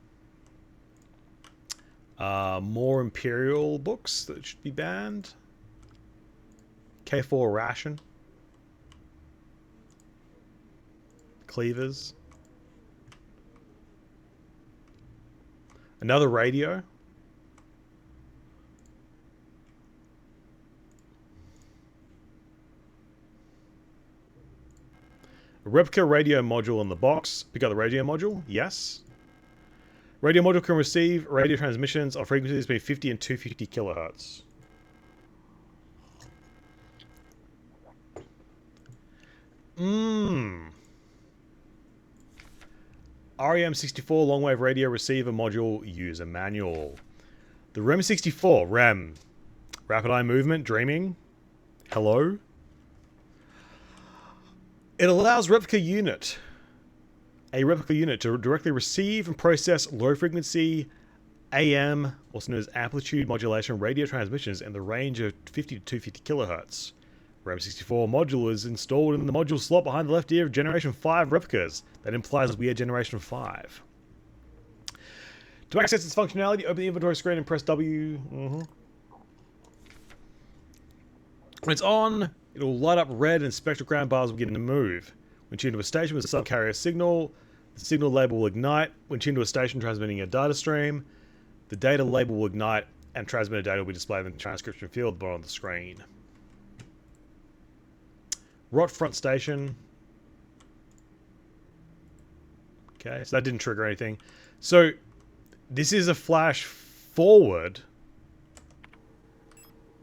More Imperial books that should be banned. K4 ration. Cleavers. Another radio. A replica radio module in the box. Pick up the radio module. Yes. Radio module can receive radio transmissions of frequencies between 50 and 250 kilohertz. REM64 long-wave radio receiver module user manual. The REM64, REM. Rapid eye movement, dreaming. Hello. It allows a replica unit to directly receive and process low-frequency AM, also known as amplitude modulation radio transmissions in the range of 50 to 250 kilohertz. RAM64 module is installed in the module slot behind the left ear of Generation 5 replicas. That implies we are Generation 5. To access its functionality, open the inventory screen and press W. When it's on, it'll light up red and spectrogram bars will begin to move. When tuned to a station with a subcarrier signal, the signal label will ignite. When tuned to a station transmitting a data stream, the data label will ignite and transmitted data will be displayed in the transcription field bar on the screen. Rot front station. Okay, so that didn't trigger anything. So, this is a flash forward.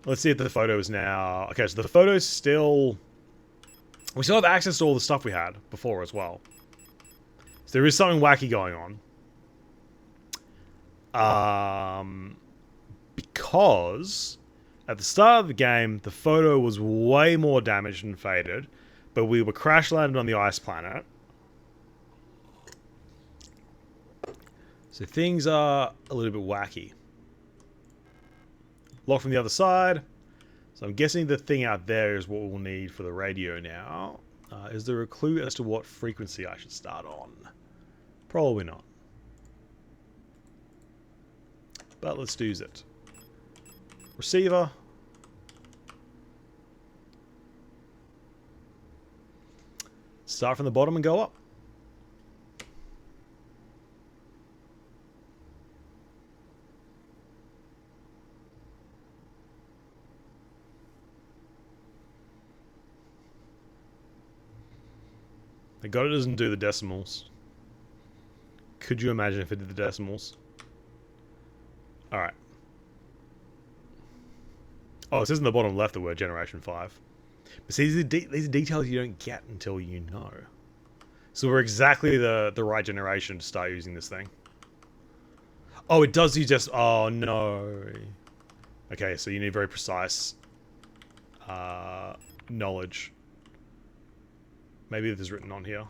Let's see if the photo is now... Okay, so the photo's still... We still have access to all the stuff we had before as well. So there is something wacky going on. Because... At the start of the game, the photo was way more damaged and faded, but we were crash landed on the ice planet. So things are a little bit wacky. Lock from the other side. So I'm guessing the thing out there is what we'll need for the radio now. Is there a clue as to what frequency I should start on? Probably not. But let's do it. Receiver. Start from the bottom and go up. Thank God it doesn't do the decimals. Could you imagine if it did the decimals? Alright. Oh, it says in the bottom left the word Generation 5. But see, these are details you don't get until you know. So we're exactly the right generation to start using this thing. Oh, it does use just... Oh, no. Okay, so you need very precise knowledge. Maybe this is written on here.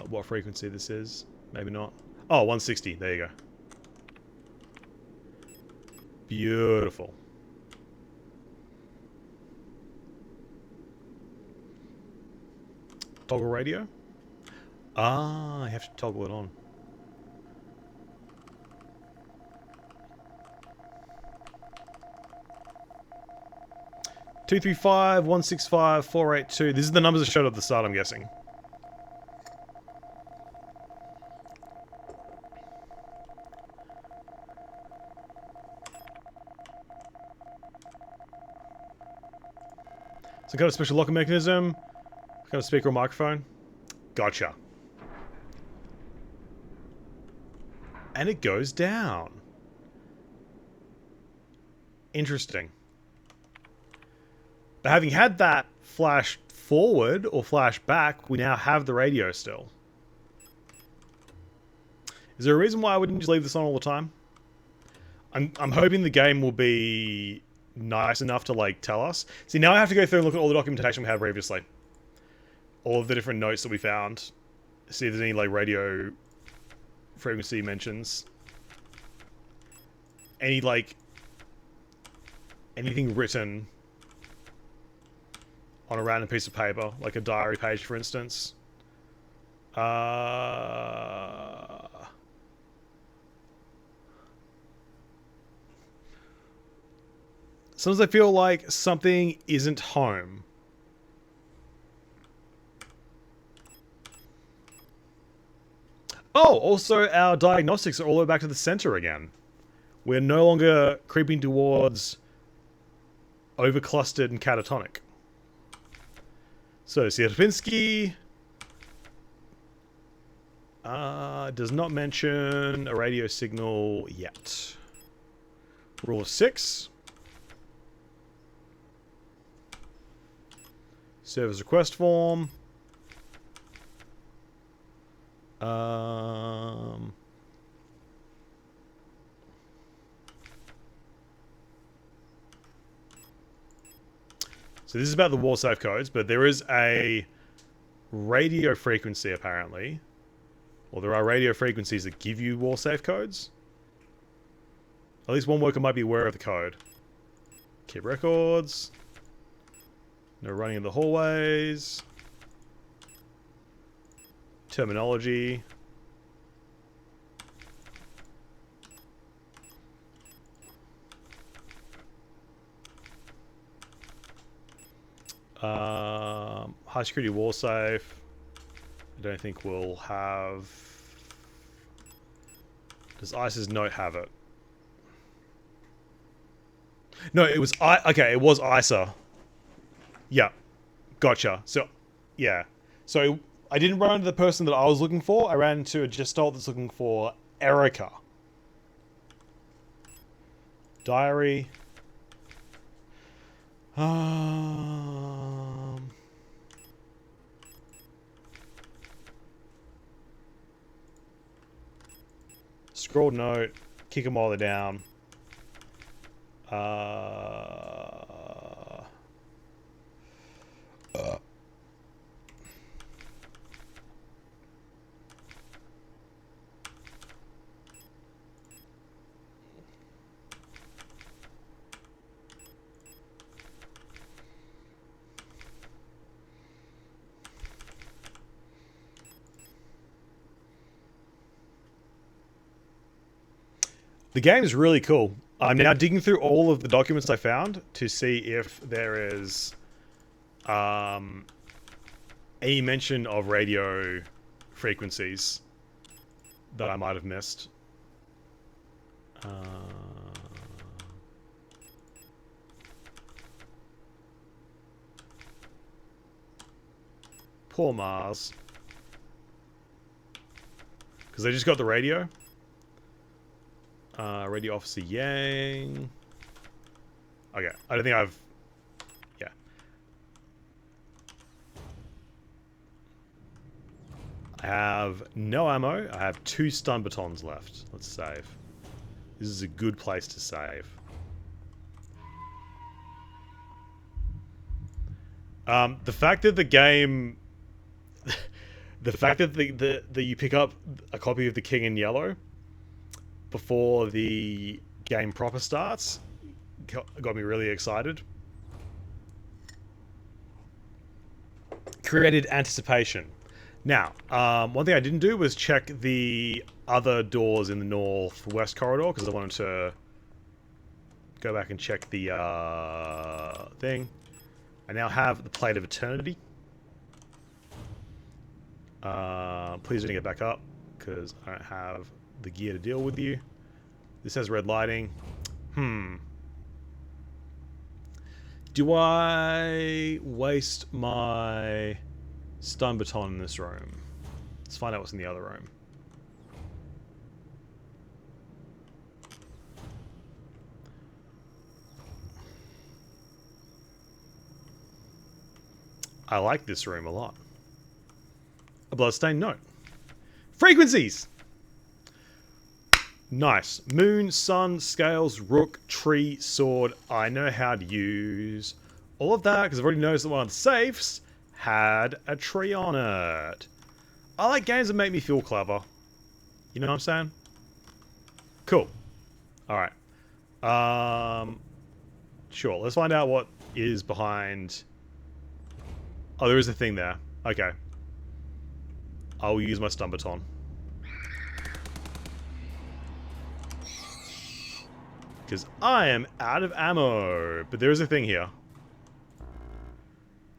What frequency this is. Maybe not. Oh, 160. There you go. Beautiful. Toggle radio? Ah, I have to toggle it on. Two three five 165 482. This is the numbers that showed at the start, I'm guessing. So got a special locking mechanism. Got a speaker or microphone. Gotcha. And it goes down. Interesting. But having had that flash forward or flash back, we now have the radio still. Is there a reason why I wouldn't just leave this on all the time? I'm hoping the game will be nice enough to like tell us. See, now I have to go through and look at all the documentation we had previously. All of the different notes that we found. See if there's any like radio frequency mentions. Any like anything written on a random piece of paper, like a diary page, for instance. Sometimes I feel like something isn't home. Oh, also our diagnostics are all the way back to the center again. We're no longer creeping towards overclustered and catatonic. So, Sierpinski does not mention a radio signal yet. Rule of 6. Service request form. So this is about the wall safe codes, but there is a radio frequency apparently. Well, there are radio frequencies that give you wall safe codes. At least one worker might be aware of the code. Keep records. No running in the hallways. Terminology. High security wall safe. I don't think we'll have... Does ISIS note have it? No, it was okay, it was ISA. Yeah. Gotcha. So, yeah. So, I didn't run into the person that I was looking for. I ran into a gestalt that's looking for Erica. Diary. Scroll note. Kick them while they're down. The game is really cool. I'm now digging through all of the documents I found to see if there is any mention of radio frequencies that I might have missed. Poor Mars. Because they just got the radio. Radio Officer Yang. Okay, I don't think I've... Yeah. I have no ammo. I have 2 stun batons left. Let's save. This is a good place to save. The fact that the game... the fact that that you pick up a copy of The King in Yellow before the game proper starts got me really excited. Created anticipation. Now, one thing I didn't do was check the other doors in the northwest corridor because I wanted to go back and check the thing. I now have the Plate of Eternity. Please don't get back up because I don't have the gear to deal with you. This has red lighting. Do I waste my stun baton in this room? Let's find out what's in the other room. I like this room a lot. A bloodstained note. Frequencies! Nice. Moon, sun, scales, rook, tree, sword. I know how to use all of that because I've already noticed that one of the safes had a tree on it. I like games that make me feel clever. You know what I'm saying? Cool. Alright. Sure. Let's find out what is behind... Oh, there is a thing there. Okay. I will use my stun baton. Because I am out of ammo. But there is a thing here.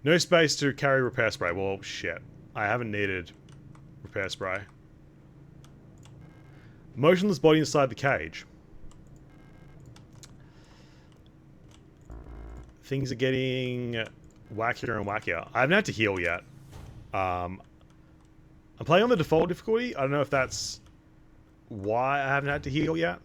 No space to carry repair spray. Well, shit. I haven't needed repair spray. Motionless body inside the cage. Things are getting wackier and wackier. I haven't had to heal yet. I'm playing on the default difficulty. I don't know if that's why I haven't had to heal yet.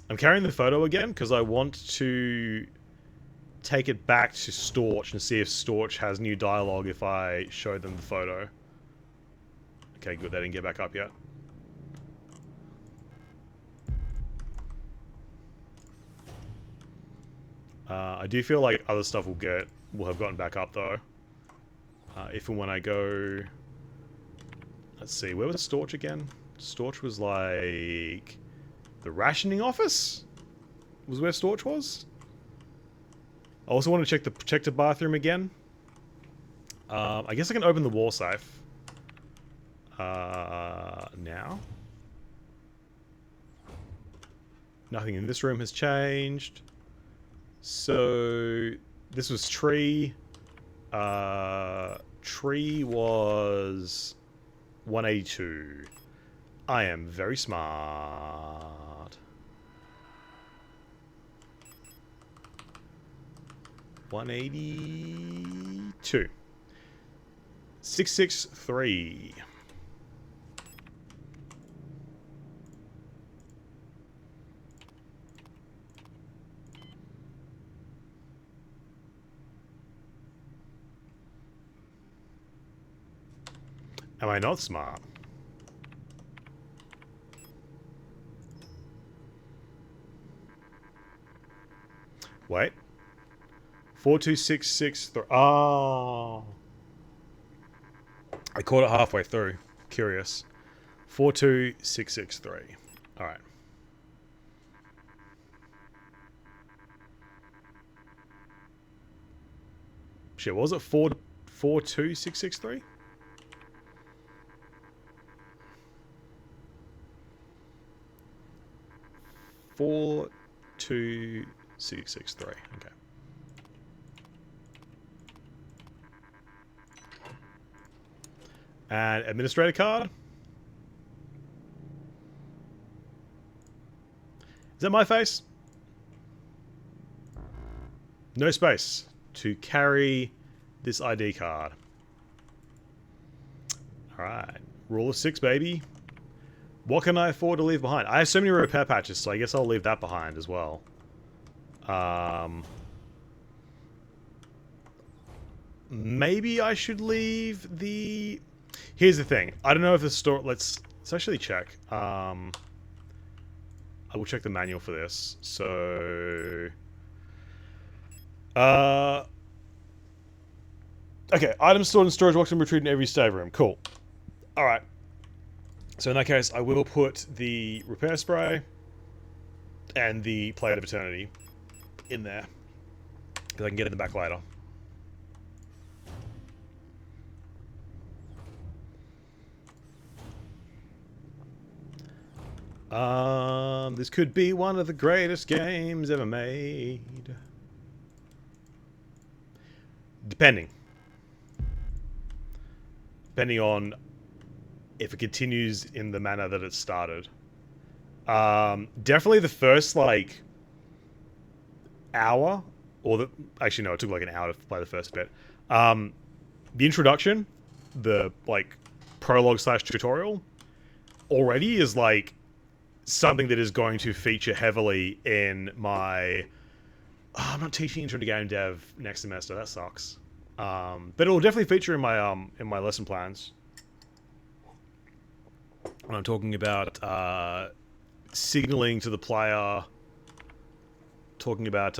I'm carrying the photo again because I want to take it back to Storch and see if Storch has new dialogue if I show them the photo. Okay, good. They didn't get back up yet. I do feel like other stuff will have gotten back up though. If and when I go... Let's see, where was Storch again? Storch was like... The rationing office? Was where Storch was? I also want to check the bathroom again. I guess I can open the wall safe. Now. Nothing in this room has changed. So this was tree. Tree was 182. I am very smart. 182. 663. Am I not smart? Wait. 42663. Oh. I caught it halfway through. Curious. 42663. Alright. Shit, what was it? 42663? Four, 2, 6, 6, 3. Okay. And administrator card. Is that my face? No space to carry this ID card. Alright. Rule of 6, baby. What can I afford to leave behind? I have so many repair patches, so I guess I'll leave that behind as well. Maybe I should leave the... Here's the thing. I don't know if the store... Let's actually check. I will check the manual for this. So... Okay, items stored in storage box and retrieved in every save room. Cool. Alright. So in that case, I will put the repair spray and the plate of eternity in there. Because I can get it in the back later. This could be one of the greatest games ever made. Depending on if it continues in the manner that it started. Definitely the first, like, hour, actually no, it took like an hour to play the first bit. The introduction, the, like, prologue / tutorial, already is, like, something that is going to feature heavily in my... Oh, I'm not teaching intro to game dev next semester, that sucks. But it will definitely feature in my lesson plans. When I'm talking about signaling to the player, talking about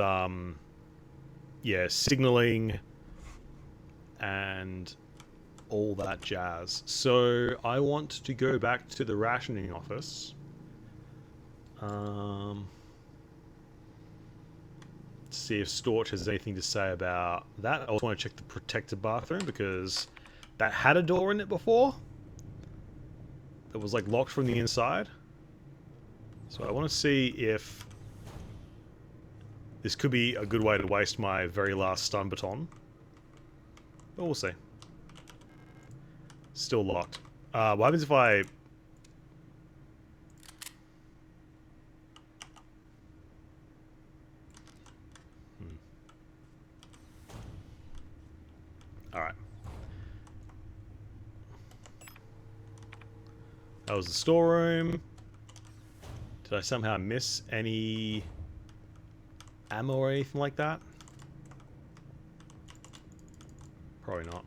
signaling and all that jazz. So I want to go back to the rationing office. See if Storch has anything to say about that. I also want to check the protected bathroom because that had a door in it before. That was like locked from the inside. So I want to see if this could be a good way to waste my very last stun baton. But we'll see. Still locked. What happens if I... Alright. That was the storeroom. Did I somehow miss any ammo or anything like that? Probably not.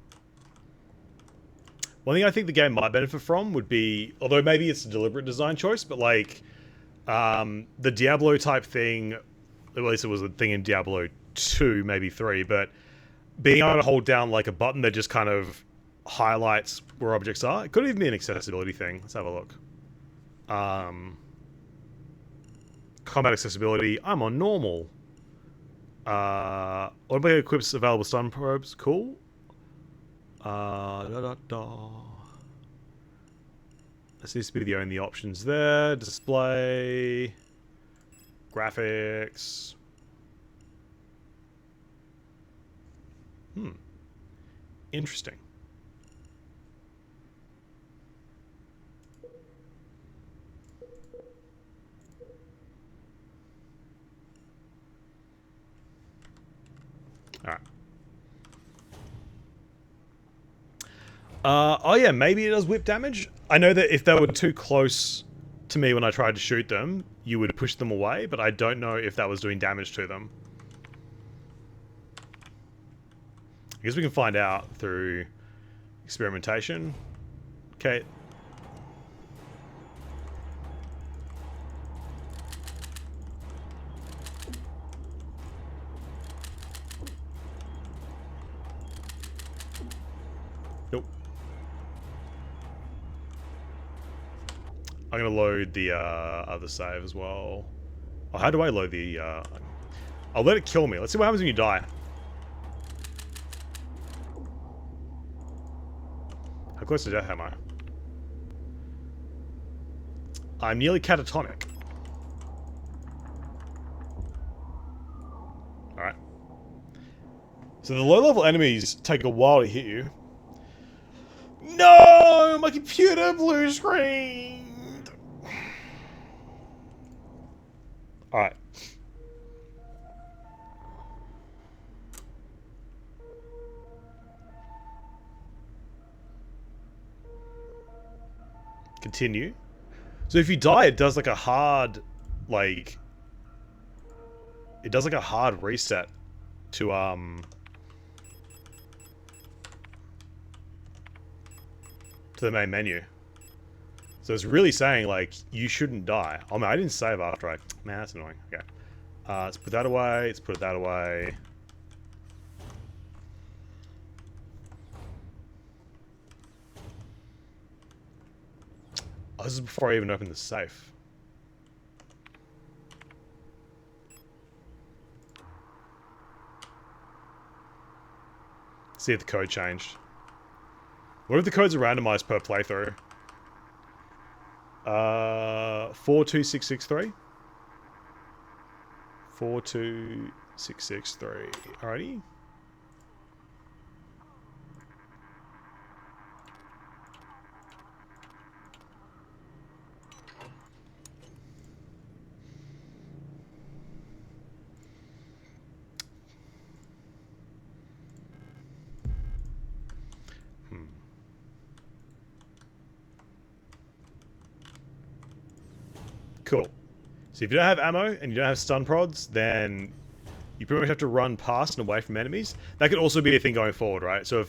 One thing I think the game might benefit from would be, although maybe it's a deliberate design choice, but like the Diablo type thing, at least it was a thing in Diablo 2, maybe 3, but being able to hold down like a button that just kind of highlights where objects are. It could even be an accessibility thing. Let's have a look. Combat accessibility. I'm on normal. Automatically equips available stun probes. Cool. That seems to be the only options there. Display. Graphics. Interesting. Alright. Oh yeah, maybe it does whip damage. I know that if they were too close to me when I tried to shoot them, you would push them away, but I don't know if that was doing damage to them. I guess we can find out through experimentation. Okay. Nope. I'm gonna load the other save as well. Oh, how do I load the... I'll let it kill me. Let's see what happens when you die. close to death am I? I'm nearly catatonic. Alright. So the low-level enemies take a while to hit you. No! My computer blue screened! Alright. Continue. So if you die, it does like a hard, like... It does like a hard reset to, to the main menu. So it's really saying, like, you shouldn't die. Oh, man, I didn't save after I... Man, that's annoying. Okay. Let's put that away. Let's put that away. Oh, this is before I even open the safe. See if the code changed. What if the codes are randomized per playthrough? 42663. 42663. Alrighty. Cool. So if you don't have ammo and you don't have stun prods, then you pretty much have to run past and away from enemies. That could also be a thing going forward, right? So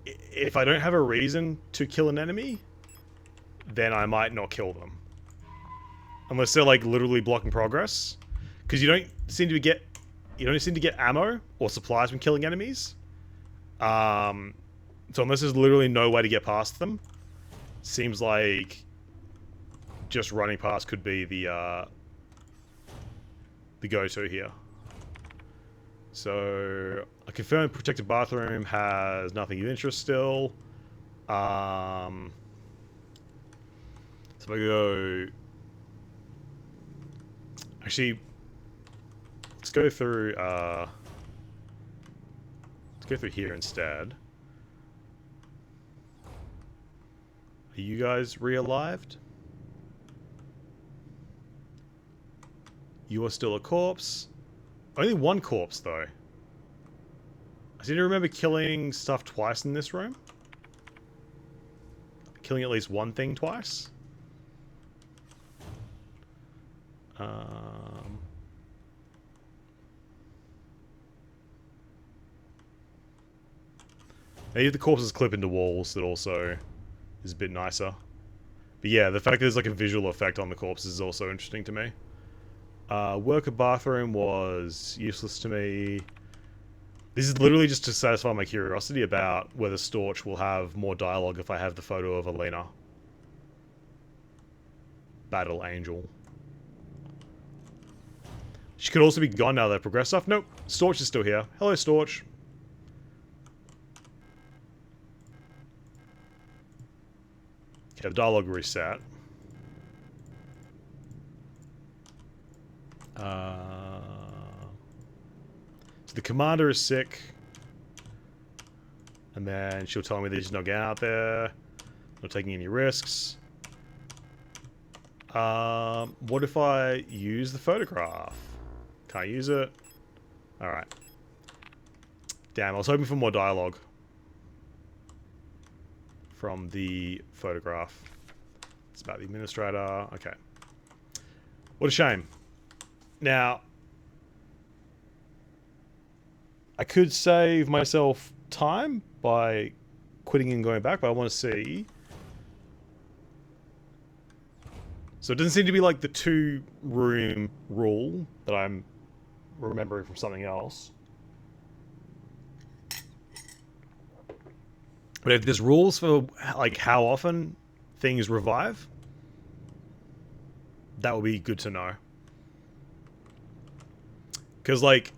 if I don't have a reason to kill an enemy, then I might not kill them. Unless they're like literally blocking progress. Because you don't seem to get ammo or supplies from killing enemies. So unless there's literally no way to get past them, seems like just running past could be the go-to here. So a confirmed protected bathroom has nothing of interest still. So if I go, actually, let's go through here instead. Are you guys re-alived? You are still a corpse. Only one corpse, though. I seem to remember killing stuff twice in this room. Killing at least one thing twice. Maybe the corpses clip into walls, that also is a bit nicer. But yeah, the fact that there's like a visual effect on the corpses is also interesting to me. Worker bathroom was useless to me. This is literally just to satisfy my curiosity about whether Storch will have more dialogue if I have the photo of Alina. Battle Angel. She could also be gone now that I progressed stuff. Nope, Storch is still here. Hello, Storch. Okay, the dialogue reset. So the commander is sick. And then she'll tell me that she's not getting out there. Not taking any risks. What if I use the photograph? Can't use it. Alright. Damn, I was hoping for more dialogue from the photograph. It's about the administrator. Okay. What a shame. Now, I could save myself time by quitting and going back, but I want to see. So it doesn't seem to be like the 2-room rule that I'm remembering from something else. But if there's rules for like how often things revive, that would be good to know. Because like,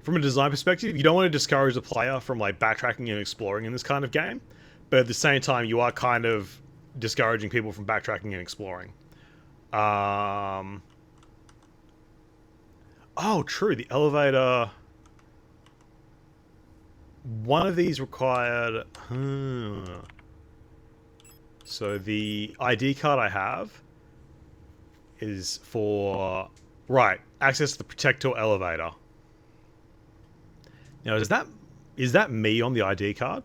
from a design perspective, you don't want to discourage the player from like backtracking and exploring in this kind of game, but at the same time, you are kind of discouraging people from backtracking and exploring. Oh, true. The elevator. One of these required. So the ID card I have is for access to the protector elevator. Now, is that me on the ID card?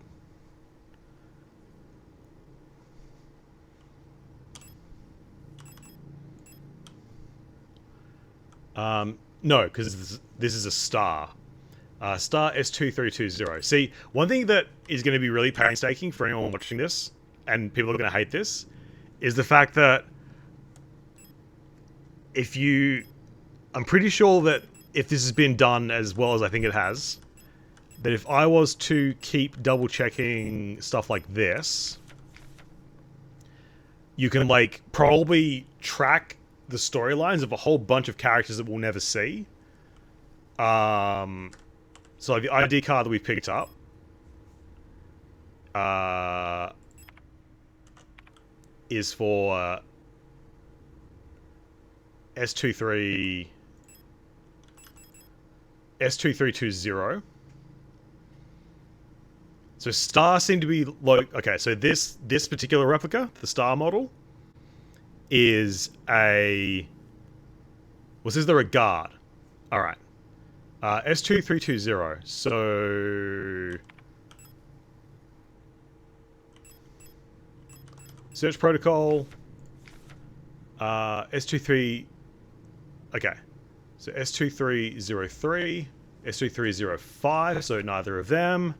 No, because this is a star. Star S2320. See, one thing that is going to be really painstaking for anyone watching this, and people are going to hate this, is the fact that I'm pretty sure that if this has been done as well as I think it has, that if I was to keep double checking stuff like this, you can like probably track the storylines of a whole bunch of characters that we'll never see. So like the ID card that we picked up, is for S2320. So Star seemed to be like, okay, so this particular replica, the Star model, is a... Was this the regard? Alright. S2320. So... Search protocol. S23... Okay. So S2303. S2305, so neither of them.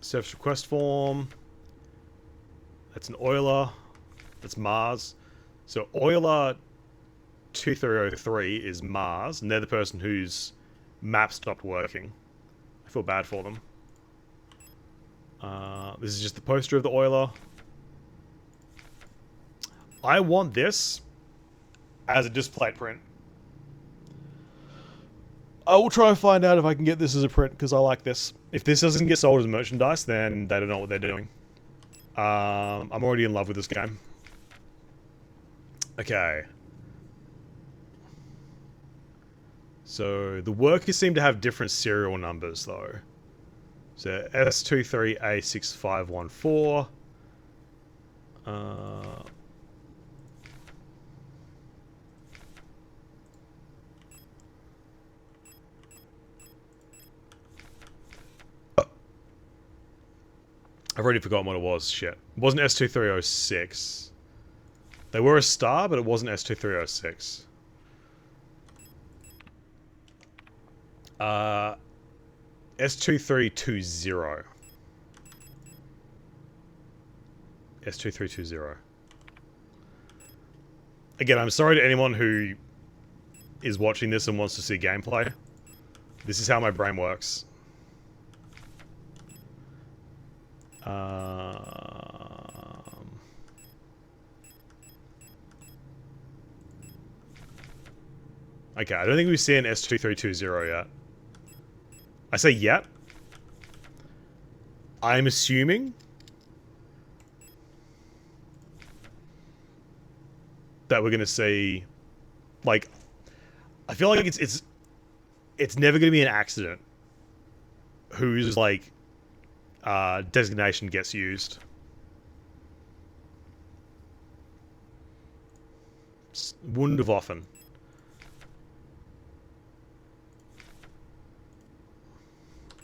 Service request form. That's an Euler. That's Mars. So Euler 2303 is Mars, and they're the person whose map stopped working. I feel bad for them. This is just the poster of the Euler. I want this as a display print. I will try and find out if I can get this as a print, because I like this. If this doesn't get sold as merchandise, then they don't know what they're doing. I'm already in love with this game. Okay. So, the workers seem to have different serial numbers, though. So, S23A6514. I've already forgotten what it was. Shit. It wasn't S2306. They were a star, but it wasn't S2306. S2320. S2320. Again, I'm sorry to anyone who is watching this and wants to see gameplay. This is how my brain works. Okay, I don't think we've seen S2320 yet. I say yet. I'm assuming that we're gonna see, like, I feel like it's never gonna be an accident whose like designation gets used. Wouldn't have often.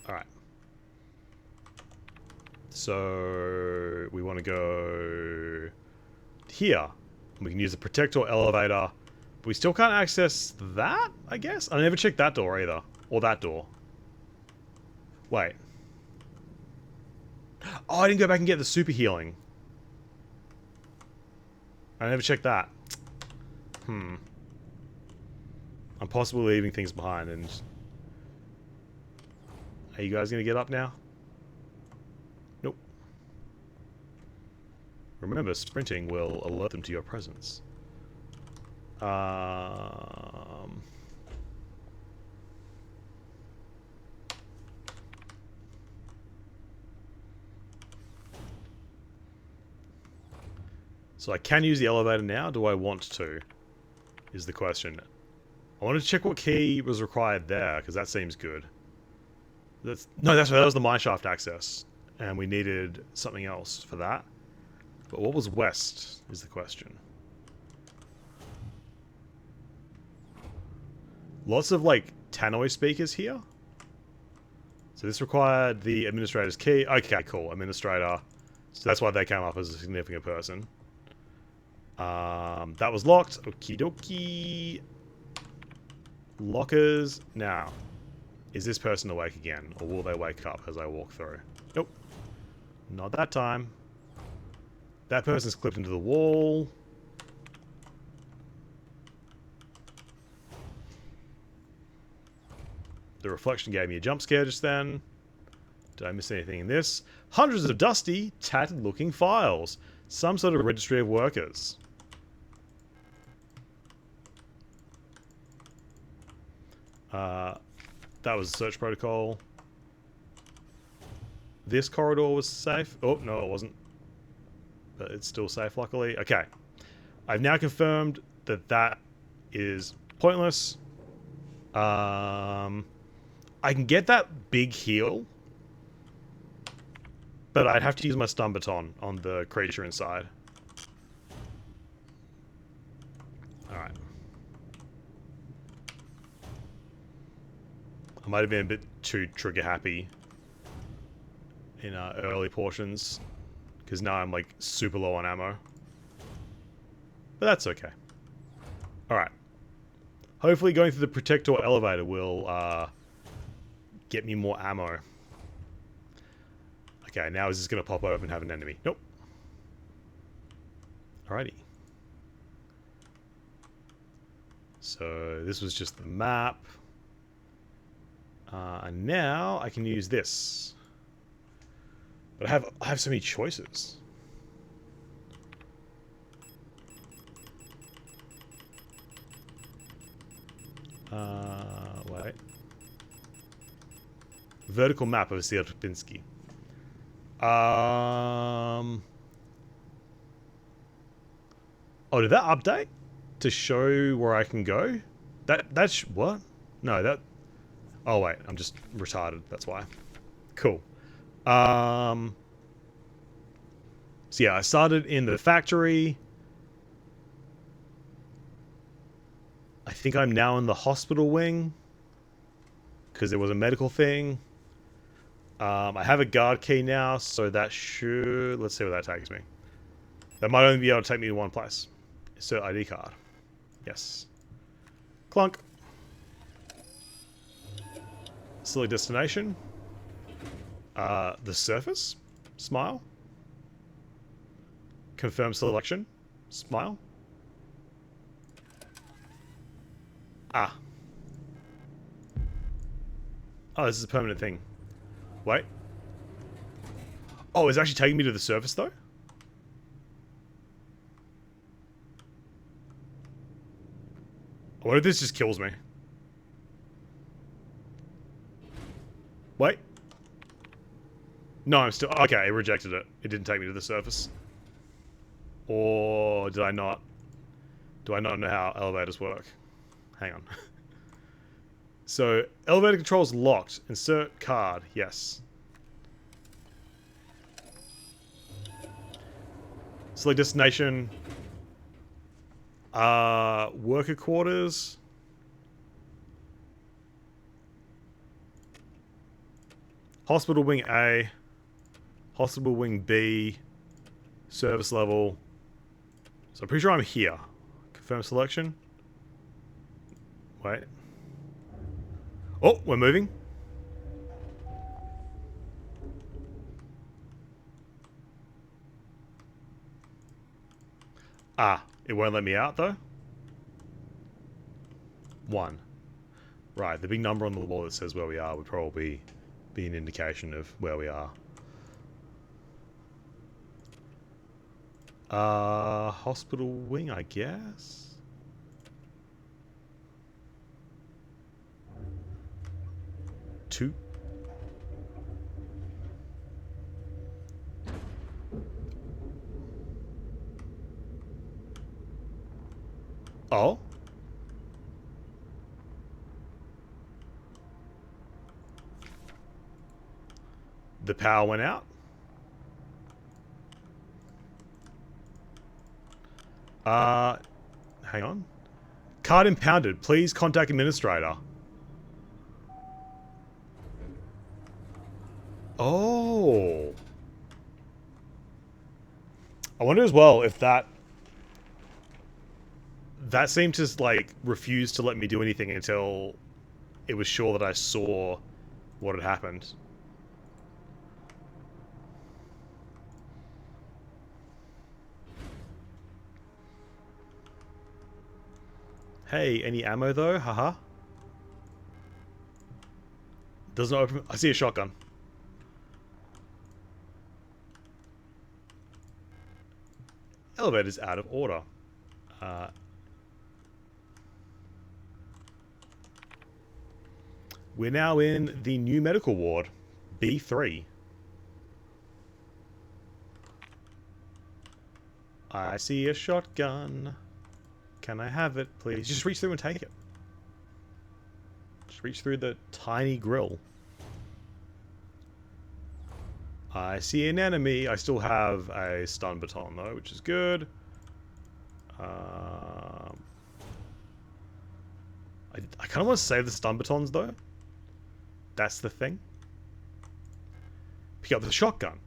Alright. So we want to go here. We can use the protector elevator. But we still can't access that, I guess? I never checked that door either. Or that door. Wait. Oh, I didn't go back and get the super healing. I never checked that. I'm possibly leaving things behind and... Are you guys gonna get up now? Remember, sprinting will alert them to your presence. So I can use the elevator now. Do I want to? Is the question. I wanted to check what key was required there, because that seems good. That was the mineshaft access, and we needed something else for that. But what was west is the question. Lots of like tannoy speakers here. So this required the administrator's key. Okay, cool. Administrator. So that's why they came up as a significant person. That was locked. Okie dokie. Lockers. Now, is this person awake again? Or will they wake up as I walk through? Nope. Not that time. That person's clipped into the wall. The reflection gave me a jump scare just then. Did I miss anything in this? Hundreds of dusty, tattered-looking files. Some sort of registry of workers. That was the search protocol. This corridor was safe. Oh, no, it wasn't. But it's still safe, luckily. Okay. I've now confirmed that that is pointless. I can get that big heal. But I'd have to use my stun baton on the creature inside. Alright. I might have been a bit too trigger happy in early portions, because now I'm like super low on ammo. But that's okay. Alright. Hopefully going through the protector elevator will get me more ammo. Okay, now is this going to pop open and have an enemy? Nope. Alrighty. So this was just the map. And now I can use this. But I have so many choices. Wait. Vertical map of Sierpinski. Oh, did that update to show where I can go? That's what? No, that. Oh wait, I'm just retarded. That's why. Cool. So yeah, I started in the factory. I think I'm now in the hospital wing because there was a medical thing. I have a guard key now, so that should... Let's see where that takes me. That might only be able to take me to one place. Insert ID card. Yes. Clunk. Select destination. The surface. Smile. Confirm selection. Smile. Ah. Oh, this is a permanent thing. Wait. Oh, it's actually taking me to the surface, though? What if this just kills me? Wait. No, I'm still... Okay, it rejected it. It didn't take me to the surface. Or did I not? Do I not know how elevators work? Hang on. So, elevator controls locked. Insert card. Yes. Select destination. Worker quarters. Hospital wing A. Hospital wing B. Service level. So I'm pretty sure I'm here. Confirm selection. Wait. Oh, we're moving. Ah, it won't let me out though. 1. Right, the big number on the wall that says where we are would probably be an indication of where we are. Hospital wing, I guess. Two. Oh. The power went out. Hang on. Card impounded. Please contact administrator. Oh. I wonder as well if that seemed to like refuse to let me do anything until it was sure that I saw what had happened. Hey, any ammo though? Haha. Doesn't open. I see a shotgun. Elevator's out of order. We're now in the new medical ward, B3. I see a shotgun. Can I have it, please? Just reach through and take it. Just reach through the tiny grill. I see an enemy. I still have a stun baton, though, which is good. I kind of want to save the stun batons, though. That's the thing. Pick up the shotgun.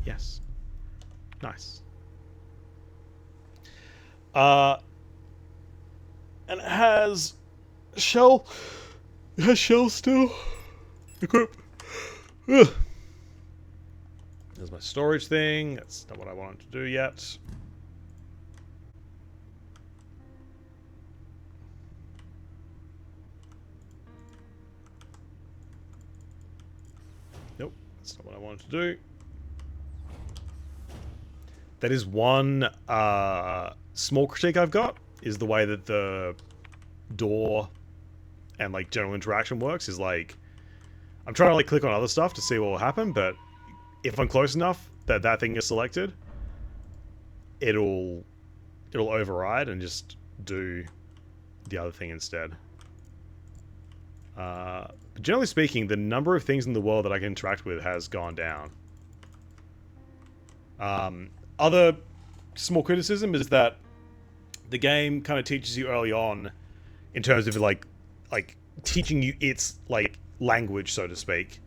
Yes. Nice. And it has shell. It has shell still. Equip. Ugh. There's my storage thing. That's not what I wanted to do yet. Nope, that's not what I wanted to do. That is one small critique I've got, is the way that the door and like general interaction works. Is like, I'm trying to like click on other stuff to see what will happen, but if I'm close enough that that thing is selected, it'll override and just do the other thing instead. But generally speaking, the number of things in the world that I can interact with has gone down. Other small criticism is that the game kind of teaches you early on, in terms of like teaching you its like language, so to speak.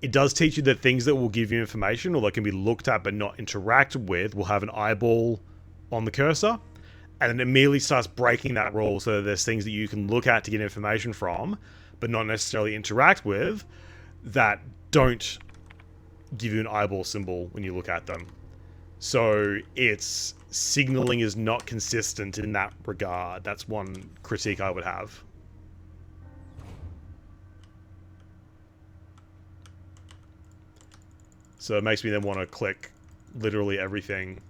It does teach you that things that will give you information or that can be looked at but not interacted with will have an eyeball on the cursor, and then it immediately starts breaking that rule, so that there's things that you can look at to get information from but not necessarily interact with, that don't give you an eyeball symbol when you look at them. So its signaling is not consistent in that regard. That's one critique I would have. So it makes me then want to click literally everything.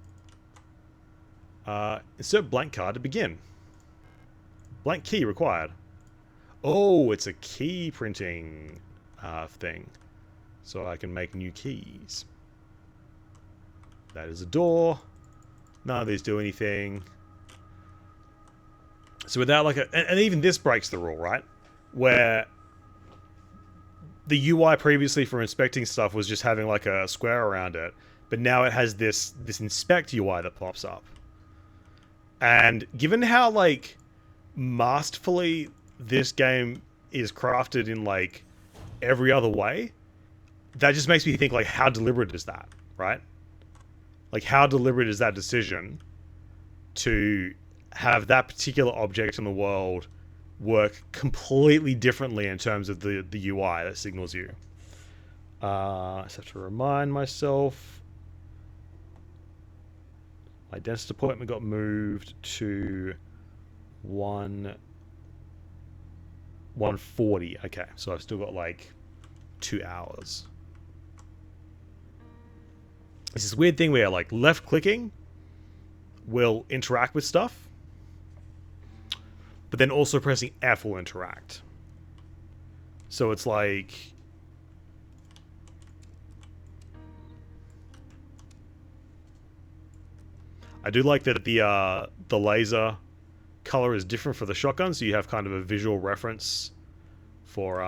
Insert blank card to begin. Blank key required. Oh, it's a key printing thing. So I can make new keys. That is a door. None of these do anything. So without like a... And even this breaks the rule, right? Where the UI previously for inspecting stuff was just having like a square around it. But now it has this inspect UI that pops up. And given how like masterfully this game is crafted in like every other way, that just makes me think like, how deliberate is that, right? Like, how deliberate is that decision to have that particular object in the world work completely differently in terms of the UI that signals you? I just have to remind myself. My dentist appointment got moved to 1:40. Okay, so I've still got like 2 hours. It's this weird thing where like left clicking will interact with stuff, but then also pressing F will interact. So it's like... I do like that the laser color is different for the shotgun, so you have kind of a visual reference for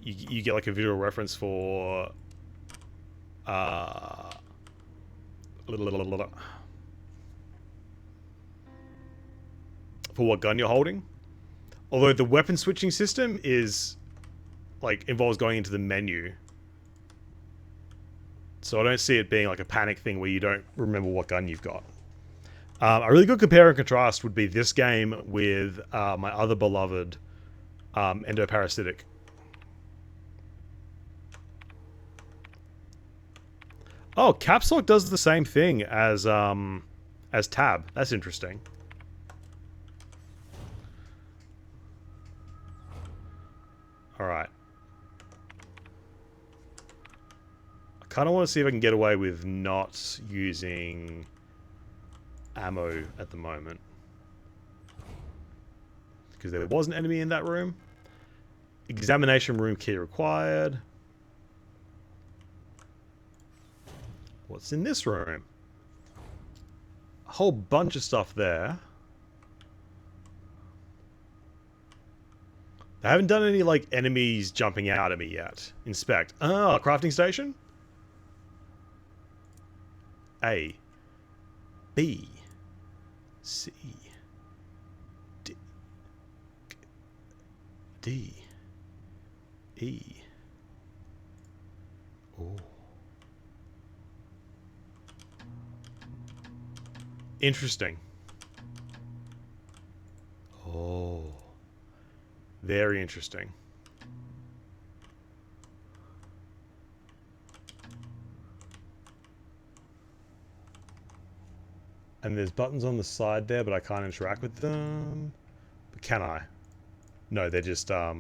you get like a visual reference for for what gun you're holding. Although the weapon switching system is like involves going into the menu. So I don't see it being like a panic thing where you don't remember what gun you've got. A really good compare and contrast would be this game with my other beloved Endoparasitic. Oh, Caps Lock does the same thing as Tab. That's interesting. All right. I kind of want to see if I can get away with not using ammo at the moment, because there was an enemy in that room. Examination room key required. What's in this room? A whole bunch of stuff there. I haven't done any like enemies jumping out at me yet. Inspect. Ah, crafting station. A, B, C, D, D, E. Oh. Interesting. Oh. Very interesting. And there's buttons on the side there, but I can't interact with them. But can I? No, they're just a...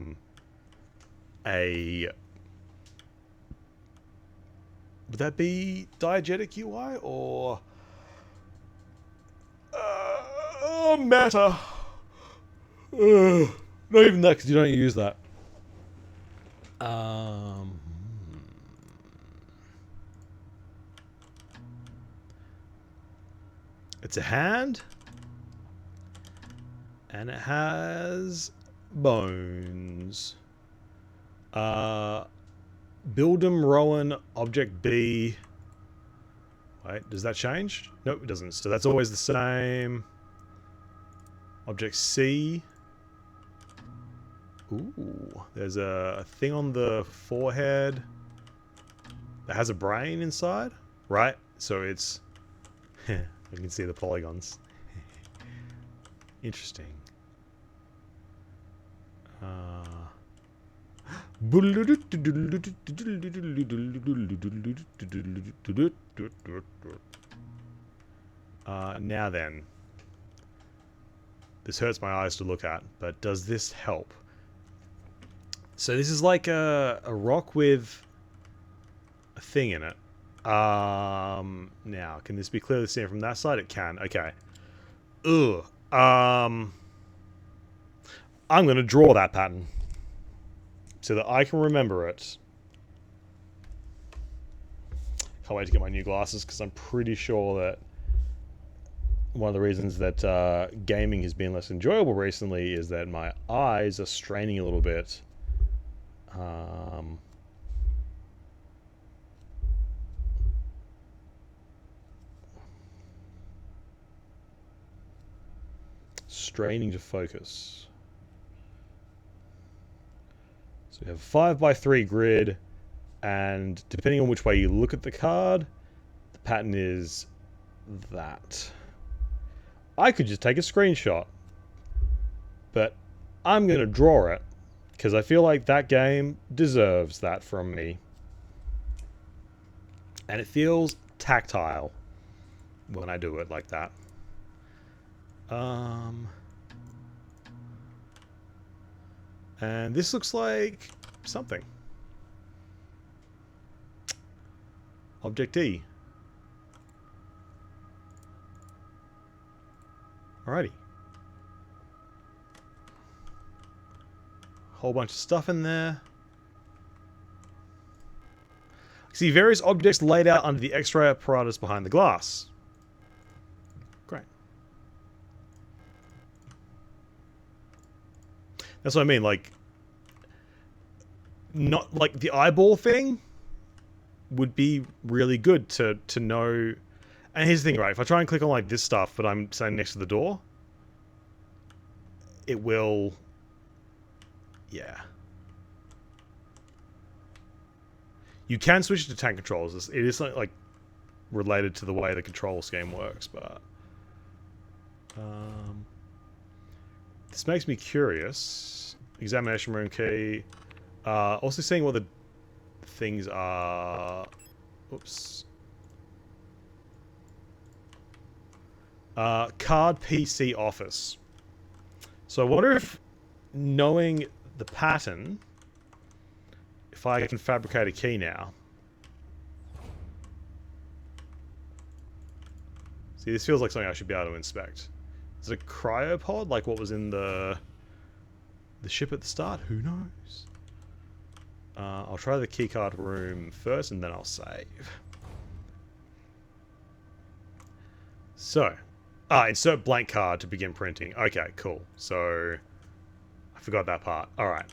Would that be diegetic UI or... matter? Not even that, because you don't use that. It's a hand. And it has bones. Bildum Rowan object B. Wait, does that change? Nope, it doesn't. So that's always the same. Object C. Ooh, there's a thing on the forehead that has a brain inside, right? So it's... you can see the polygons. Interesting. Now then. This hurts my eyes to look at, but does this help? So this is like a rock with a thing in it. Now, can this be clearly seen from that side? It can. Okay. Ugh. I'm going to draw that pattern so that I can remember it. Can't wait to get my new glasses, because I'm pretty sure that one of the reasons that gaming has been less enjoyable recently is that my eyes are straining a little bit. Straining to focus. So we have a 5x3 grid, and depending on which way you look at the card, the pattern is that. I could just take a screenshot, but I'm going to draw it, because I feel like that game deserves that from me. And it feels tactile when I do it like that. And this looks like something. Object E. Alrighty. Whole bunch of stuff in there. See various objects laid out under the X-ray apparatus behind the glass. Great. That's what I mean, like... Not, like, the eyeball thing would be really good to know... And here's the thing, right? If I try and click on, like, this stuff, but I'm standing next to the door... It will... Yeah. You can switch to tank controls. It is like related to the way the control scheme works, but this makes me curious. Examination room key. Also seeing what the things are. Oops. Card PC office. So I wonder if knowing the pattern, if I can fabricate a key now. See, this feels like something I should be able to inspect. Is it a cryopod, like what was in the ship at the start? Who knows? I'll try the keycard room first, and then I'll save. So, insert blank card to begin printing. Okay, cool. So, I forgot that part. All right,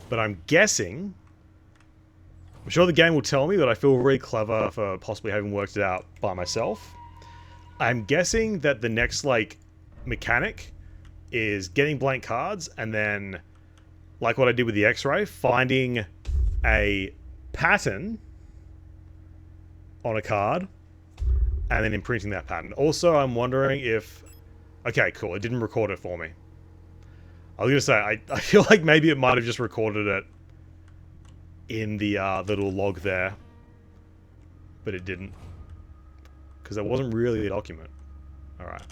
but I'm guessing. I'm sure the game will tell me, but I feel really clever for possibly having worked it out by myself. I'm guessing that the next, like, mechanic is getting blank cards and then, like what I did with the X-ray, finding a pattern on a card and then imprinting that pattern. Also, I'm wondering if... Okay, cool. It didn't record it for me. I was going to say, I feel like maybe it might have just recorded it in the little log there, but it didn't, because that wasn't really a document. All right.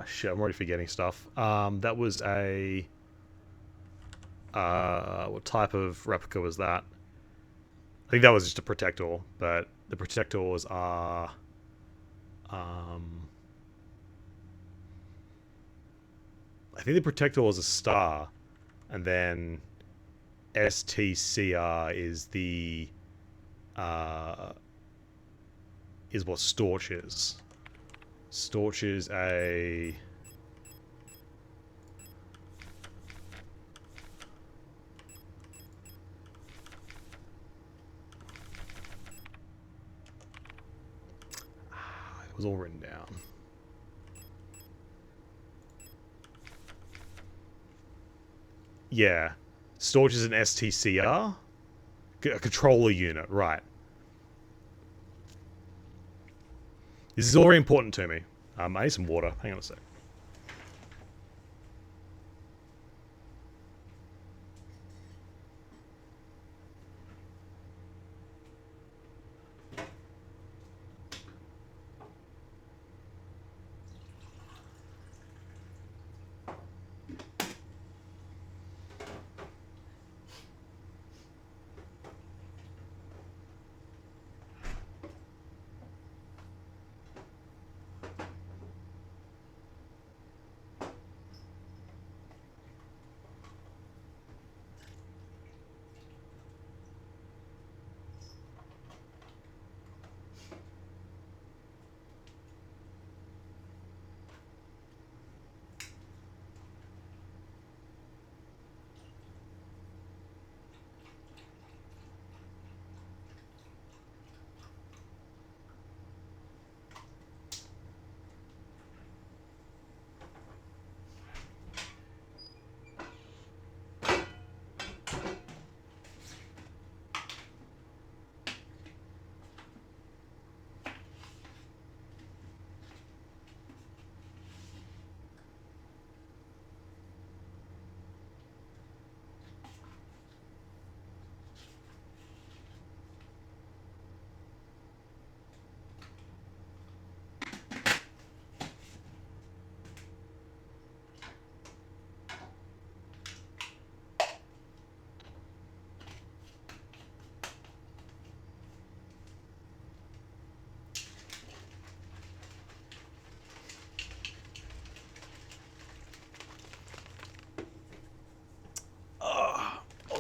Shit, I'm already forgetting stuff. That was a what type of replica was that? I think that was just a protector, but the protectors are I think the protector was a star. And then STCR is the is what Storch is. Storch is a it was all written down. Yeah. Storage is an STCR? A controller unit, right. This is all very important to me. I need some water. Hang on a sec.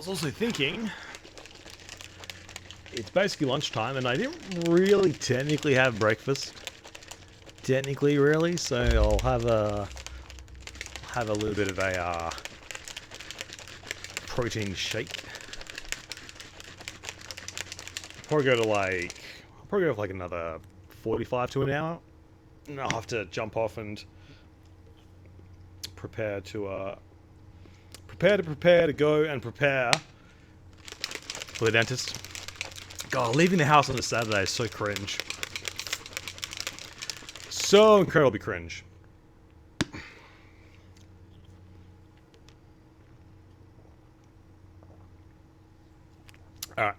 was also thinking, it's basically lunchtime, and I didn't really technically have breakfast. Technically, really, so I'll have a little bit of a protein shake. Probably go to like another 45 to an hour. And I'll have to jump off and prepare to go and prepare for the dentist. God, leaving the house on a Saturday is so cringe. So incredibly cringe. Alright.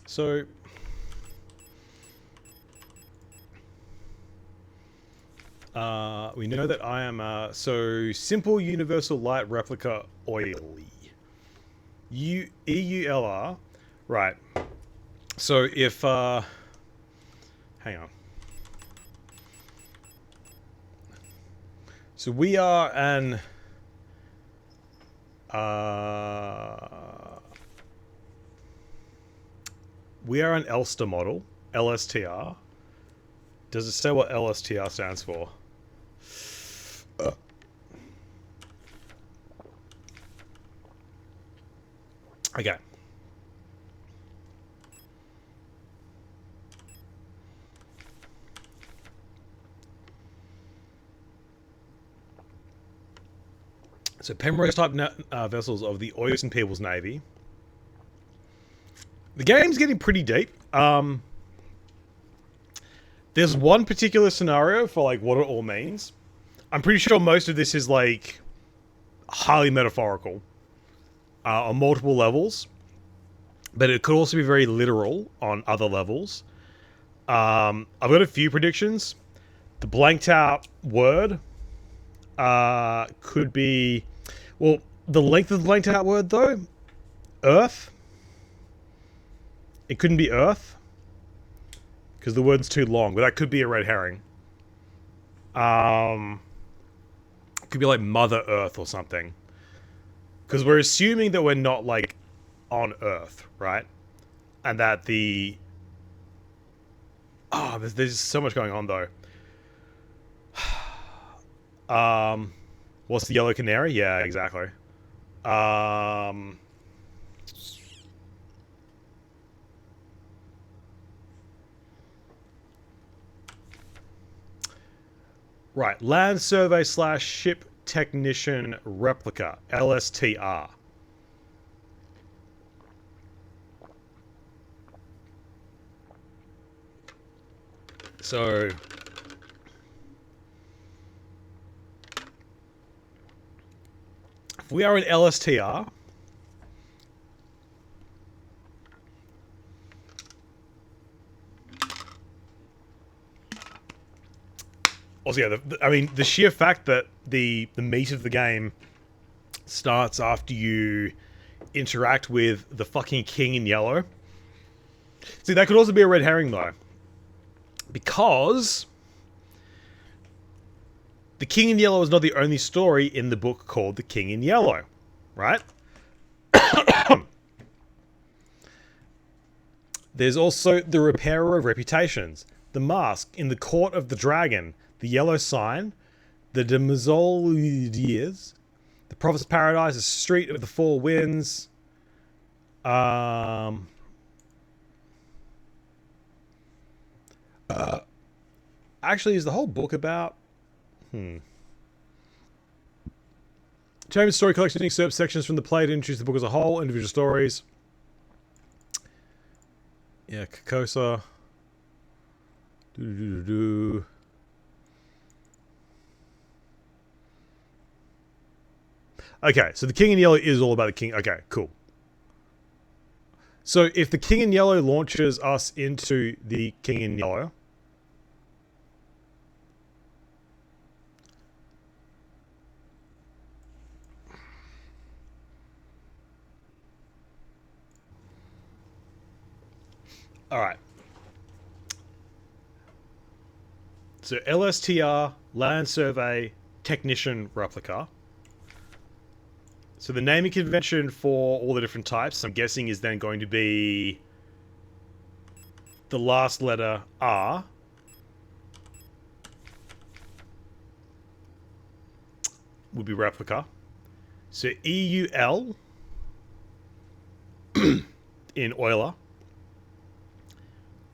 So we know that I am so simple universal light replica oily. EULR. Right. So if hang on. So we are an Elster model, LSTR. Does it say what LSTR stands for? Okay. So Penrose type vessels of the Ocean People's Navy. The game's getting pretty deep. There's one particular scenario for like what it all means. I'm pretty sure most of this is like highly metaphorical on multiple levels, but it could also be very literal on other levels. I've got a few predictions. The blanked out word could be, well, the length of the blanked out word though, Earth. It couldn't be Earth because the word's too long, but that could be a red herring. It could be like Mother Earth or something. Because we're assuming that we're not, like, on Earth, right? And that the... Oh, there's so much going on, though. What's the yellow canary? Yeah, exactly. Right, Land Survey / Ship Technician Replica, LSTR. So... if we are an LSTR... also, yeah, I mean, the sheer fact that the meat of the game starts after you interact with the fucking king in yellow. See, that could also be a red herring, though. Because the king in yellow is not the only story in the book called The King in Yellow, right? There's also the Repairer of Reputations, the Mask in the Court of the Dragon, the Yellow Sign, the Demazoliers, the Prophet's Paradise, the Street of the Four Winds. Actually, is the whole book about... Chambers story collection excerpt sections from the play to introduce the book as a whole, individual stories. Yeah, Kokosa. Okay, so the King in Yellow is all about the king. Okay, cool. So if the King in Yellow launches us into the King in Yellow... Alright. So LSTR, Land Survey, technician replica. So the naming convention for all the different types, I'm guessing, is then going to be the last letter R. Would be replica. So EUL in Euler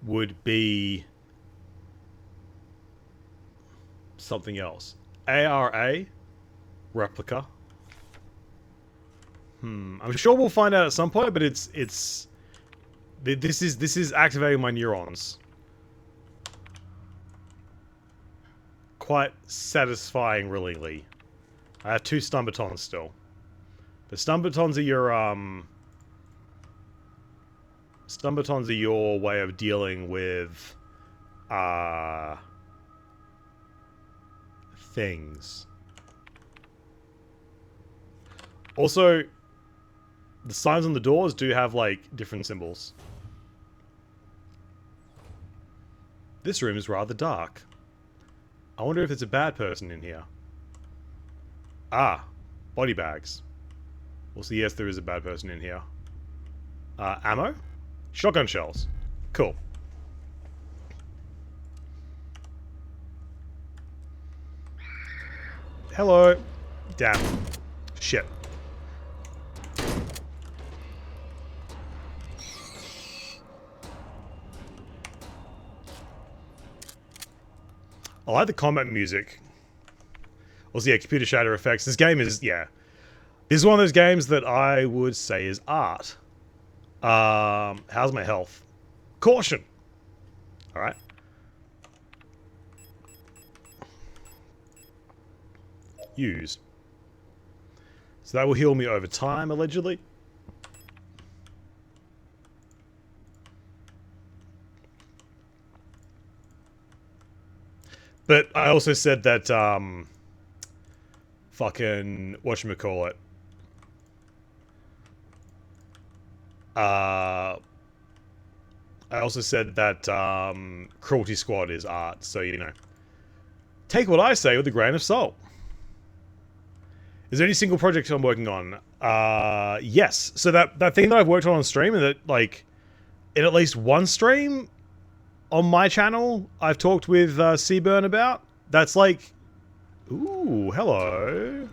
would be something else. ARA, replica. I'm sure we'll find out at some point, but this is activating my neurons. Quite satisfying, really. I have 2 stun batons still. The stun batons are your way of dealing with things. Also, the signs on the doors do have, like, different symbols. This room is rather dark. I wonder if there's a bad person in here. Ah, body bags. Also, yes, there is a bad person in here. Ammo? Shotgun shells. Cool. Hello. Damn. Shit. I like the combat music. Also, yeah, computer shader effects. This game is, yeah. This is one of those games that I would say is art. How's my health? Caution! Alright. Use. So that will heal me over time, allegedly. But I also said that, fucking, whatchamacallit. I also said that, Cruelty Squad is art, so, you know. Take what I say with a grain of salt. Is there any single project I'm working on? Yes. So that thing that I've worked on stream, and that, like, in at least one stream on my channel, I've talked with Seaburn about. That's like, ooh, hello.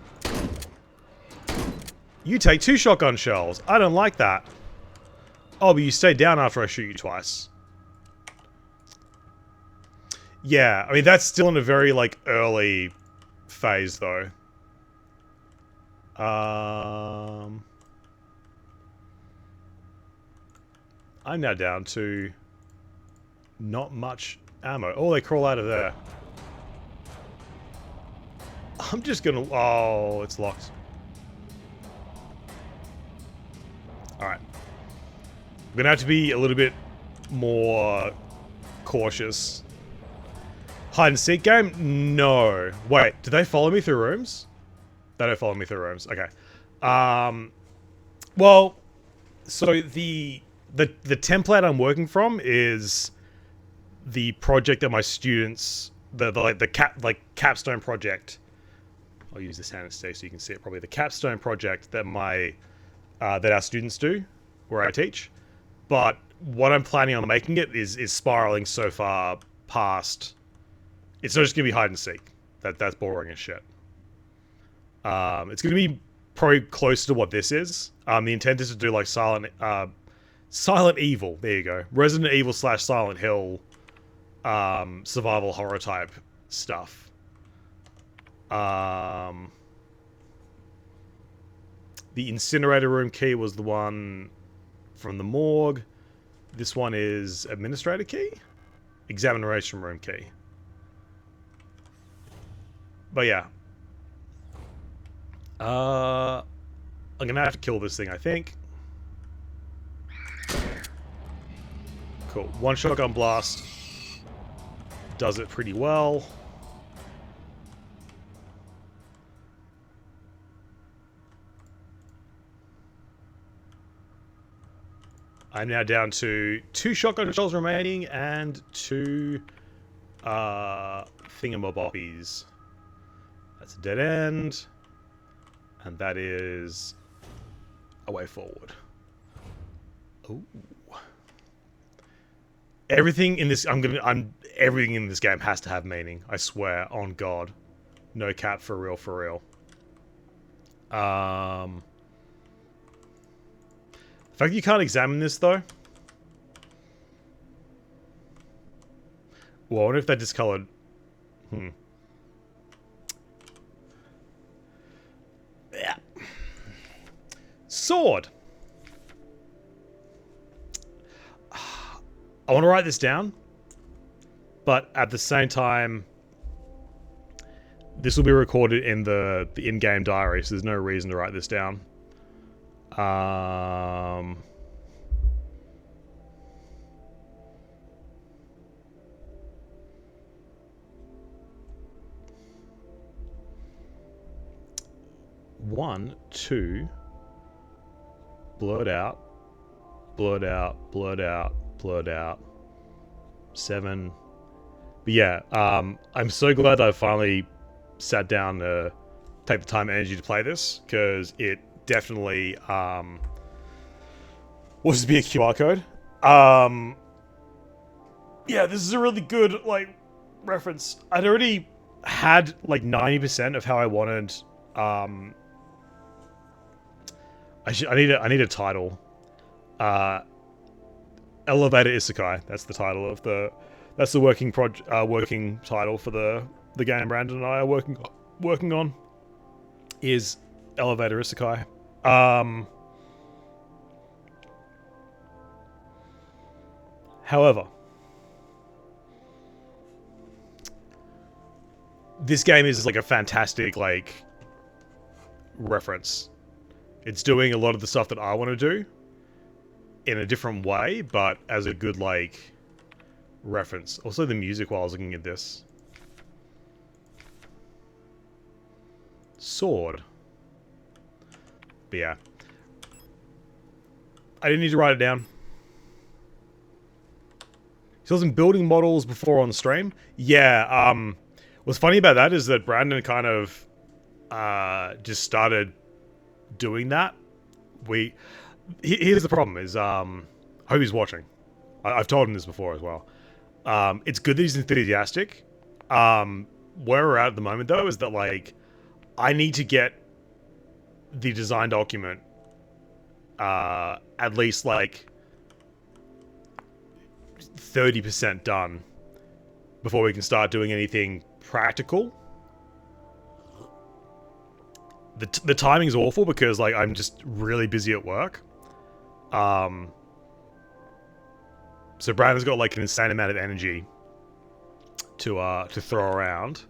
You take 2 shotgun shells. I don't like that. Oh, but you stay down after I shoot you twice. Yeah, I mean, that's still in a very, like, early phase, though. I'm now down to not much ammo. Oh, they crawl out of there. I'm just gonna... Oh, it's locked. Alright. I'm gonna have to be a little bit more cautious. Hide and seek game? No. Wait, do they follow me through rooms? They don't follow me through rooms. Okay. Well, so the template I'm working from is the project that my students, the capstone project. I'll use this hand instead so you can see it. Probably the capstone project that that our students do, where I teach. But what I'm planning on making it is spiraling so far past. It's not just gonna be hide and seek. That's boring as shit. It's gonna be probably closer to what this is. The intent is to do like Silent Evil. There you go. Resident Evil / Silent Hill, survival horror type stuff. The incinerator room key was the one from the morgue. This one is administrator key? Examination room key. But yeah. I'm gonna have to kill this thing, I think. Cool. 1 shotgun blast. Does it pretty well. I'm now down to 2 shotgun shells remaining and 2 thingamabobbies. That's a dead end. And that is a way forward. Ooh. Everything in this everything in this game has to have meaning, I swear, on God. No cap, for real, for real. The fact that you can't examine this though. Well, I wonder if they discolored. Yeah. Sword. I want to write this down, but at the same time, this will be recorded in the in-game diary, so there's no reason to write this down. One, two, blurred out, blurred out, blurred out, blurred out. 7. But yeah, I'm so glad I finally sat down to take the time and energy to play this, because it definitely was to be a QR code. Yeah, this is a really good like reference. I'd already had like 90% of how I wanted. I need a title. Elevator Isekai. That's the title of the. That's the working title for the game Brandon and I are working on. Is Elevator Isekai. However, this game is like a fantastic like reference. It's doing a lot of the stuff that I want to do in a different way, but as a good like reference. Also the music while I was looking at this. Sword. But yeah. I didn't need to write it down. So I was building models before on stream. Yeah, what's funny about that is that Brandon kind of just started doing that. Here's the problem is, I hope he's watching. I've told him this before as well. It's good that he's enthusiastic. Where we're at the moment though is that like, I need to get the design document at least like 30% done before we can start doing anything practical. The timing's awful because like I'm just really busy at work. So Brandon's got like an insane amount of energy to throw around.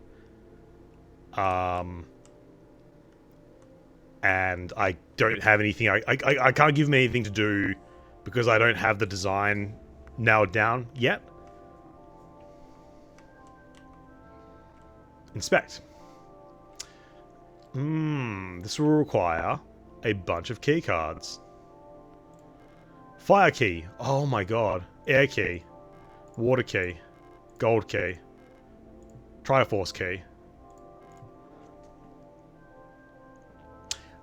And I don't have anything. I can't give him anything to do because I don't have the design nailed down yet. Inspect. This will require a bunch of key cards. Fire key. Oh my god. Air key. Water key. Gold key. Triforce key.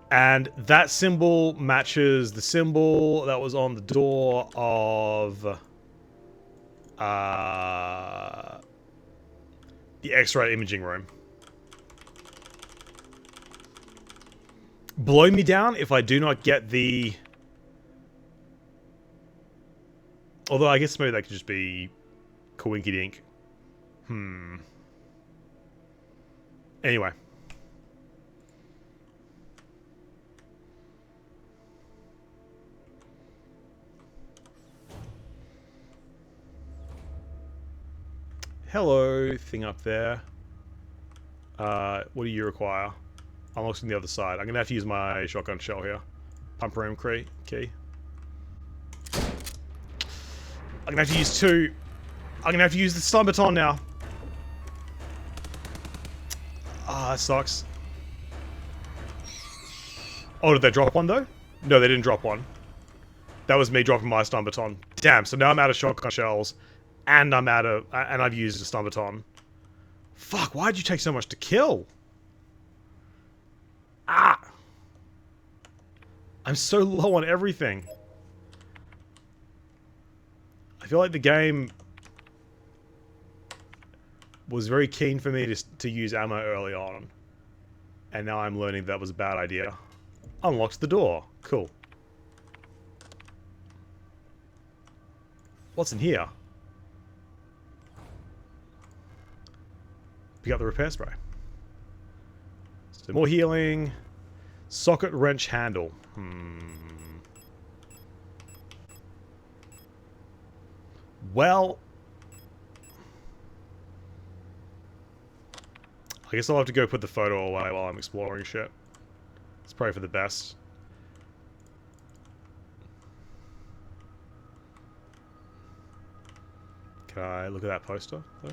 And that symbol matches the symbol that was on the door of the X-ray imaging room. Blow me down if I do not get the... Although I guess maybe that could just be coinky-dink. Anyway. Hello, thing up there. What do you require? Unlocks from the other side. I'm gonna have to use my shotgun shell here. Pump room key. I'm gonna have to use 2. I'm gonna have to use the stun baton now. Ah, that sucks. Oh, did they drop one though? No, they didn't drop one. That was me dropping my stun baton. Damn, so now I'm out of shotgun shells. And I've used a stun baton. Fuck, why'd you take so much to kill? I'm so low on everything. I feel like the game was very keen for me to use ammo early on. And now I'm learning that was a bad idea. Unlocks the door. Cool. What's in here? Pick up the repair spray. So more healing. Socket wrench handle. Well, I guess I'll have to go put the photo away while I'm exploring shit. Let's pray for the best. Can I look at that poster, though?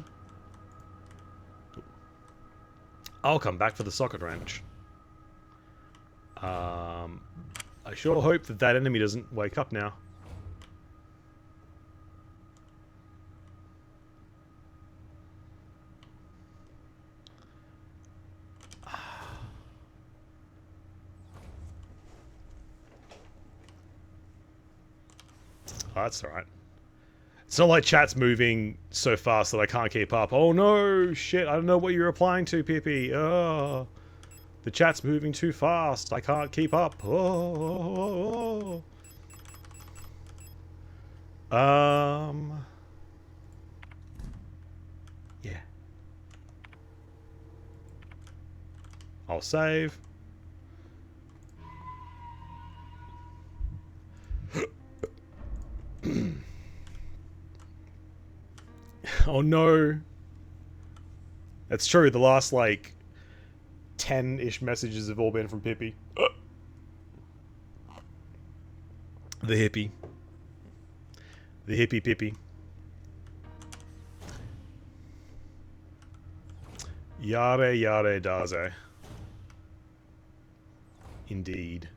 I'll come back for the socket wrench. I sure hope that that enemy doesn't wake up now. Oh, that's alright. It's not like chat's moving so fast that I can't keep up. Oh no, shit, I don't know what you're replying to, Pippi. Oh, the chat's moving too fast. I can't keep up. Oh. Yeah. I'll save. Oh no. That's true, the last like 10-ish messages have all been from Pippi. The hippie. The hippie Pippi. Yare yare daze. Indeed.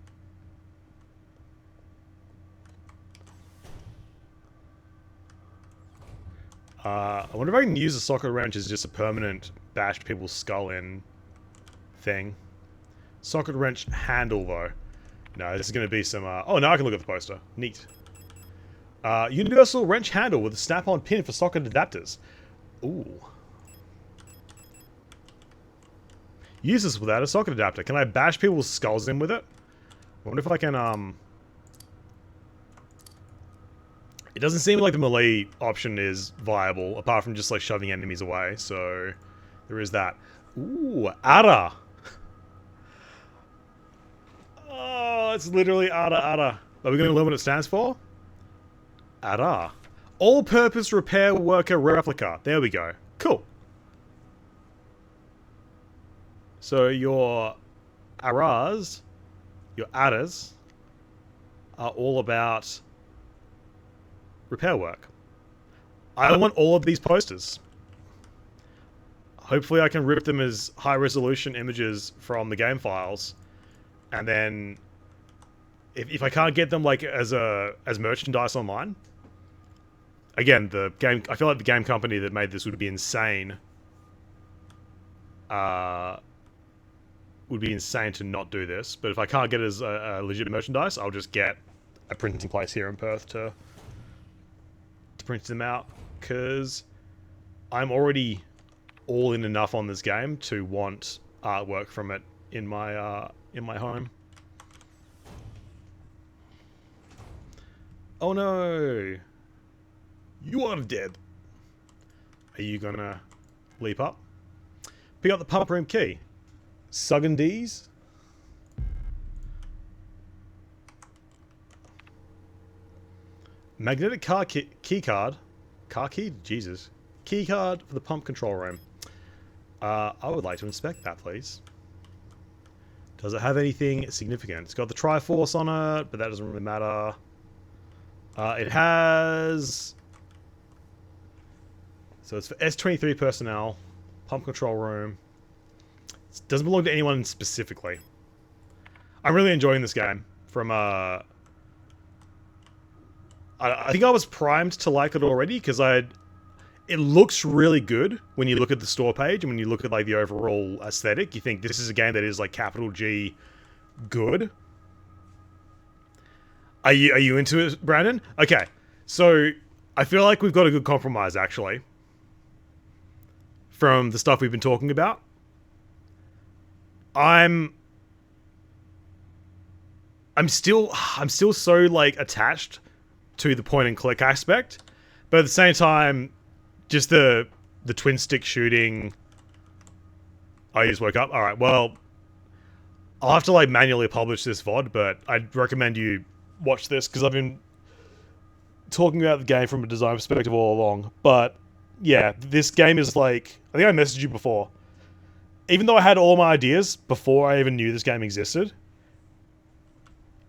I wonder if I can use a socket wrench as just a permanent bash people's skull in thing. Socket wrench handle, though. No, this is going to be some... oh, now I can look at the poster. Neat. Universal wrench handle with a snap-on pin for socket adapters. Ooh. Use this without a socket adapter. Can I bash people's skulls in with it? I wonder if I can, It doesn't seem like the melee option is viable, apart from just, like, shoving enemies away, so... There is that. Ooh, Ara! Oh, it's literally Ara Ara. Are we going to learn what it stands for? Ara. All-purpose repair worker replica. There we go. Cool. So your Aras, your Aras, are all about repair work. I want all of these posters. Hopefully I can rip them as high-resolution images from the game files, and then if I can't get them like as merchandise online, again, the game, I feel like the game company that made this would be insane. Would be insane to not do this, but if I can't get it as a legit merchandise, I'll just get a printing place here in Perth to print them out, because I'm already all in enough on this game to want artwork from it in my home. Oh no! You are dead. Are you gonna leap up? Pick up the pump room key. Suggandese. Magnetic car key card. Car key? Jesus. Key card for the pump control room. I would like to inspect that, please. Does it have anything significant? It's got the Triforce on it, but that doesn't really matter. It has... So it's for S23 personnel. Pump control room. It doesn't belong to anyone specifically. I'm really enjoying this game. From I think I was primed to like it already because it looks really good when you look at the store page and when you look at like the overall aesthetic. You think this is a game that is like capital G good. Are you into it, Brandon? Okay, so I feel like we've got a good compromise actually from the stuff we've been talking about. I'm still so like attached to the point and click aspect, but at the same time, just the twin stick shooting. Oh, you just woke up. All right. Well, I'll have to like manually publish this VOD, but I'd recommend you watch this because I've been talking about the game from a design perspective all along. But yeah, this game is like, I think I messaged you before. Even though I had all my ideas before I even knew this game existed,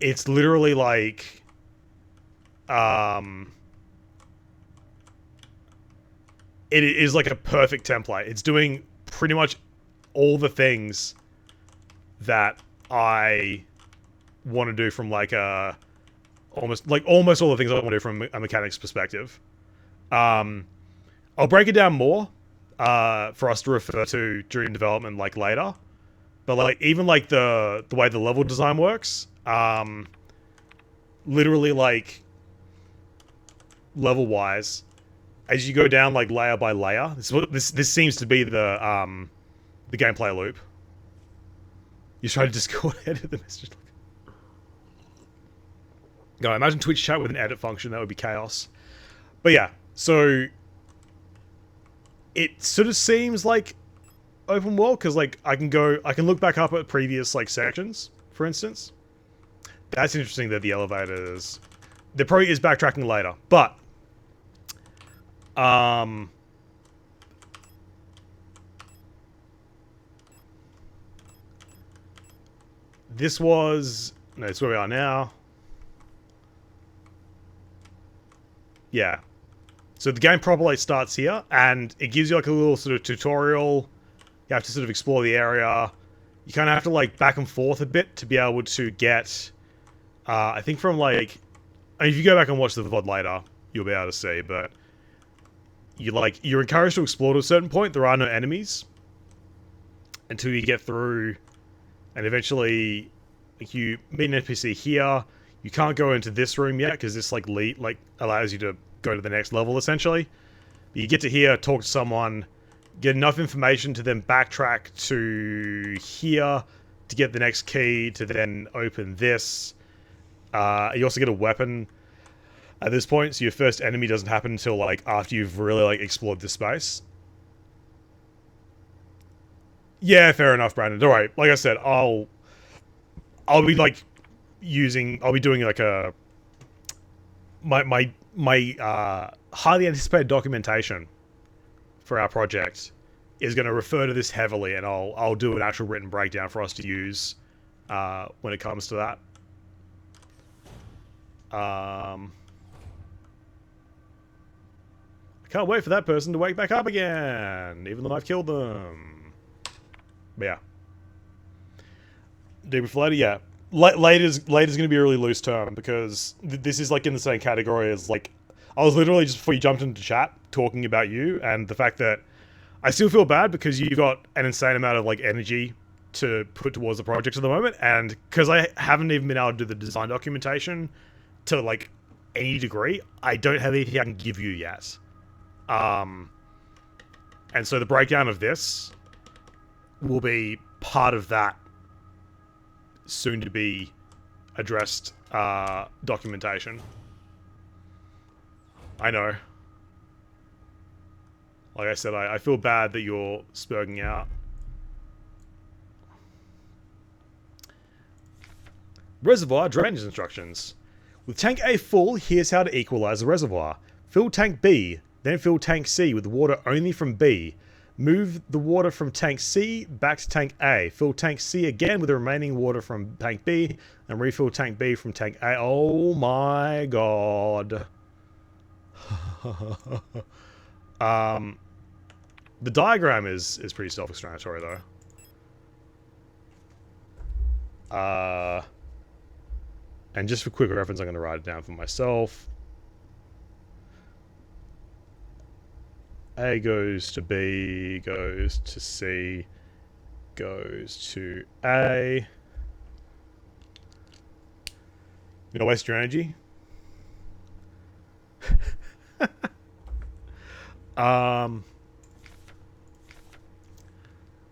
it's literally like, it is like a perfect template. It's doing pretty much all the things that I want to do from like a almost all the things I want to do from a mechanics perspective. I'll break it down more for us to refer to during development like later. But like even like the way the level design works, literally like level wise, as you go down like layer by layer, this seems to be the gameplay loop. You try to Discord edit the message. God, imagine Twitch chat with an edit function. That would be chaos. But yeah, so it sort of seems like open world because like I can look back up at previous like sections, for instance. That's interesting that the elevators. There probably is backtracking later, but this was no, it's where we are now. Yeah. So the game probably starts here, and it gives you like a little sort of tutorial. You have to sort of explore the area. You kind of have to like back and forth a bit to be able to get. I think from like, I mean, if you go back and watch the VOD later, you'll be able to see. But you're encouraged to explore to a certain point. There are no enemies until you get through, and eventually, like you meet an NPC here. You can't go into this room yet because this like allows you to go to the next level essentially. But you get to here, talk to someone, get enough information to then backtrack to here to get the next key to then open this. You also get a weapon at this point, so your first enemy doesn't happen until like after you've really like explored this space. Yeah, fair enough, Brandon. All right, like I said, I'll be like I'll be doing like a my highly anticipated documentation for our project is going to refer to this heavily, and I'll do an actual written breakdown for us to use when it comes to that. I can't wait for that person to wake back up again, even though I've killed them. But yeah. Debrief later, yeah. Later's going to be a really loose term because this is like in the same category as like I was literally just before you jumped into chat talking about you and the fact that I still feel bad because you've got an insane amount of like energy to put towards the project at the moment, and because I haven't even been able to do the design documentation to like any degree, I don't have anything I can give you yet. And so the breakdown of this will be part of that soon to be addressed documentation. I know. Like I said, I feel bad that you're spurging out. Reservoir drainage instructions. With tank A full, here's how to equalize the reservoir. Fill tank B, then fill tank C with water only from B. Move the water from tank C back to tank A. Fill tank C again with the remaining water from tank B, and refill tank B from tank A. Oh my god. The diagram is pretty self-explanatory though. And just for quick reference, I'm going to write it down for myself. A goes to B, goes to C, goes to A. You know, waste your energy.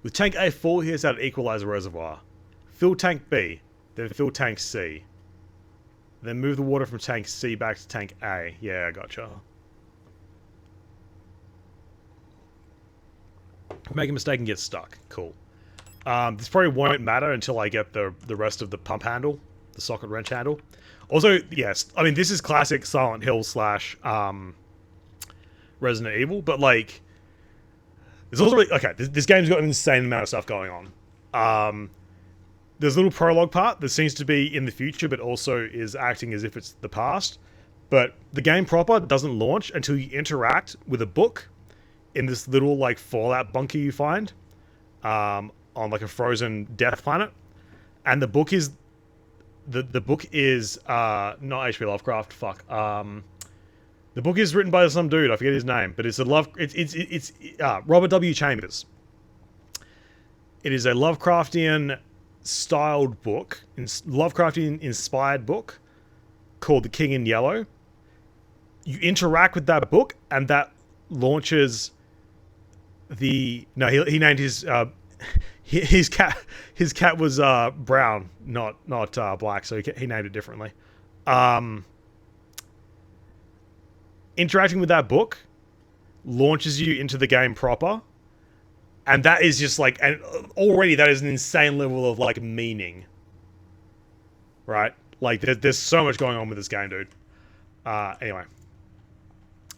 With tank A full, here's how to equalize a reservoir. Fill tank B, then fill tank C. Then move the water from tank C back to tank A. Yeah, I gotcha. Make a mistake and get stuck. Cool. This probably won't matter until I get the rest of the pump handle, the socket wrench handle. Also, yes, I mean, this is classic Silent Hill slash Resident Evil, but like, there's also really, okay, this game's got an insane amount of stuff going on. There's a little prologue part that seems to be in the future, but also is acting as if it's the past. But the game proper doesn't launch until you interact with a book in this little like Fallout bunker you find on like a frozen death planet, and the book is the book is not H.P. Lovecraft. Fuck. The book is written by some dude. I forget his name, but it's Robert W. Chambers. It is a Lovecraftian styled book, Lovecraftian inspired book called The King in Yellow. You interact with that book, and that launches the he named his cat. His cat was brown, not black, so he named it differently. Interacting with that book launches you into the game proper, and that is just like, and already that is an insane level of like meaning, right? Like there's so much going on with this game, dude. Anyway,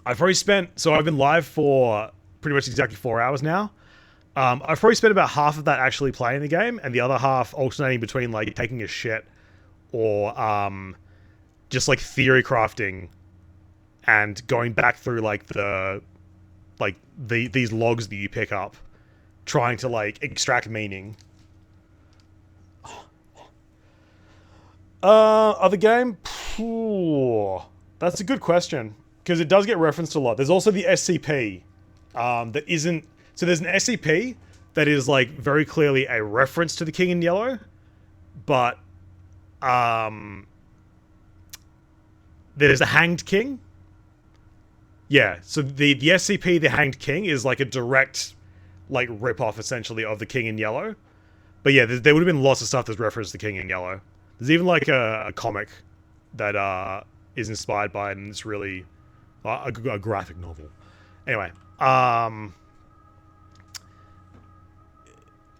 I've been live for pretty much exactly 4 hours now. I've probably spent about half of that actually playing the game, and the other half alternating between like taking a shit or just like theory crafting and going back through like these logs that you pick up, trying to like extract meaning. Other game? That's a good question, because it does get referenced a lot. There's also the SCP that isn't... So there's an SCP that is like very clearly a reference to the King in Yellow, but there's a Hanged King. Yeah, so the SCP, the Hanged King, is like a direct like rip-off essentially of the King in Yellow. But yeah, there would have been lots of stuff that's referenced the King in Yellow. There's even like a comic that is inspired by it, and it's really a graphic novel. Anyway,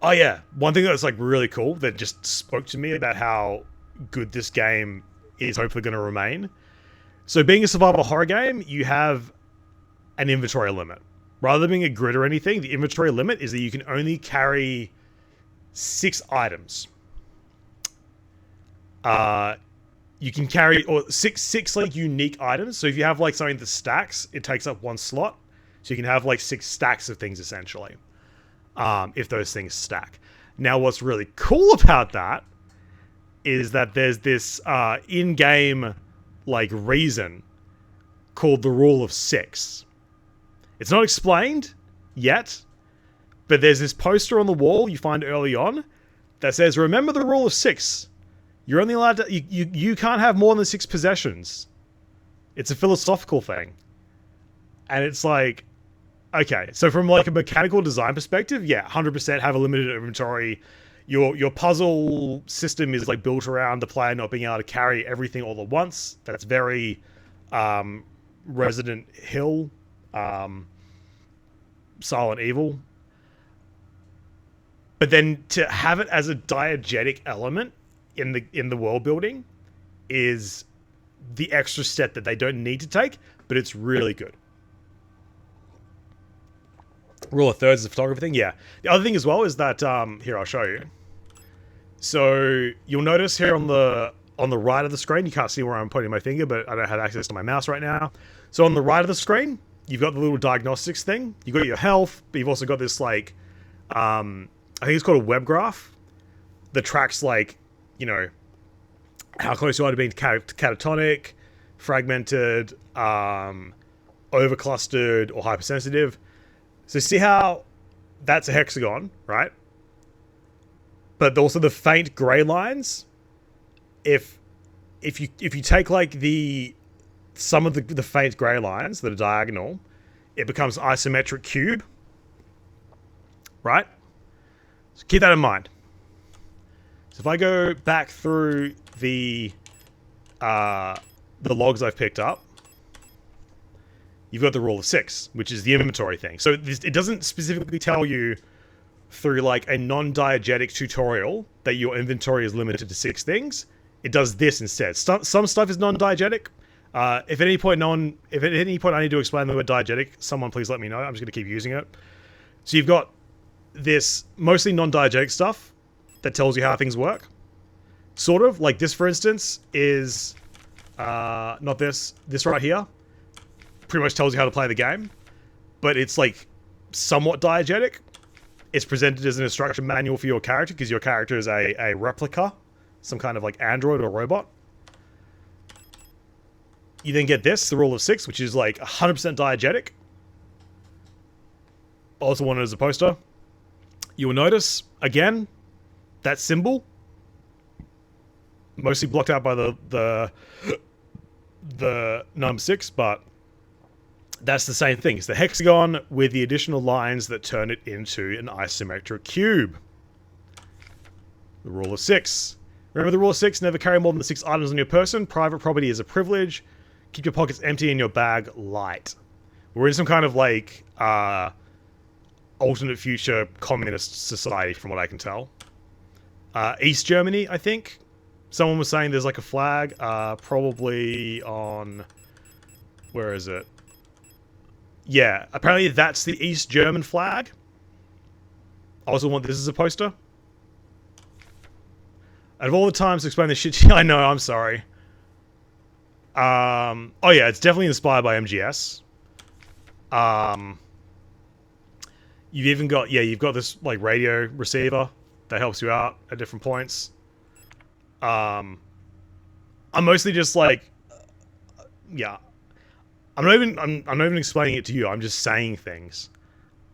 oh yeah, one thing that's like really cool that just spoke to me about how good this game is hopefully going to remain. So being a survival horror game, you have an inventory limit. Rather than being a grid or anything, the inventory limit is that you can only carry 6 items. You can carry six like unique items. So if you have like something that stacks, it takes up 1 slot. So you can have like 6 stacks of things essentially. If those things stack. Now what's really cool about that is that there's this in-game like reason called the rule of 6. It's not explained yet, but there's this poster on the wall you find early on that says, remember the rule of 6. You're only allowed to, you can't have more than 6 possessions. It's a philosophical thing. And it's like, okay, so from like a mechanical design perspective, yeah, 100% have a limited inventory. Your puzzle system is like built around the player not being able to carry everything all at once. That's very Resident Hill, Silent Evil. But then to have it as a diegetic element in the world building is the extra step that they don't need to take, but it's really good. Rule of thirds is the photography thing, yeah. The other thing as well is that here, I'll show you. So you'll notice here on the right of the screen, you can't see where I'm pointing my finger, but I don't have access to my mouse right now. So on the right of the screen, you've got the little diagnostics thing. You've got your health, but you've also got this like I think it's called a web graph that tracks like, you know, how close you are to being catatonic, fragmented, overclustered, or hypersensitive. So see how that's a hexagon, right? But also the faint grey lines, if if you take like some of the faint grey lines that are diagonal, it becomes an isometric cube, right? So keep that in mind. So if I go back through the logs I've picked up, you've got the rule of 6, which is the inventory thing. So it doesn't specifically tell you through like a non-diegetic tutorial that your inventory is limited to 6 things. It does this instead. Some stuff is non-diegetic. If at any point I need to explain the word diegetic, someone please let me know. I'm just going to keep using it. So you've got this mostly non-diegetic stuff that tells you how things work. Sort of. Like this, for instance, is... not this. This right here. Pretty much tells you how to play the game. But it's like somewhat diegetic. It's presented as an instruction manual for your character because your character is a replica. Some kind of like android or robot. You then get this, the rule of 6, which is like 100% diegetic. Also wanted as a poster. You will notice, again, that symbol. Mostly blocked out by the number 6, but that's the same thing. It's the hexagon with the additional lines that turn it into an isometric cube. The rule of 6. Remember the rule of 6, never carry more than 6 items on your person. Private property is a privilege. Keep your pockets empty and your bag light. We're in some kind of like alternate future communist society from what I can tell. East Germany, I think. Someone was saying there's like a flag, probably on... Where is it? Yeah, apparently that's the East German flag. I also want this as a poster. Out of all the times to explain this shit to you, I know, I'm sorry. Oh yeah, it's definitely inspired by MGS. You've even got, you've got this like radio receiver that helps you out at different points. I'm mostly just like, yeah. I'm not even explaining it to you. I'm just saying things.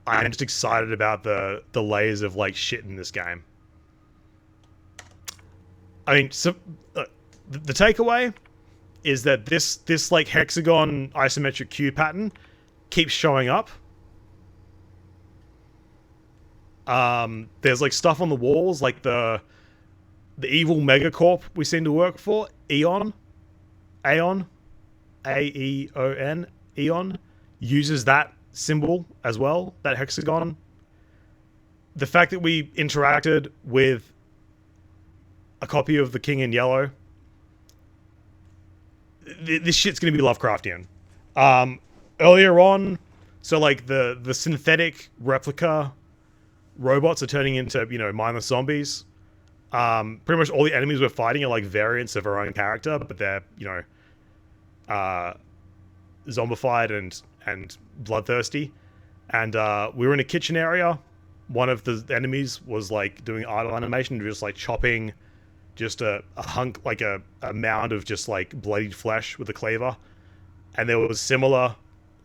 I'm just excited about the layers of like shit in this game. I mean, so the takeaway is that this like hexagon isometric cube pattern keeps showing up. There's like stuff on the walls, like the evil megacorp we seem to work for, Aeon, A-E-O-N, Aeon, uses that symbol as well, that hexagon. The fact that we interacted with a copy of the King in Yellow, this shit's gonna be Lovecraftian. Earlier on, so like the synthetic replica robots are turning into, you know, mindless zombies. Pretty much all the enemies we're fighting are like variants of our own character, but they're, you know, zombified and bloodthirsty. And we were in a kitchen area. One of the enemies was like doing idle animation, just like chopping just a hunk, like a mound of just like bloodied flesh with a cleaver. And there was similar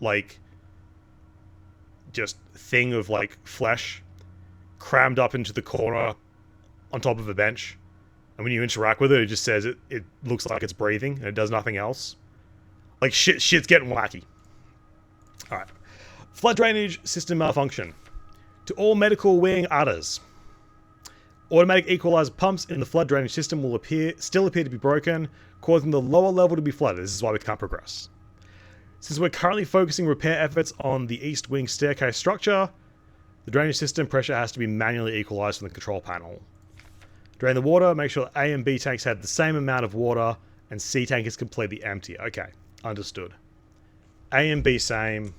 like just thing of like flesh crammed up into the corner on top of a bench. And when you interact with it, it just says it looks like it's breathing and it does nothing else. Like shit's getting wacky. Alright. Flood drainage system malfunction. To all medical wing udders. Automatic equalizer pumps in the flood drainage system will still appear to be broken, causing the lower level to be flooded. This is why we can't progress. Since we're currently focusing repair efforts on the east wing staircase structure, the drainage system pressure has to be manually equalized from the control panel. Drain the water, make sure A and B tanks have the same amount of water, and C tank is completely empty. Okay, understood. A and B same.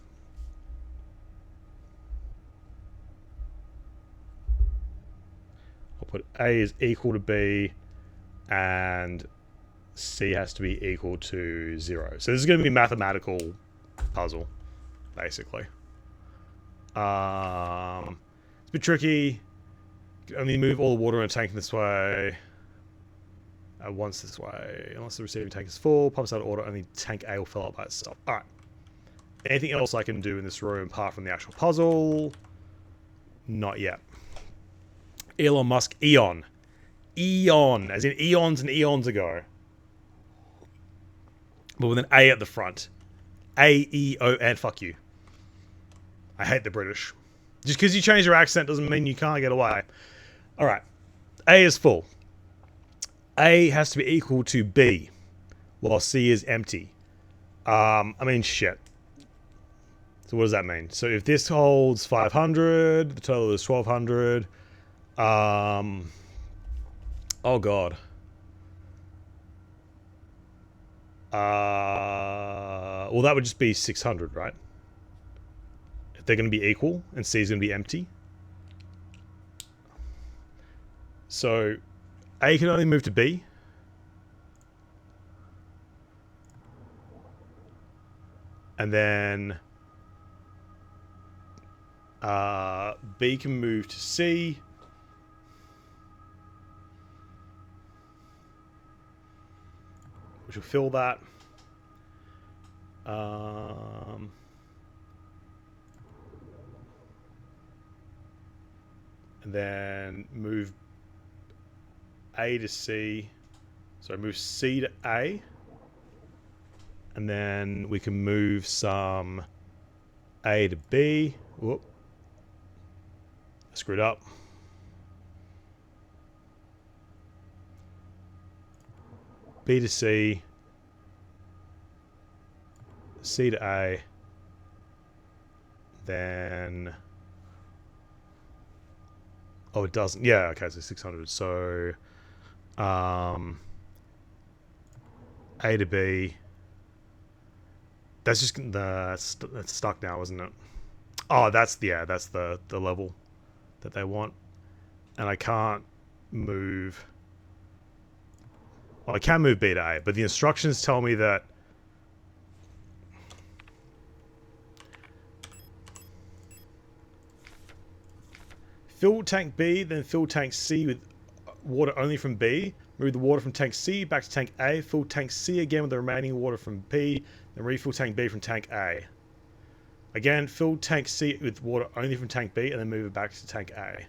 I'll put A is equal to B, and C has to be equal to 0. So this is going to be a mathematical puzzle, basically. It's a bit tricky. You can only move all the water in a tank this way. Once this way. Unless the receiving tank is full, pumps out of order, only tank A will fill up by itself. Alright. Anything else I can do in this room apart from the actual puzzle? Not yet. Elon Musk, Eon. Eon, as in eons and eons ago. but with an A at the front. A-E-O-N. Fuck you. I hate the British. Just because you change your accent doesn't mean you can't get away. Alright. A is full. A has to be equal to B, while C is empty. I mean, shit. So what does that mean? So if this holds 500, the total is 1200. Oh god. Well, that would just be 600, right? If they're going to be equal and C is going to be empty. So A can only move to B. And then B can move to C. Which will fill that. And then move A to C. So move C to A. And then we can move some A to B. Whoop. I screwed up. B to C. C to A. Then... Oh, it doesn't. Yeah, okay, so 600. So... A to B. That's just that's stuck now, isn't it? Oh, that's the level that they want, and I can't move. Well, I can move B to A, but the instructions tell me that fill tank B, then fill tank C with water only from B. Move the water from tank C back to tank A. Fill tank C again with the remaining water from B. Then refill tank B from tank A. Again, fill tank C with water only from tank B and then move it back to tank A.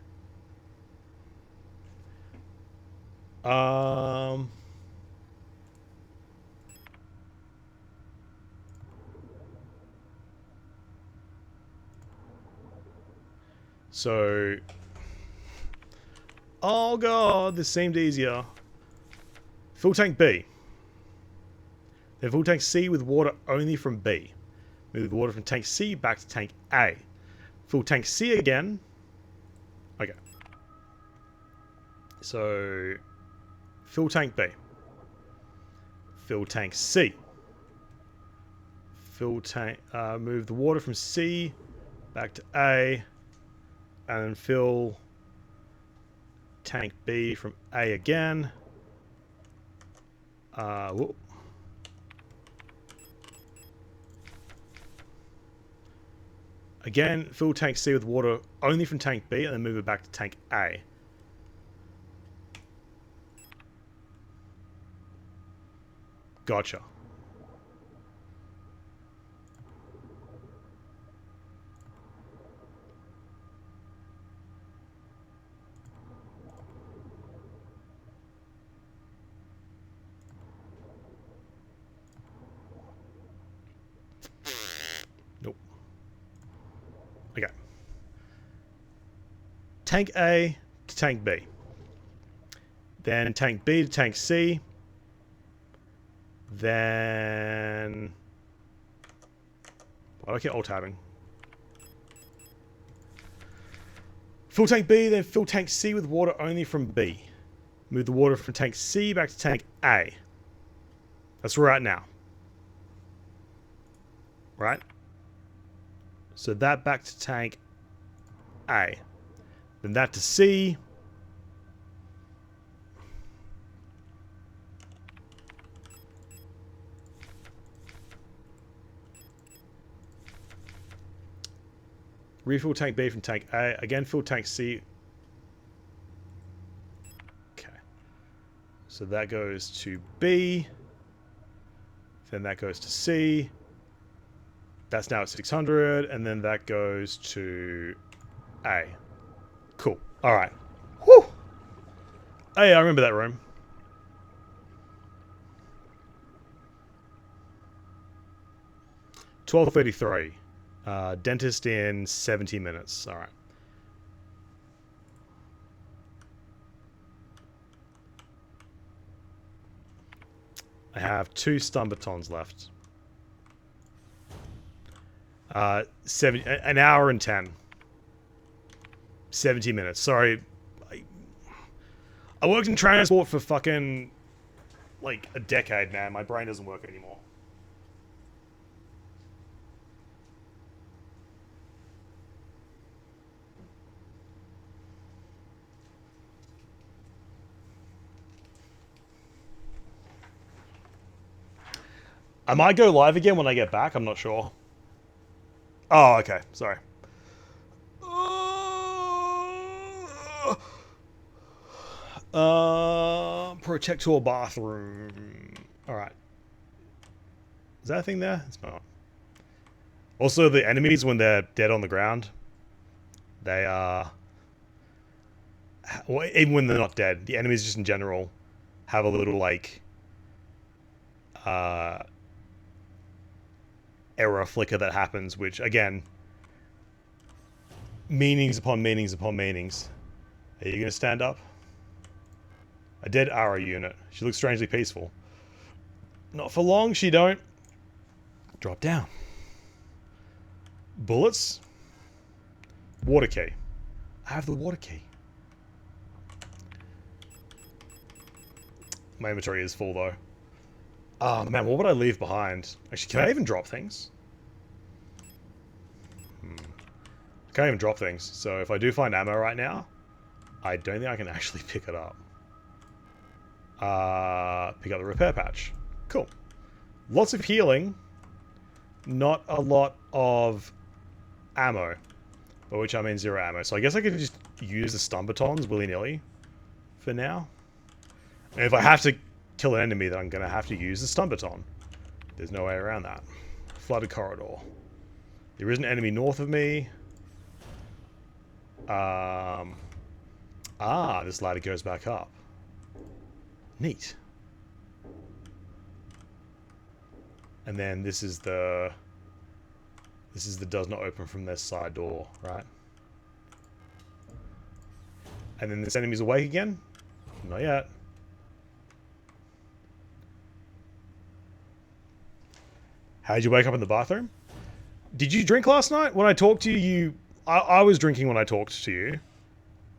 So... Oh god, this seemed easier. Fill tank B. Then fill tank C with water only from B. Move the water from tank C back to tank A. Fill tank C again. Okay. So, fill tank B. Fill tank C. Fill tank. Move the water from C back to A, and then fill tank B from A again. Whoop. Again, fill tank C with water only from tank B and then move it back to tank A. Gotcha. Nope. Okay. Tank A to tank B. Then tank B to tank C. Then... Why do I keep alt-tabbing? Fill tank B, then fill tank C with water only from B. Move the water from tank C back to tank A. That's where we're at now. Right? So that back to tank A. Then that to C. Refill tank B from tank A. Again, fill tank C. Okay. So that goes to B. Then that goes to C. That's now at 600. And then that goes to A. Cool. Alright. Whew! Hey, I remember that room. 12:33. Dentist in 70 minutes. All right. I have 2 stun batons left. 1 hour and 10. 70 minutes. Sorry. I worked in transport for fucking like a decade, man. My brain doesn't work anymore. I might go live again when I get back. I'm not sure. Oh, okay. Sorry. Protector bathroom. Alright. Is that a thing there? It's not. Also, the enemies, when they're dead on the ground, they are... Well, even when they're not dead, the enemies just in general have a little, like... error flicker that happens, which, again... Meanings upon meanings upon meanings. Are you going to stand up? A dead Ara unit. She looks strangely peaceful. Not for long, she don't. Drop down. Bullets. Water key. I have the water key. My inventory is full though. Oh man, what would I leave behind? Actually, can I even drop things? I can't even drop things. So if I do find ammo right now, I don't think I can actually pick it up. Pick up the repair patch. Cool. Lots of healing. Not a lot of ammo. By which I mean 0 ammo. So I guess I could just use the stun batons willy-nilly for now. And if I have to kill an enemy, then I'm going to have to use the stun baton. There's no way around that. Flooded corridor. There is an enemy north of me. This ladder goes back up. Neat. And then this is the does not open from this side door, right? And then this enemy's awake again? Not yet. How did you wake up in the bathroom? Did you drink last night? When I talked to you, I was drinking when I talked to you.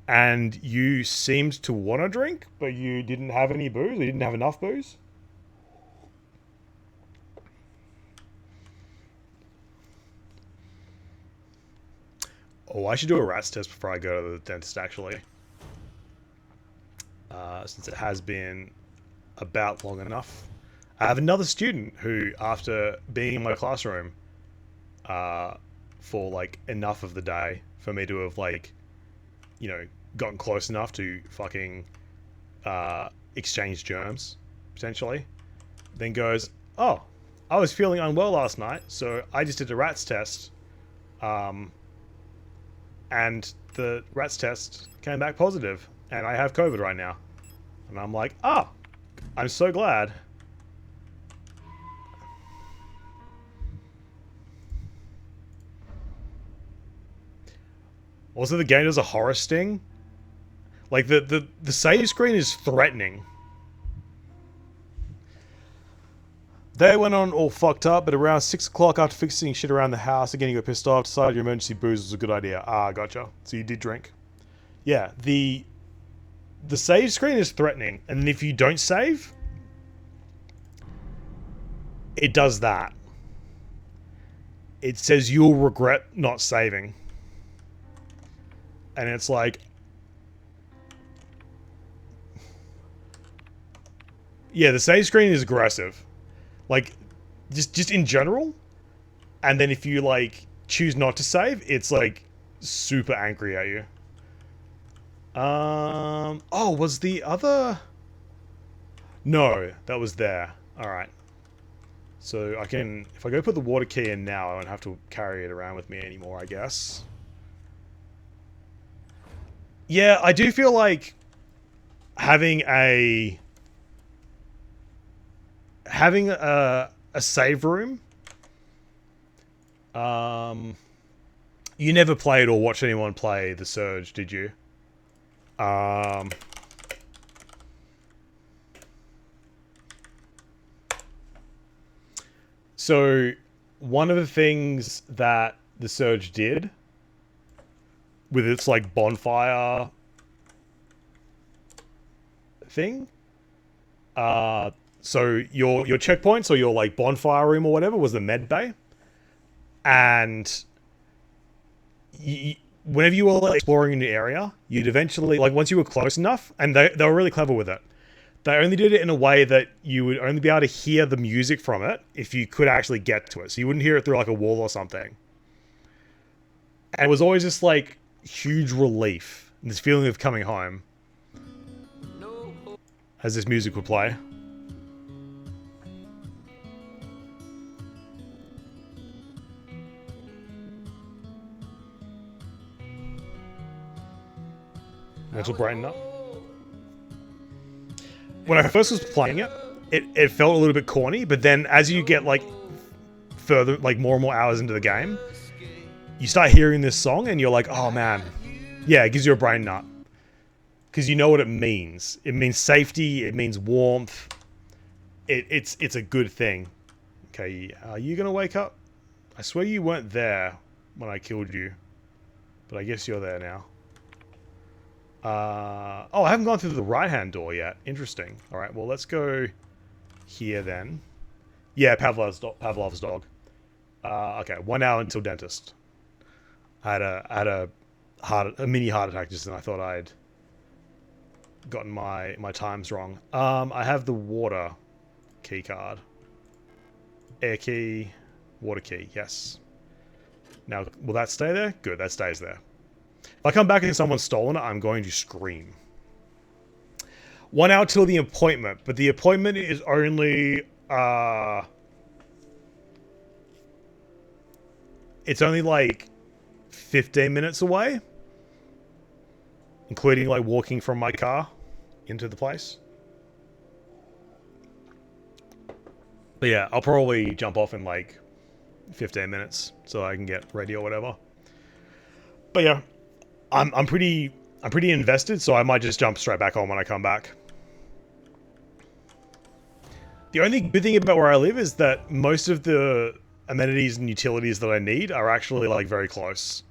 And you seemed to want to drink, but you didn't have any booze? You didn't have enough booze? Oh, I should do a rats test before I go to the dentist, actually. Since it has been about long enough. I have another student who, after being in my classroom for, like, enough of the day for me to have, like, you know, gotten close enough to fucking exchange germs, potentially, then goes, oh, I was feeling unwell last night, so I just did a rats test, and the rats test came back positive, and I have COVID right now. And I'm like, ah, I'm so glad. Also, the game does a horror sting. Like, the save screen is threatening. They went on all fucked up, but around 6 o'clock after fixing shit around the house, again you got pissed off, decided your emergency booze was a good idea. Ah, gotcha. So you did drink. Yeah, the save screen is threatening, and if you don't save, it does that. It says you'll regret not saving. And it's like... Yeah, the save screen is aggressive. Like, just in general. And then if you, like, choose not to save, it's, like, super angry at you. Oh, was the other... No, that was there. Alright. So I can... If I go put the water key in now, I don't have to carry it around with me anymore, I guess. Yeah, I do feel like having a save room You never played or watched anyone play The Surge, did you? So one of the things that The Surge did with its like bonfire thing, so your checkpoints or your like bonfire room or whatever was the med bay, and whenever you were like, exploring a new area, you'd eventually, like once you were close enough, and they were really clever with it. They only did it in a way that you would only be able to hear the music from it if you could actually get to it. So you wouldn't hear it through like a wall or something. And it was always this like huge relief, this feeling of coming home as this music would play. Mental brighten up. When I first was playing it, it felt a little bit corny, but then as you get like further, like more and more hours into the game, you start hearing this song and you're like, oh man, yeah, it gives you a brain nut. Because you know what it means. It means safety, it means warmth. It's a good thing. Okay, are you gonna wake up? I swear you weren't there when I killed you, but I guess you're there now. Oh, I haven't gone through the right-hand door yet. Interesting. All right, well, let's go here then. Yeah, Pavlov's dog. Okay, 1 hour until dentist. I had a mini heart attack just then. I thought I'd gotten my times wrong. I have the water key card. Air key, water key. Yes. Now, will that stay there? Good, that stays there. If I come back and someone's stolen it, I'm going to scream. 1 hour till the appointment, but the appointment is only it's only like 15 minutes away, including like walking from my car into the place. But yeah, I'll probably jump off in like 15 minutes so I can get ready or whatever. But yeah, I'm pretty invested, so I might just jump straight back on when I come back. The only good thing about where I live is that most of the amenities and utilities that I need are actually like very close.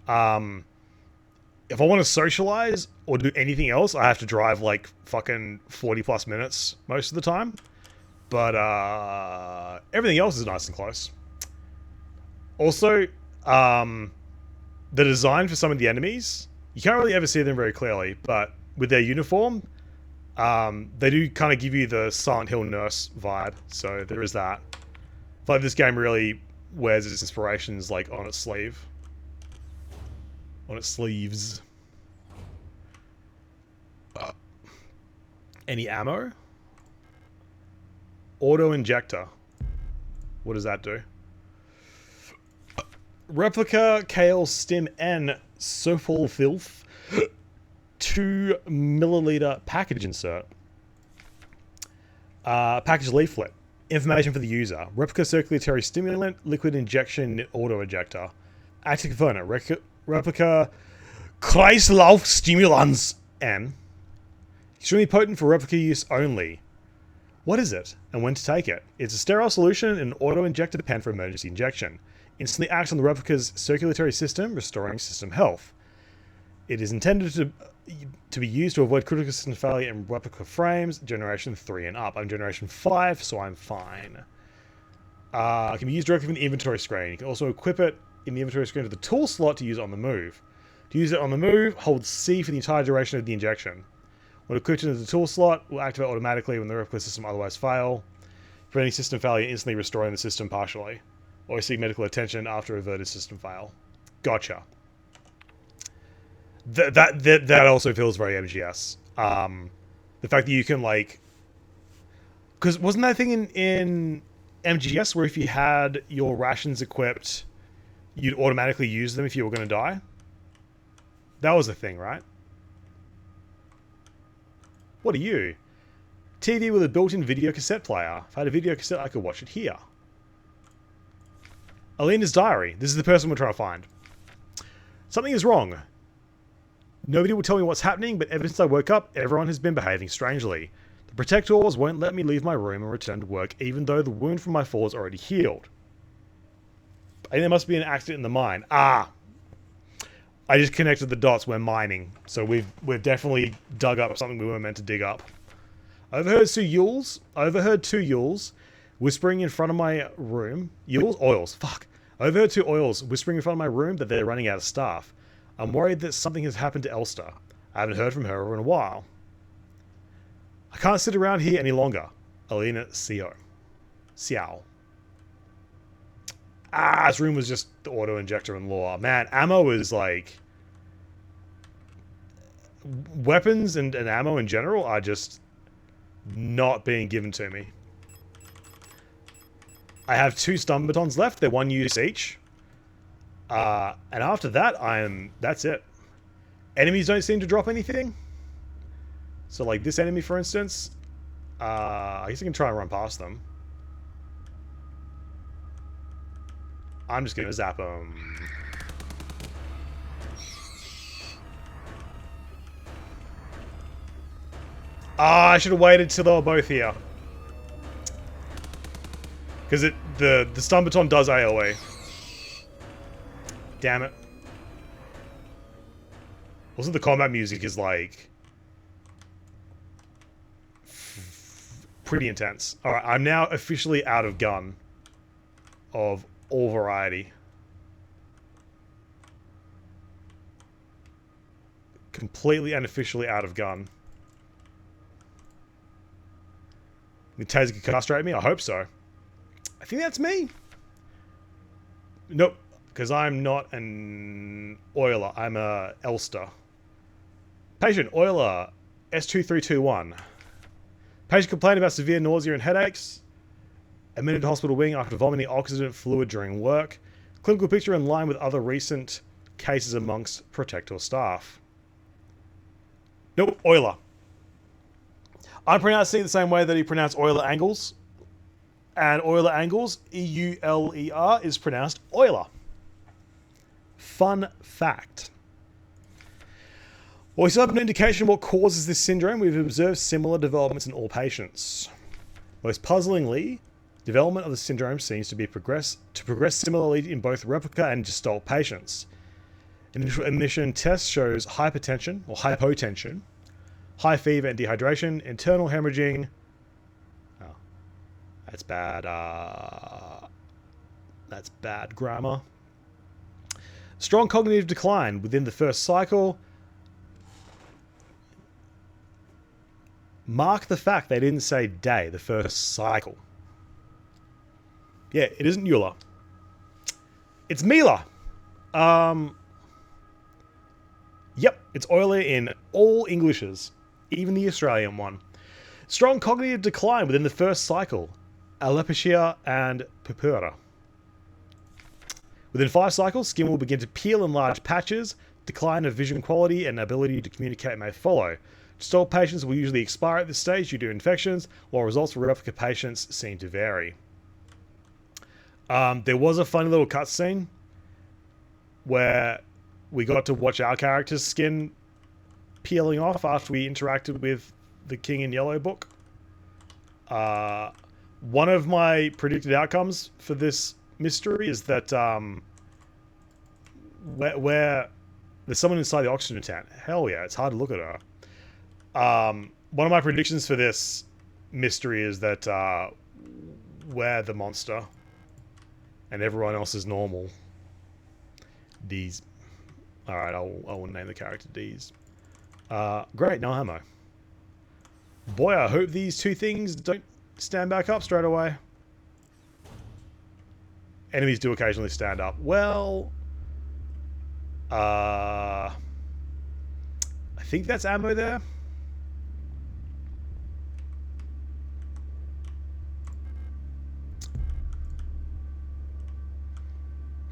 If I want to socialize or do anything else, I have to drive like fucking 40 plus minutes most of the time. But everything else is nice and close. Also, the design for some of the enemies, you can't really ever see them very clearly, but with their uniform, they do kind of give you the Silent Hill nurse vibe, so there is that. I feel like this game really wears its inspirations like on its sleeve. On its sleeves. Any ammo? Auto injector. What does that do? Replica Kale Stim N Soful Filth 2 milliliter package insert. Package leaflet. Information for the user. Replica circulatory stimulant, liquid injection, auto ejector. Active component. Replica Kreislauf Stimulans N. Extremely potent for replica use only. What is it, and when to take it? It's a sterile solution in an auto-injector pen for emergency injection. Instantly acts on the replica's circulatory system, restoring system health. It is intended to be used to avoid critical system failure in replica frames, generation 3 and up. I'm generation 5, so I'm fine. It can be used directly from the inventory screen. You can also equip it in the inventory screen to the tool slot to use it on the move. To use it on the move, hold C for the entire duration of the injection. When equipped into the tool slot, it will activate automatically when the replica system otherwise fail. For any system failure, instantly restoring the system partially. Or seek medical attention after averted system fail. Gotcha. That also feels very MGS. The fact that you can like... Because wasn't that thing in MGS where if you had your rations equipped, you'd automatically use them if you were going to die? That was a thing, right? What are you? TV with a built-in video cassette player. If I had a video cassette, I could watch it here. Alina's diary. This is the person we're trying to find. Something is wrong. Nobody will tell me what's happening, but ever since I woke up, everyone has been behaving strangely. The protectors won't let me leave my room and return to work, even though the wound from my fall is already healed. I think there must be an accident in the mine. Ah! I just connected the dots. We're mining. So we've definitely dug up something we weren't meant to dig up. I overheard two Yules whispering in front of my room. Yules? Oils. Fuck. I overheard two Oils whispering in front of my room that they're running out of staff. I'm worried that something has happened to Elster. I haven't heard from her in a while. I can't sit around here any longer. Alina Xiao. Ah, this room was just the auto-injector and lore. Man, ammo is like... Weapons and ammo in general are just not being given to me. I have 2 stun batons left. They're 1 use each. And after that, that's it. Enemies don't seem to drop anything. So like this enemy, for instance, I guess I can try and run past them. I'm just gonna zap them. Ah, I should have waited till they were both here. Because the stun baton does AoE. Damn it. Also, the combat music is like pretty intense. Alright, I'm now officially out of gun of all variety. Completely and officially out of gun. The taser can castrate me? I hope so. I think that's me. Nope, because I'm not an Oiler. I'm a Elster. Patient, Oiler, S2321. Patient complained about severe nausea and headaches. Admitted to hospital wing after vomiting oxygen fluid during work. Clinical picture in line with other recent cases amongst Protector staff. Nope, Oiler. I'm pronouncing it the same way that he pronounced Euler Angles. And Euler Angles, E-U-L-E-R, is pronounced Euler. Fun fact. While we still have no indication of what causes this syndrome, we've observed similar developments in all patients. Most puzzlingly, development of the syndrome seems to progress similarly in both replica and gestalt patients. Initial test shows hypertension, or hypotension, high fever and dehydration, internal hemorrhaging. Oh, that's bad. That's bad grammar. Strong cognitive decline within the first cycle. Mark the fact they didn't say day, the first cycle. Yeah, it isn't Euler. It's Mila. Yep, it's Euler in all Englishes. Even the Australian one. Strong cognitive decline within the first cycle. Alopecia and purpura. Within 5 cycles, skin will begin to peel in large patches. Decline of vision quality and ability to communicate may follow. Gestalt patients will usually expire at this stage due to infections, while results for replica patients seem to vary. There was a funny little cutscene where we got to watch our character's skin peeling off after we interacted with the King in Yellow book. One of my predicted outcomes for this mystery is that where there's someone inside the oxygen tent. Hell yeah, it's hard to look at her. One of my predictions for this mystery is that we're the monster and everyone else is normal. D's. Alright, I will name the character D's. Great, no ammo. Boy, I hope these 2 things don't stand back up straight away. Enemies do occasionally stand up. Well, I think that's ammo there.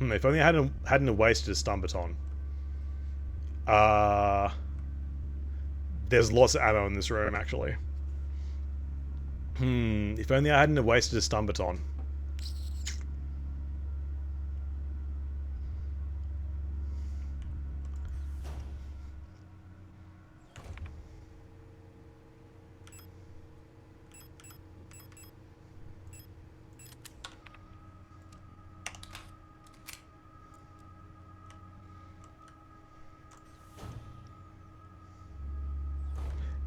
If only I hadn't wasted a stun baton. There's lots of ammo in this room, actually. If only I hadn't wasted a stun baton.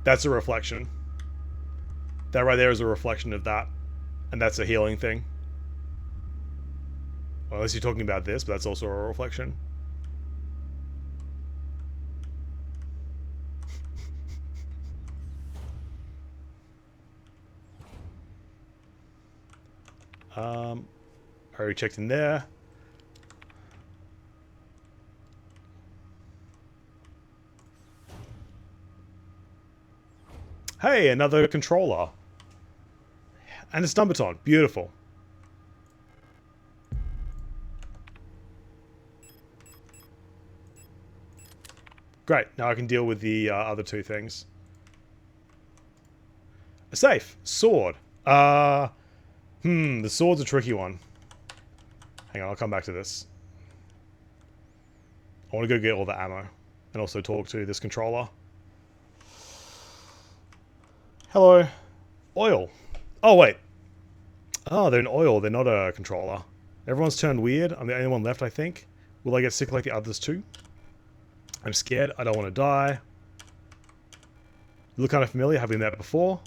That's a reflection. That right there is a reflection of that. And that's a healing thing. Well, unless you're talking about this, but that's also a reflection. I already checked in there. Hey, another controller. And a stumbaton. Beautiful. Great. Now I can deal with the other two things. A safe. Sword. The sword's a tricky one. Hang on, I'll come back to this. I want to go get all the ammo. And also talk to this controller. Hello. Oil. Oh, wait. Oh, they're an oil. They're not a controller. Everyone's turned weird. I'm the only one left, I think. Will I get sick like the others too? I'm scared. I don't want to die. You look kind of familiar. Have we met before?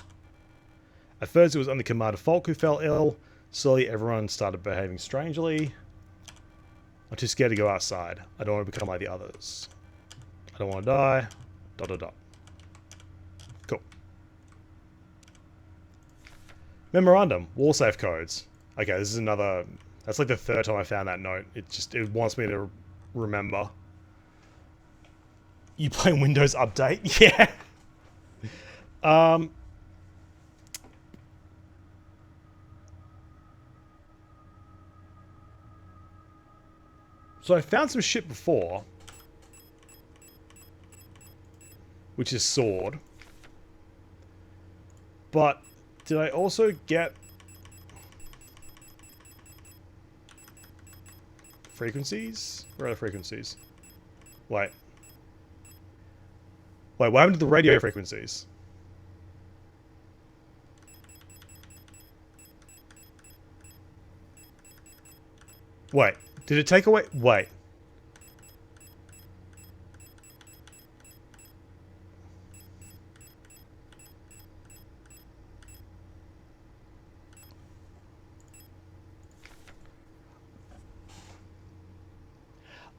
At first, it was only Commander Falk who fell ill. Slowly, everyone started behaving strangely. I'm too scared to go outside. I don't want to become like the others. I don't want to die. ... Cool. Memorandum. Wall safe codes. Okay, this is another... That's like the third time I found that note. It wants me to remember. You play Windows Update? Yeah. So I found some shit before. Which is sword. But did I also get frequencies? Where are the frequencies? Wait. Wait, what happened to the radio frequencies? Wait, did it take away? Wait.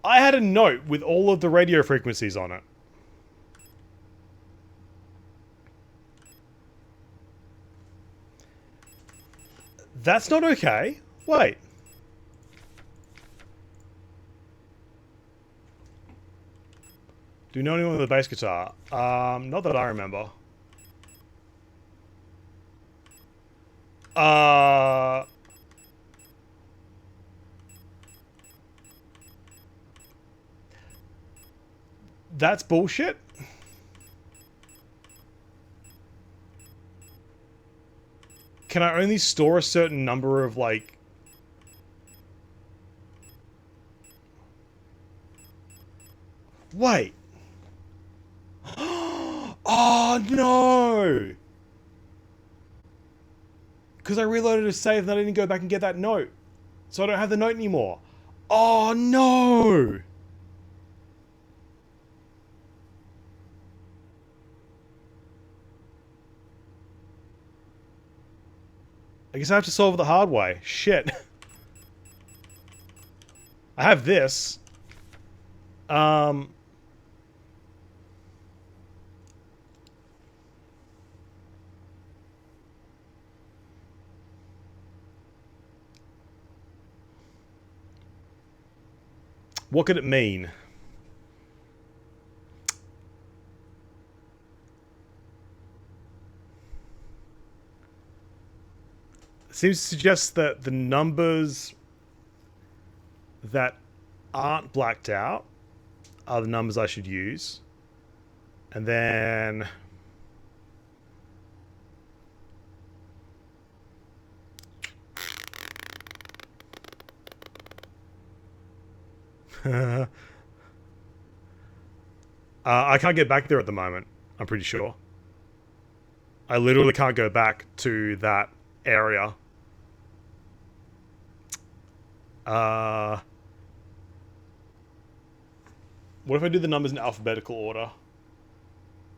I had a note with all of the radio frequencies on it. That's not okay. Wait. Do you know anyone with a bass guitar? Not that I remember. That's bullshit. Can I only store a certain number of, like... Wait. Oh, no! Because I reloaded a save and I didn't go back and get that note. So I don't have the note anymore. Oh, no! I guess I have to solve it the hard way. Shit. I have this. What could it mean? It seems to suggest that the numbers that aren't blacked out are the numbers I should use. And then... I can't get back there at the moment, I'm pretty sure. I literally can't go back to that area. What if I do the numbers in alphabetical order?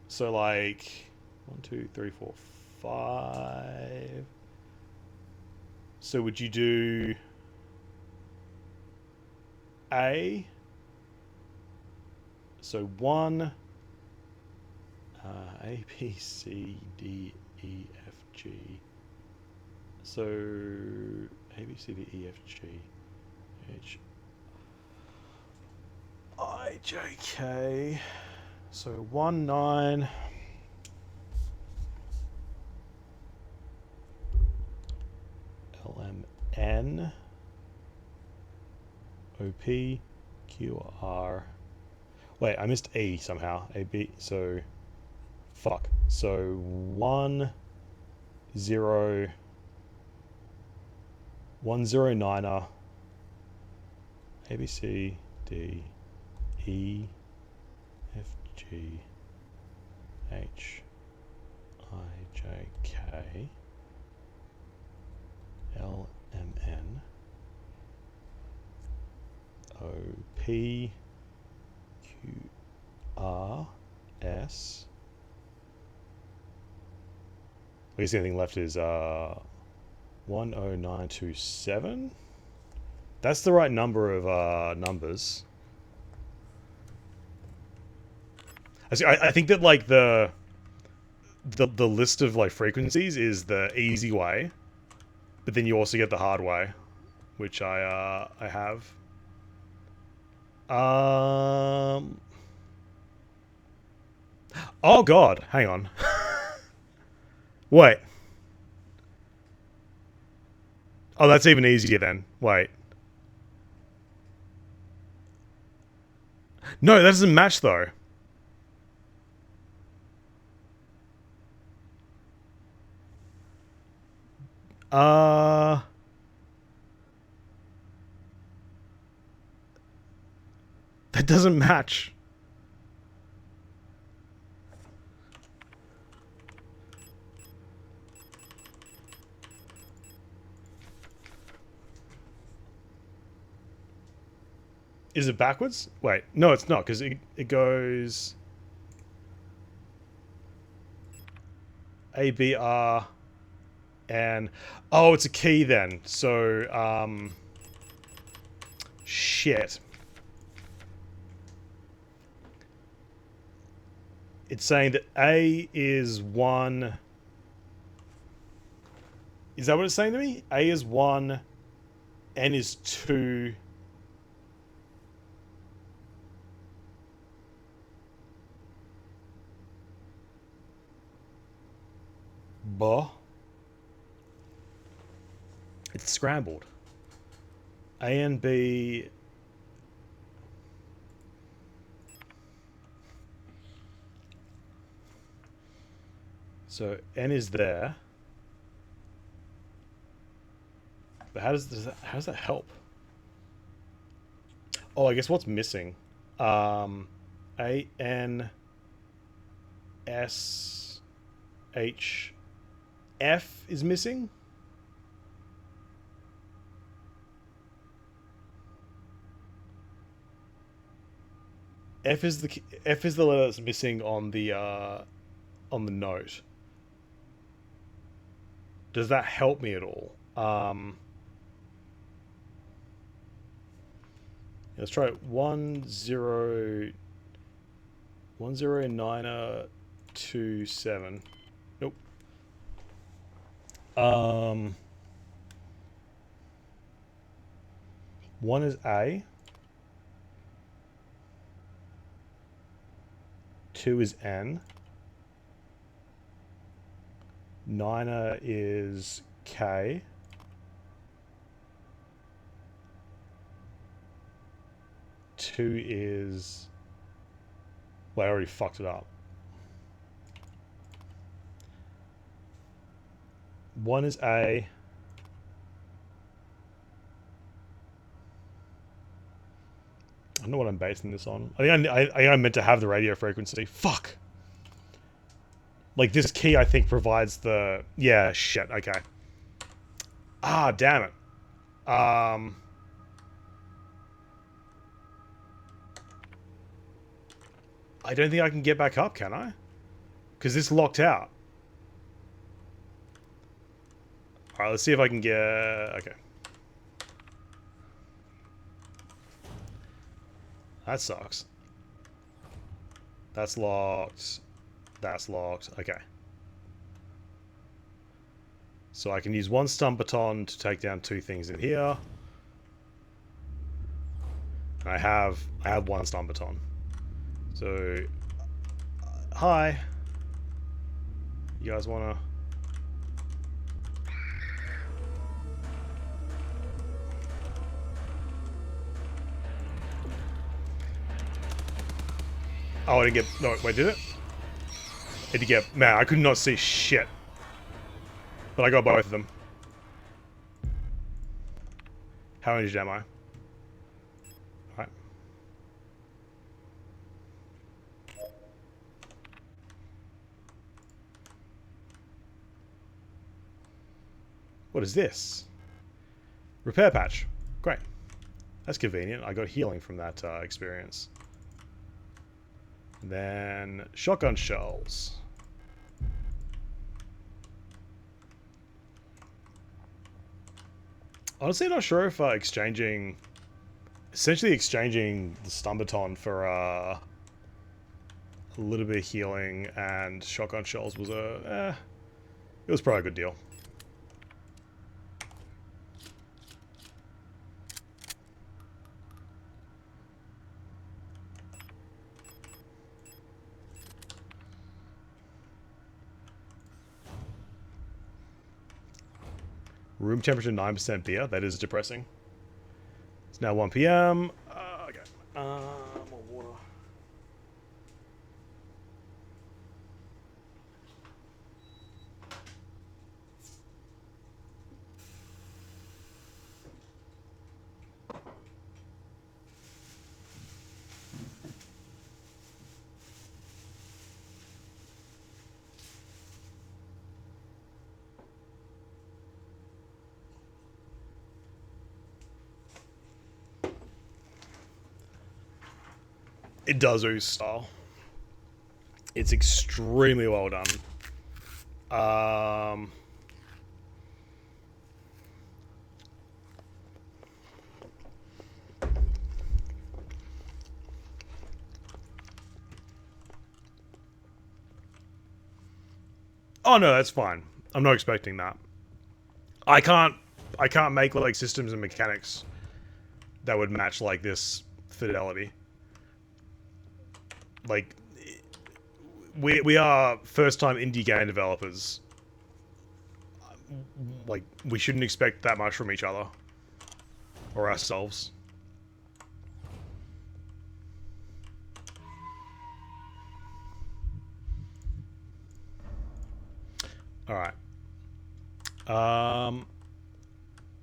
So, like... 1, 2, 3, 4, 5. So would you do A? So 1, A, B, C, D, E, F, G. So A, B, C, D, E, F, G, H, I, J, K. So 1, 9. L, M, N. O, P, Q, R. Wait, I missed E somehow. A, B. So, fuck. So 1, 0, 1, 0, 9er. A, B, C, D, E, F, G, H, I, J, K, L, M, N, O, P, Q, R, S. I guess the only thing left is 10927. That's the right number of numbers. I think that like the list of like frequencies is the easy way, but then you also get the hard way, which I have. Oh god, hang on. Wait. Oh, that's even easier then. Wait. No, that doesn't match though. That doesn't match. Is it backwards? Wait, no, it's not, because it goes A, B, R, and oh, it's a key then. So, shit. It's saying that A is 1. Is that what it's saying to me? A is 1, N is 2. Bah. It's scrambled. A and B. So N is there. But how does that help? Oh, I guess what's missing? A, N, S, H, F is missing. F is the letter that's missing on the note. Does that help me at all? Let's try it. 10927. Nope. 1 is A. 2 is N. 9er is K. 2 is... Well, I already fucked it up. 1 is A. I don't know what I'm basing this on. I think I meant to have the radio frequency. Fuck! Like, this key, I think, provides the... Yeah, shit, okay. Ah, damn it. I don't think I can get back up, can I? Because this locked out. Alright, let's see if I can get... Okay. That sucks. That's locked. That's locked. Okay. So I can use one stun baton to take down 2 things in here. And I have one stun baton. So hi. You guys wanna... Oh, I didn't get... No, wait, did it? It did get... Man, I could not see shit. But I got both of them. How injured am I? Alright. What is this? Repair patch. Great. That's convenient. I got healing from that experience. Then shotgun shells. Honestly, not sure if essentially exchanging the stun baton for a little bit of healing and shotgun shells was it was probably a good deal. Room temperature 9% beer. That is depressing. It's now 1 p.m. Okay. More water. It does ooze style. It's extremely well done. Oh no, that's fine. I'm not expecting that. I can't make like systems and mechanics that would match like this fidelity. Like, we are first-time indie game developers. Like, we shouldn't expect that much from each other. Or ourselves. Alright.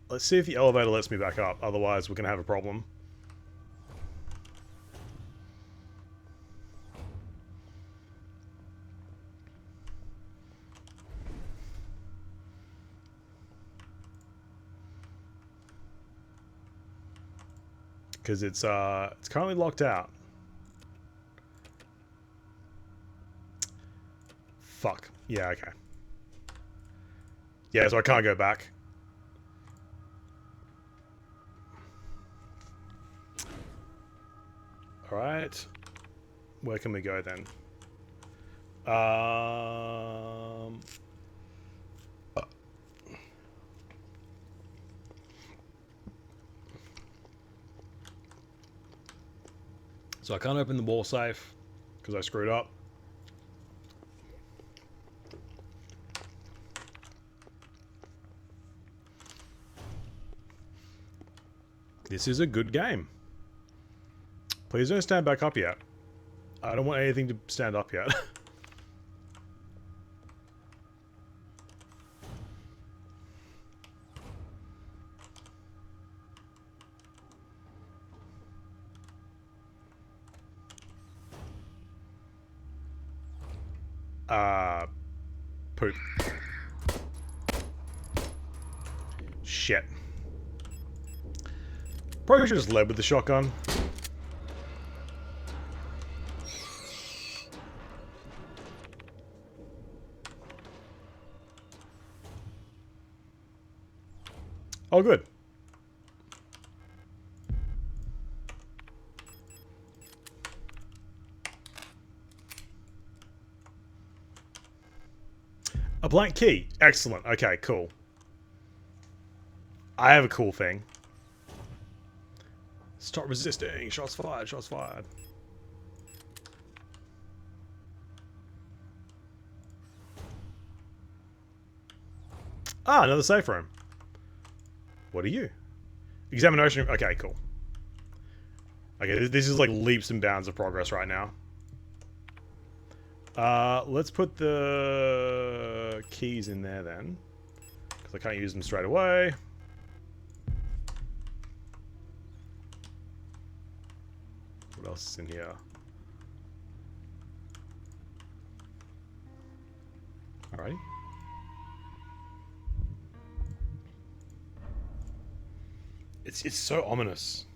Let's see if the elevator lets me back up. Otherwise, we're going to have a problem. Because it's currently locked out. Fuck. Yeah, okay. Yeah, so I can't go back. Alright. Where can we go then? So I can't open the wall safe because I screwed up. This is a good game. Please don't stand back up yet. I don't want anything to stand up yet. Poop. Shit. Probably should have just led with the shotgun. Oh, good. A blank key. Excellent. Okay, cool. I have a cool thing. Stop resisting. Shots fired. Shots fired. Ah, another safe room. What are you? Examination. Okay, cool. Okay, this is like leaps and bounds of progress right now. Let's put the keys in there then. Because I can't use them straight away. What else is in here? Alrighty. It's so ominous.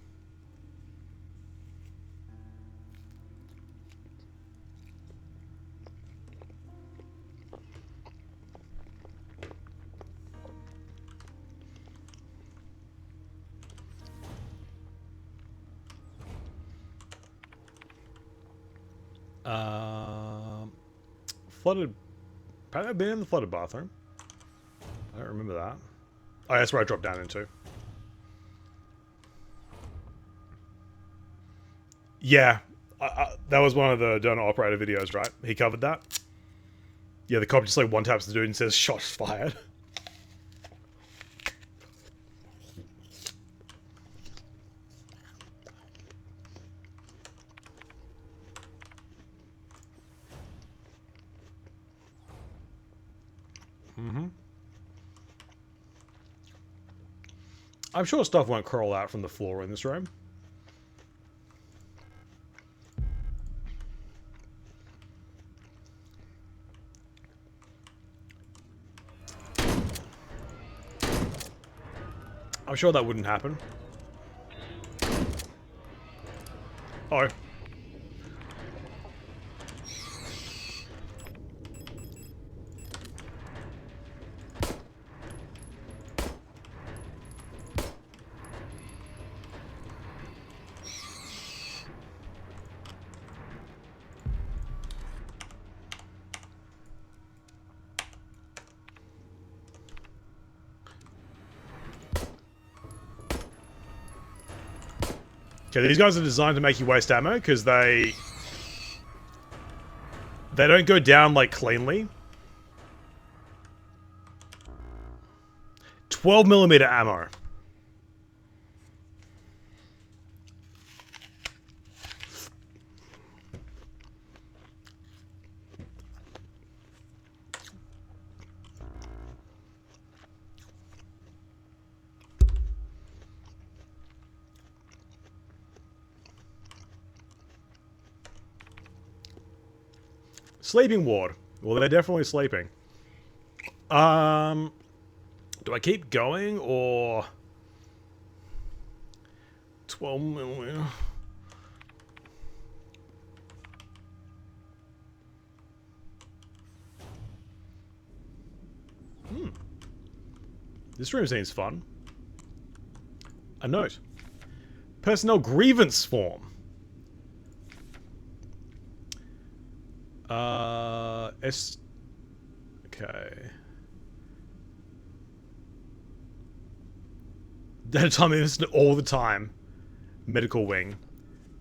Flooded. Apparently I've been in the flooded bathroom. I don't remember that. Oh, that's where I dropped down into. Yeah. That was one of the donor operator videos, right? He covered that. Yeah, the cop just like one taps the dude and says, "Shots fired." I'm sure stuff won't crawl out from the floor in this room. I'm sure that wouldn't happen. Oh. Okay, these guys are designed to make you waste ammo because they don't go down like cleanly. 12mm ammo. Sleeping ward. Well, they're definitely sleeping. Do I keep going or 12mm? This room seems fun. A note. Personnel grievance form. Okay. Data time is all the time. Medical wing.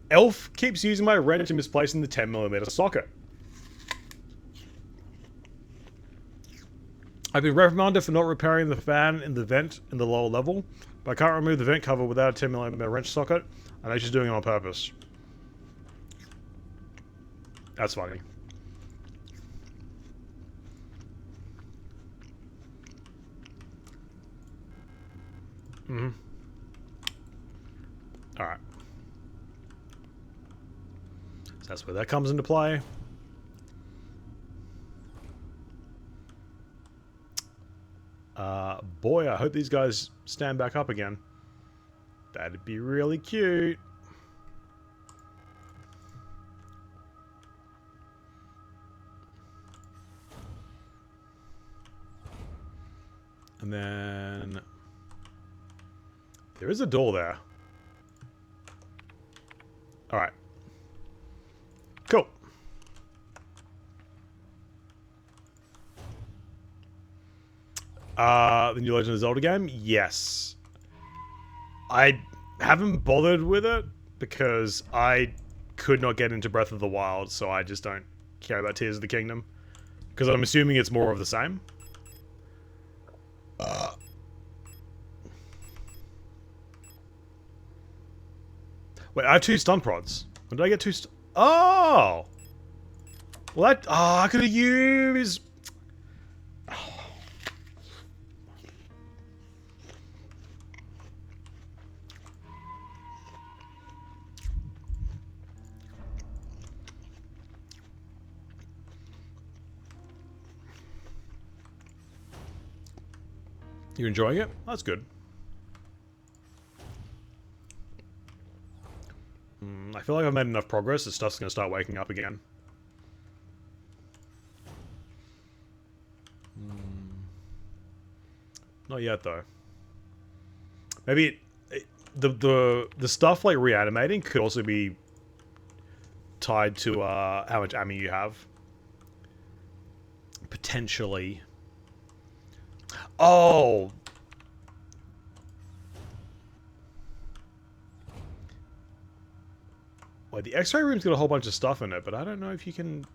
Elf keeps using my wrench and misplacing the 10mm socket. I've been reprimanded for not repairing the fan in the vent in the lower level, but I can't remove the vent cover without a 10mm wrench socket. I know she's doing it on purpose. That's funny. Alright. So that's where that comes into play. Boy, I hope these guys stand back up again. That'd be really cute. And then There is a door there. Alright. Cool. The new Legend of Zelda game? Yes. I haven't bothered with it because I could not get into Breath of the Wild, so I just don't care about Tears of the Kingdom. Because I'm assuming it's more of the same. Wait, I have 2 stun prods. When did I get 2 Oh! Well, that... Oh, I could have used... You enjoying it? That's good. I feel like I've made enough progress that stuff's going to start waking up again. Not yet, though. Maybe the stuff like reanimating could also be tied to how much ammo you have. Potentially. Oh! Wait, the X-ray room's got a whole bunch of stuff in it, but I don't know if you can...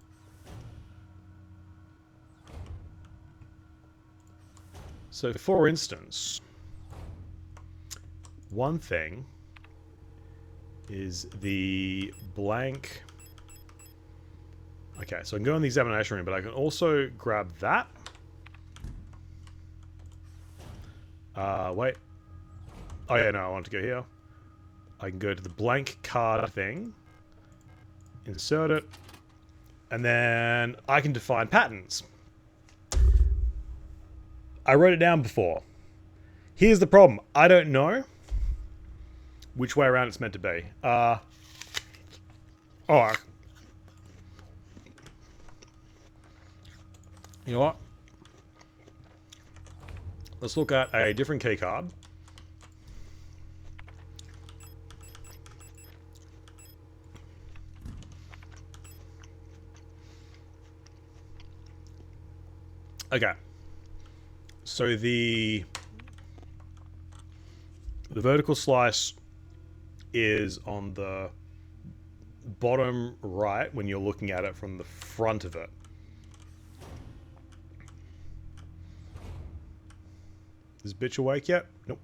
So, for instance, one thing is the blank... Okay, so I can go in the examination room, but I can also grab that. Wait. Oh yeah, no, I want to go here. I can go to the blank card thing. Insert it. And then I can define patterns. I wrote it down before. Here's the problem. I don't know which way around it's meant to be. Alright. You know what? Let's look at a different key card. Okay. So the vertical slice is on the bottom right when you're looking at it from the front of it. Is bitch awake yet? Nope.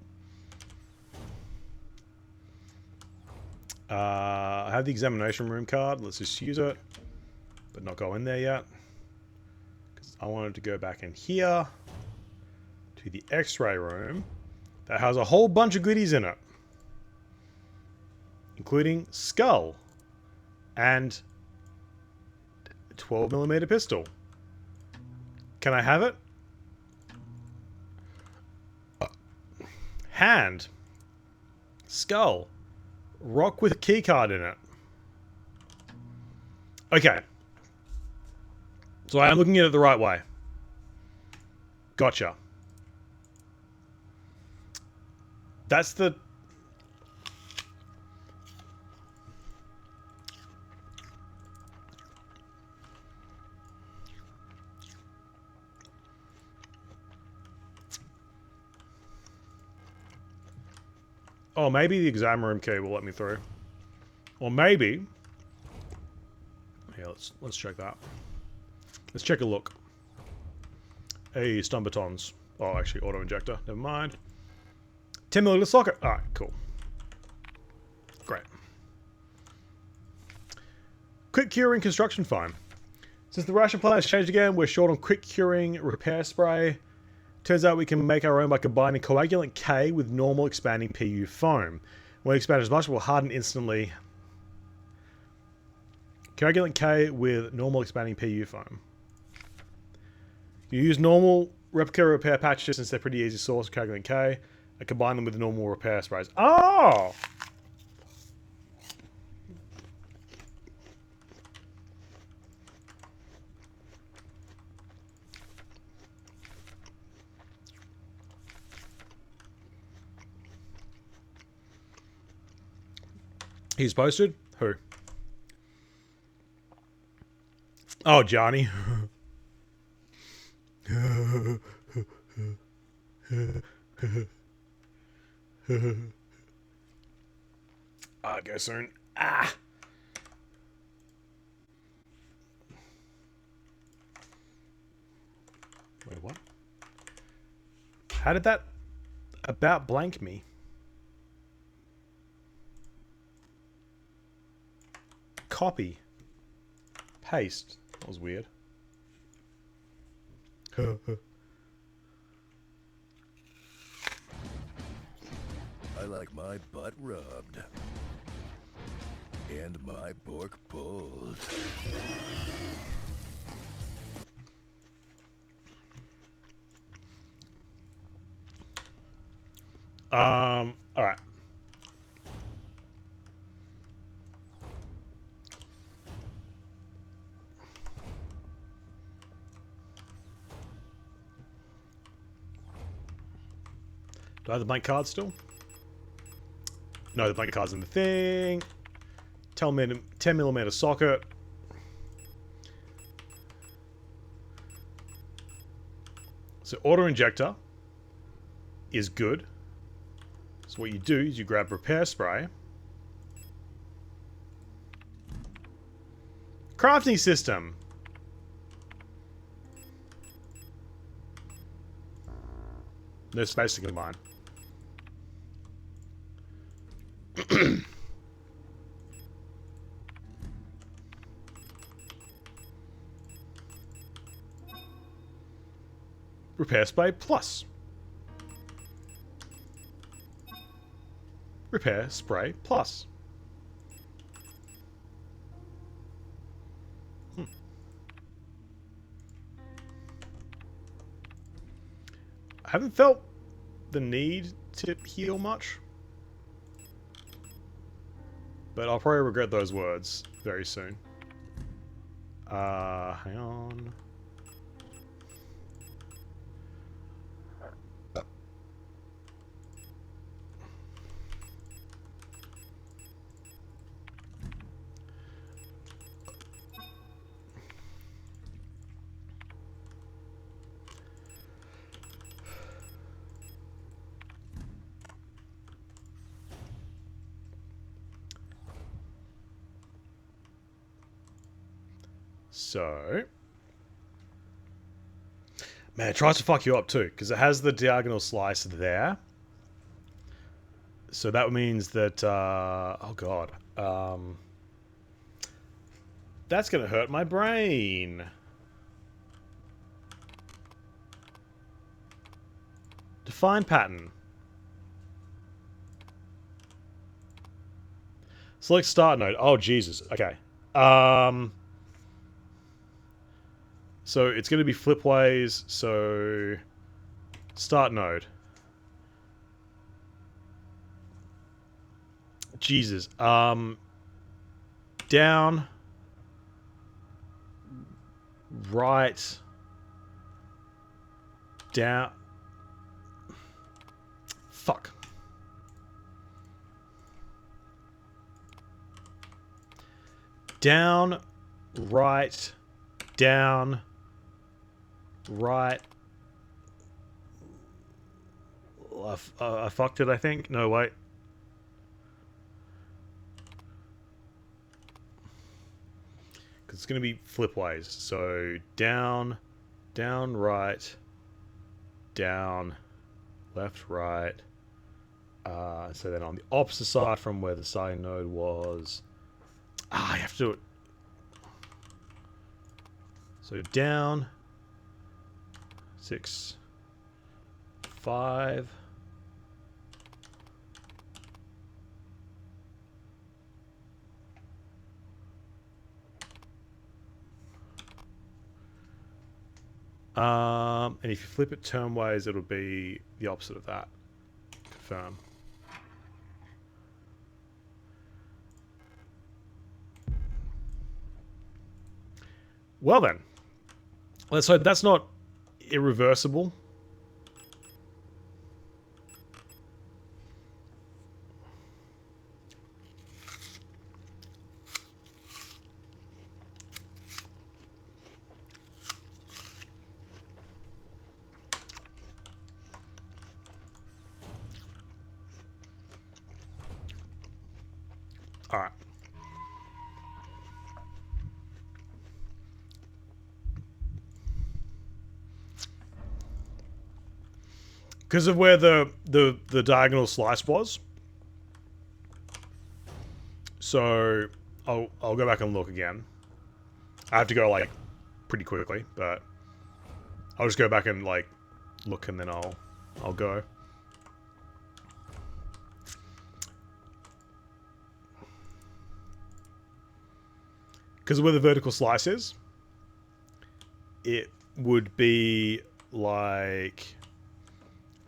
I have the examination room card. Let's just use it, but not go in there yet. Because I wanted to go back in here to the X-ray room that has a whole bunch of goodies in it, including skull and a 12mm pistol. Can I have it? Hand. Skull. Rock with keycard in it. Okay. So I am looking at it the right way. Gotcha. That's the... Oh, maybe the exam room key will let me through. Or maybe... Yeah, let's check that. Let's check a look. Hey, stun batons. Oh, actually, auto injector. Never mind. 10mm socket. Alright, cool. Great. Quick curing construction foam. Since the ration plan has changed again, we're short on quick curing repair spray. Turns out we can make our own by combining coagulant K with normal expanding PU foam. When expanded as much, it will harden instantly. Coagulant K with normal expanding PU foam. You use normal replica repair patches since they're pretty easy to source coagulant K. And combine them with the normal repair sprays. Oh! He's posted? Who? Oh, Johnny. I'll go soon. Ah! Wait, what? How did that about blank me? Copy. Paste. That was weird. I like my butt rubbed. And my pork pulled. Alright. Do I have the blank card still? No, the blank card's in the thing. 10mm socket. So auto injector is good. So what you do is you grab repair spray. Crafting system. That's basically mine. Repair spray plus. Repair spray plus. I haven't felt the need to heal much. But I'll probably regret those words very soon. Hang on. So, man, it tries to fuck you up too, because it has the diagonal slice there. So that means that, oh god, that's gonna hurt my brain. Define pattern. Select start node. Oh Jesus. Okay. So it's going to be flipways, so start node. Jesus. Down. Right. Down. Fuck. Down. Right. Down. Right. I fucked it, I think. No, wait. Because it's going to be flipways. So down, down, right, down, left, right. So then on the opposite side from where the starting node was. I have to do it. So down. 6, 5. And if you flip it turnways, it'll be the opposite of that. Confirm. Well then, let's hope that's not irreversible. Alright. Because of where the diagonal slice was. So I'll go back and look again. I have to go like pretty quickly, but I'll just go back and like look and then I'll go. Because of where the vertical slice is, it would be like,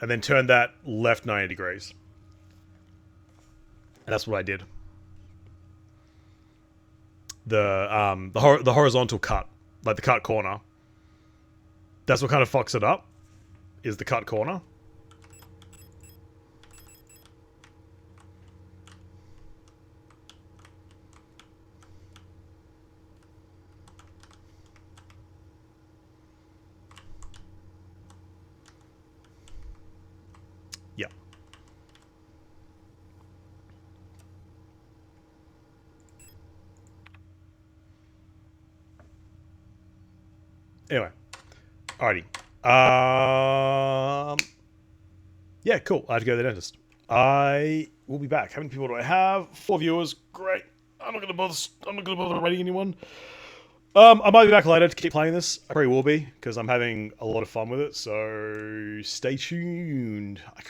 and then turn that left 90 degrees. And that's what I did. The horizontal cut, like the cut corner. That's what kind of fucks it up, is the cut corner. Yeah. Anyway. Alrighty. Yeah, cool. I have to go to the dentist. I will be back. How many people do I have? 4 viewers. Great. I'm not gonna bother rating anyone. I might be back later to keep playing this. I probably will be, because I'm having a lot of fun with it, so stay tuned. I could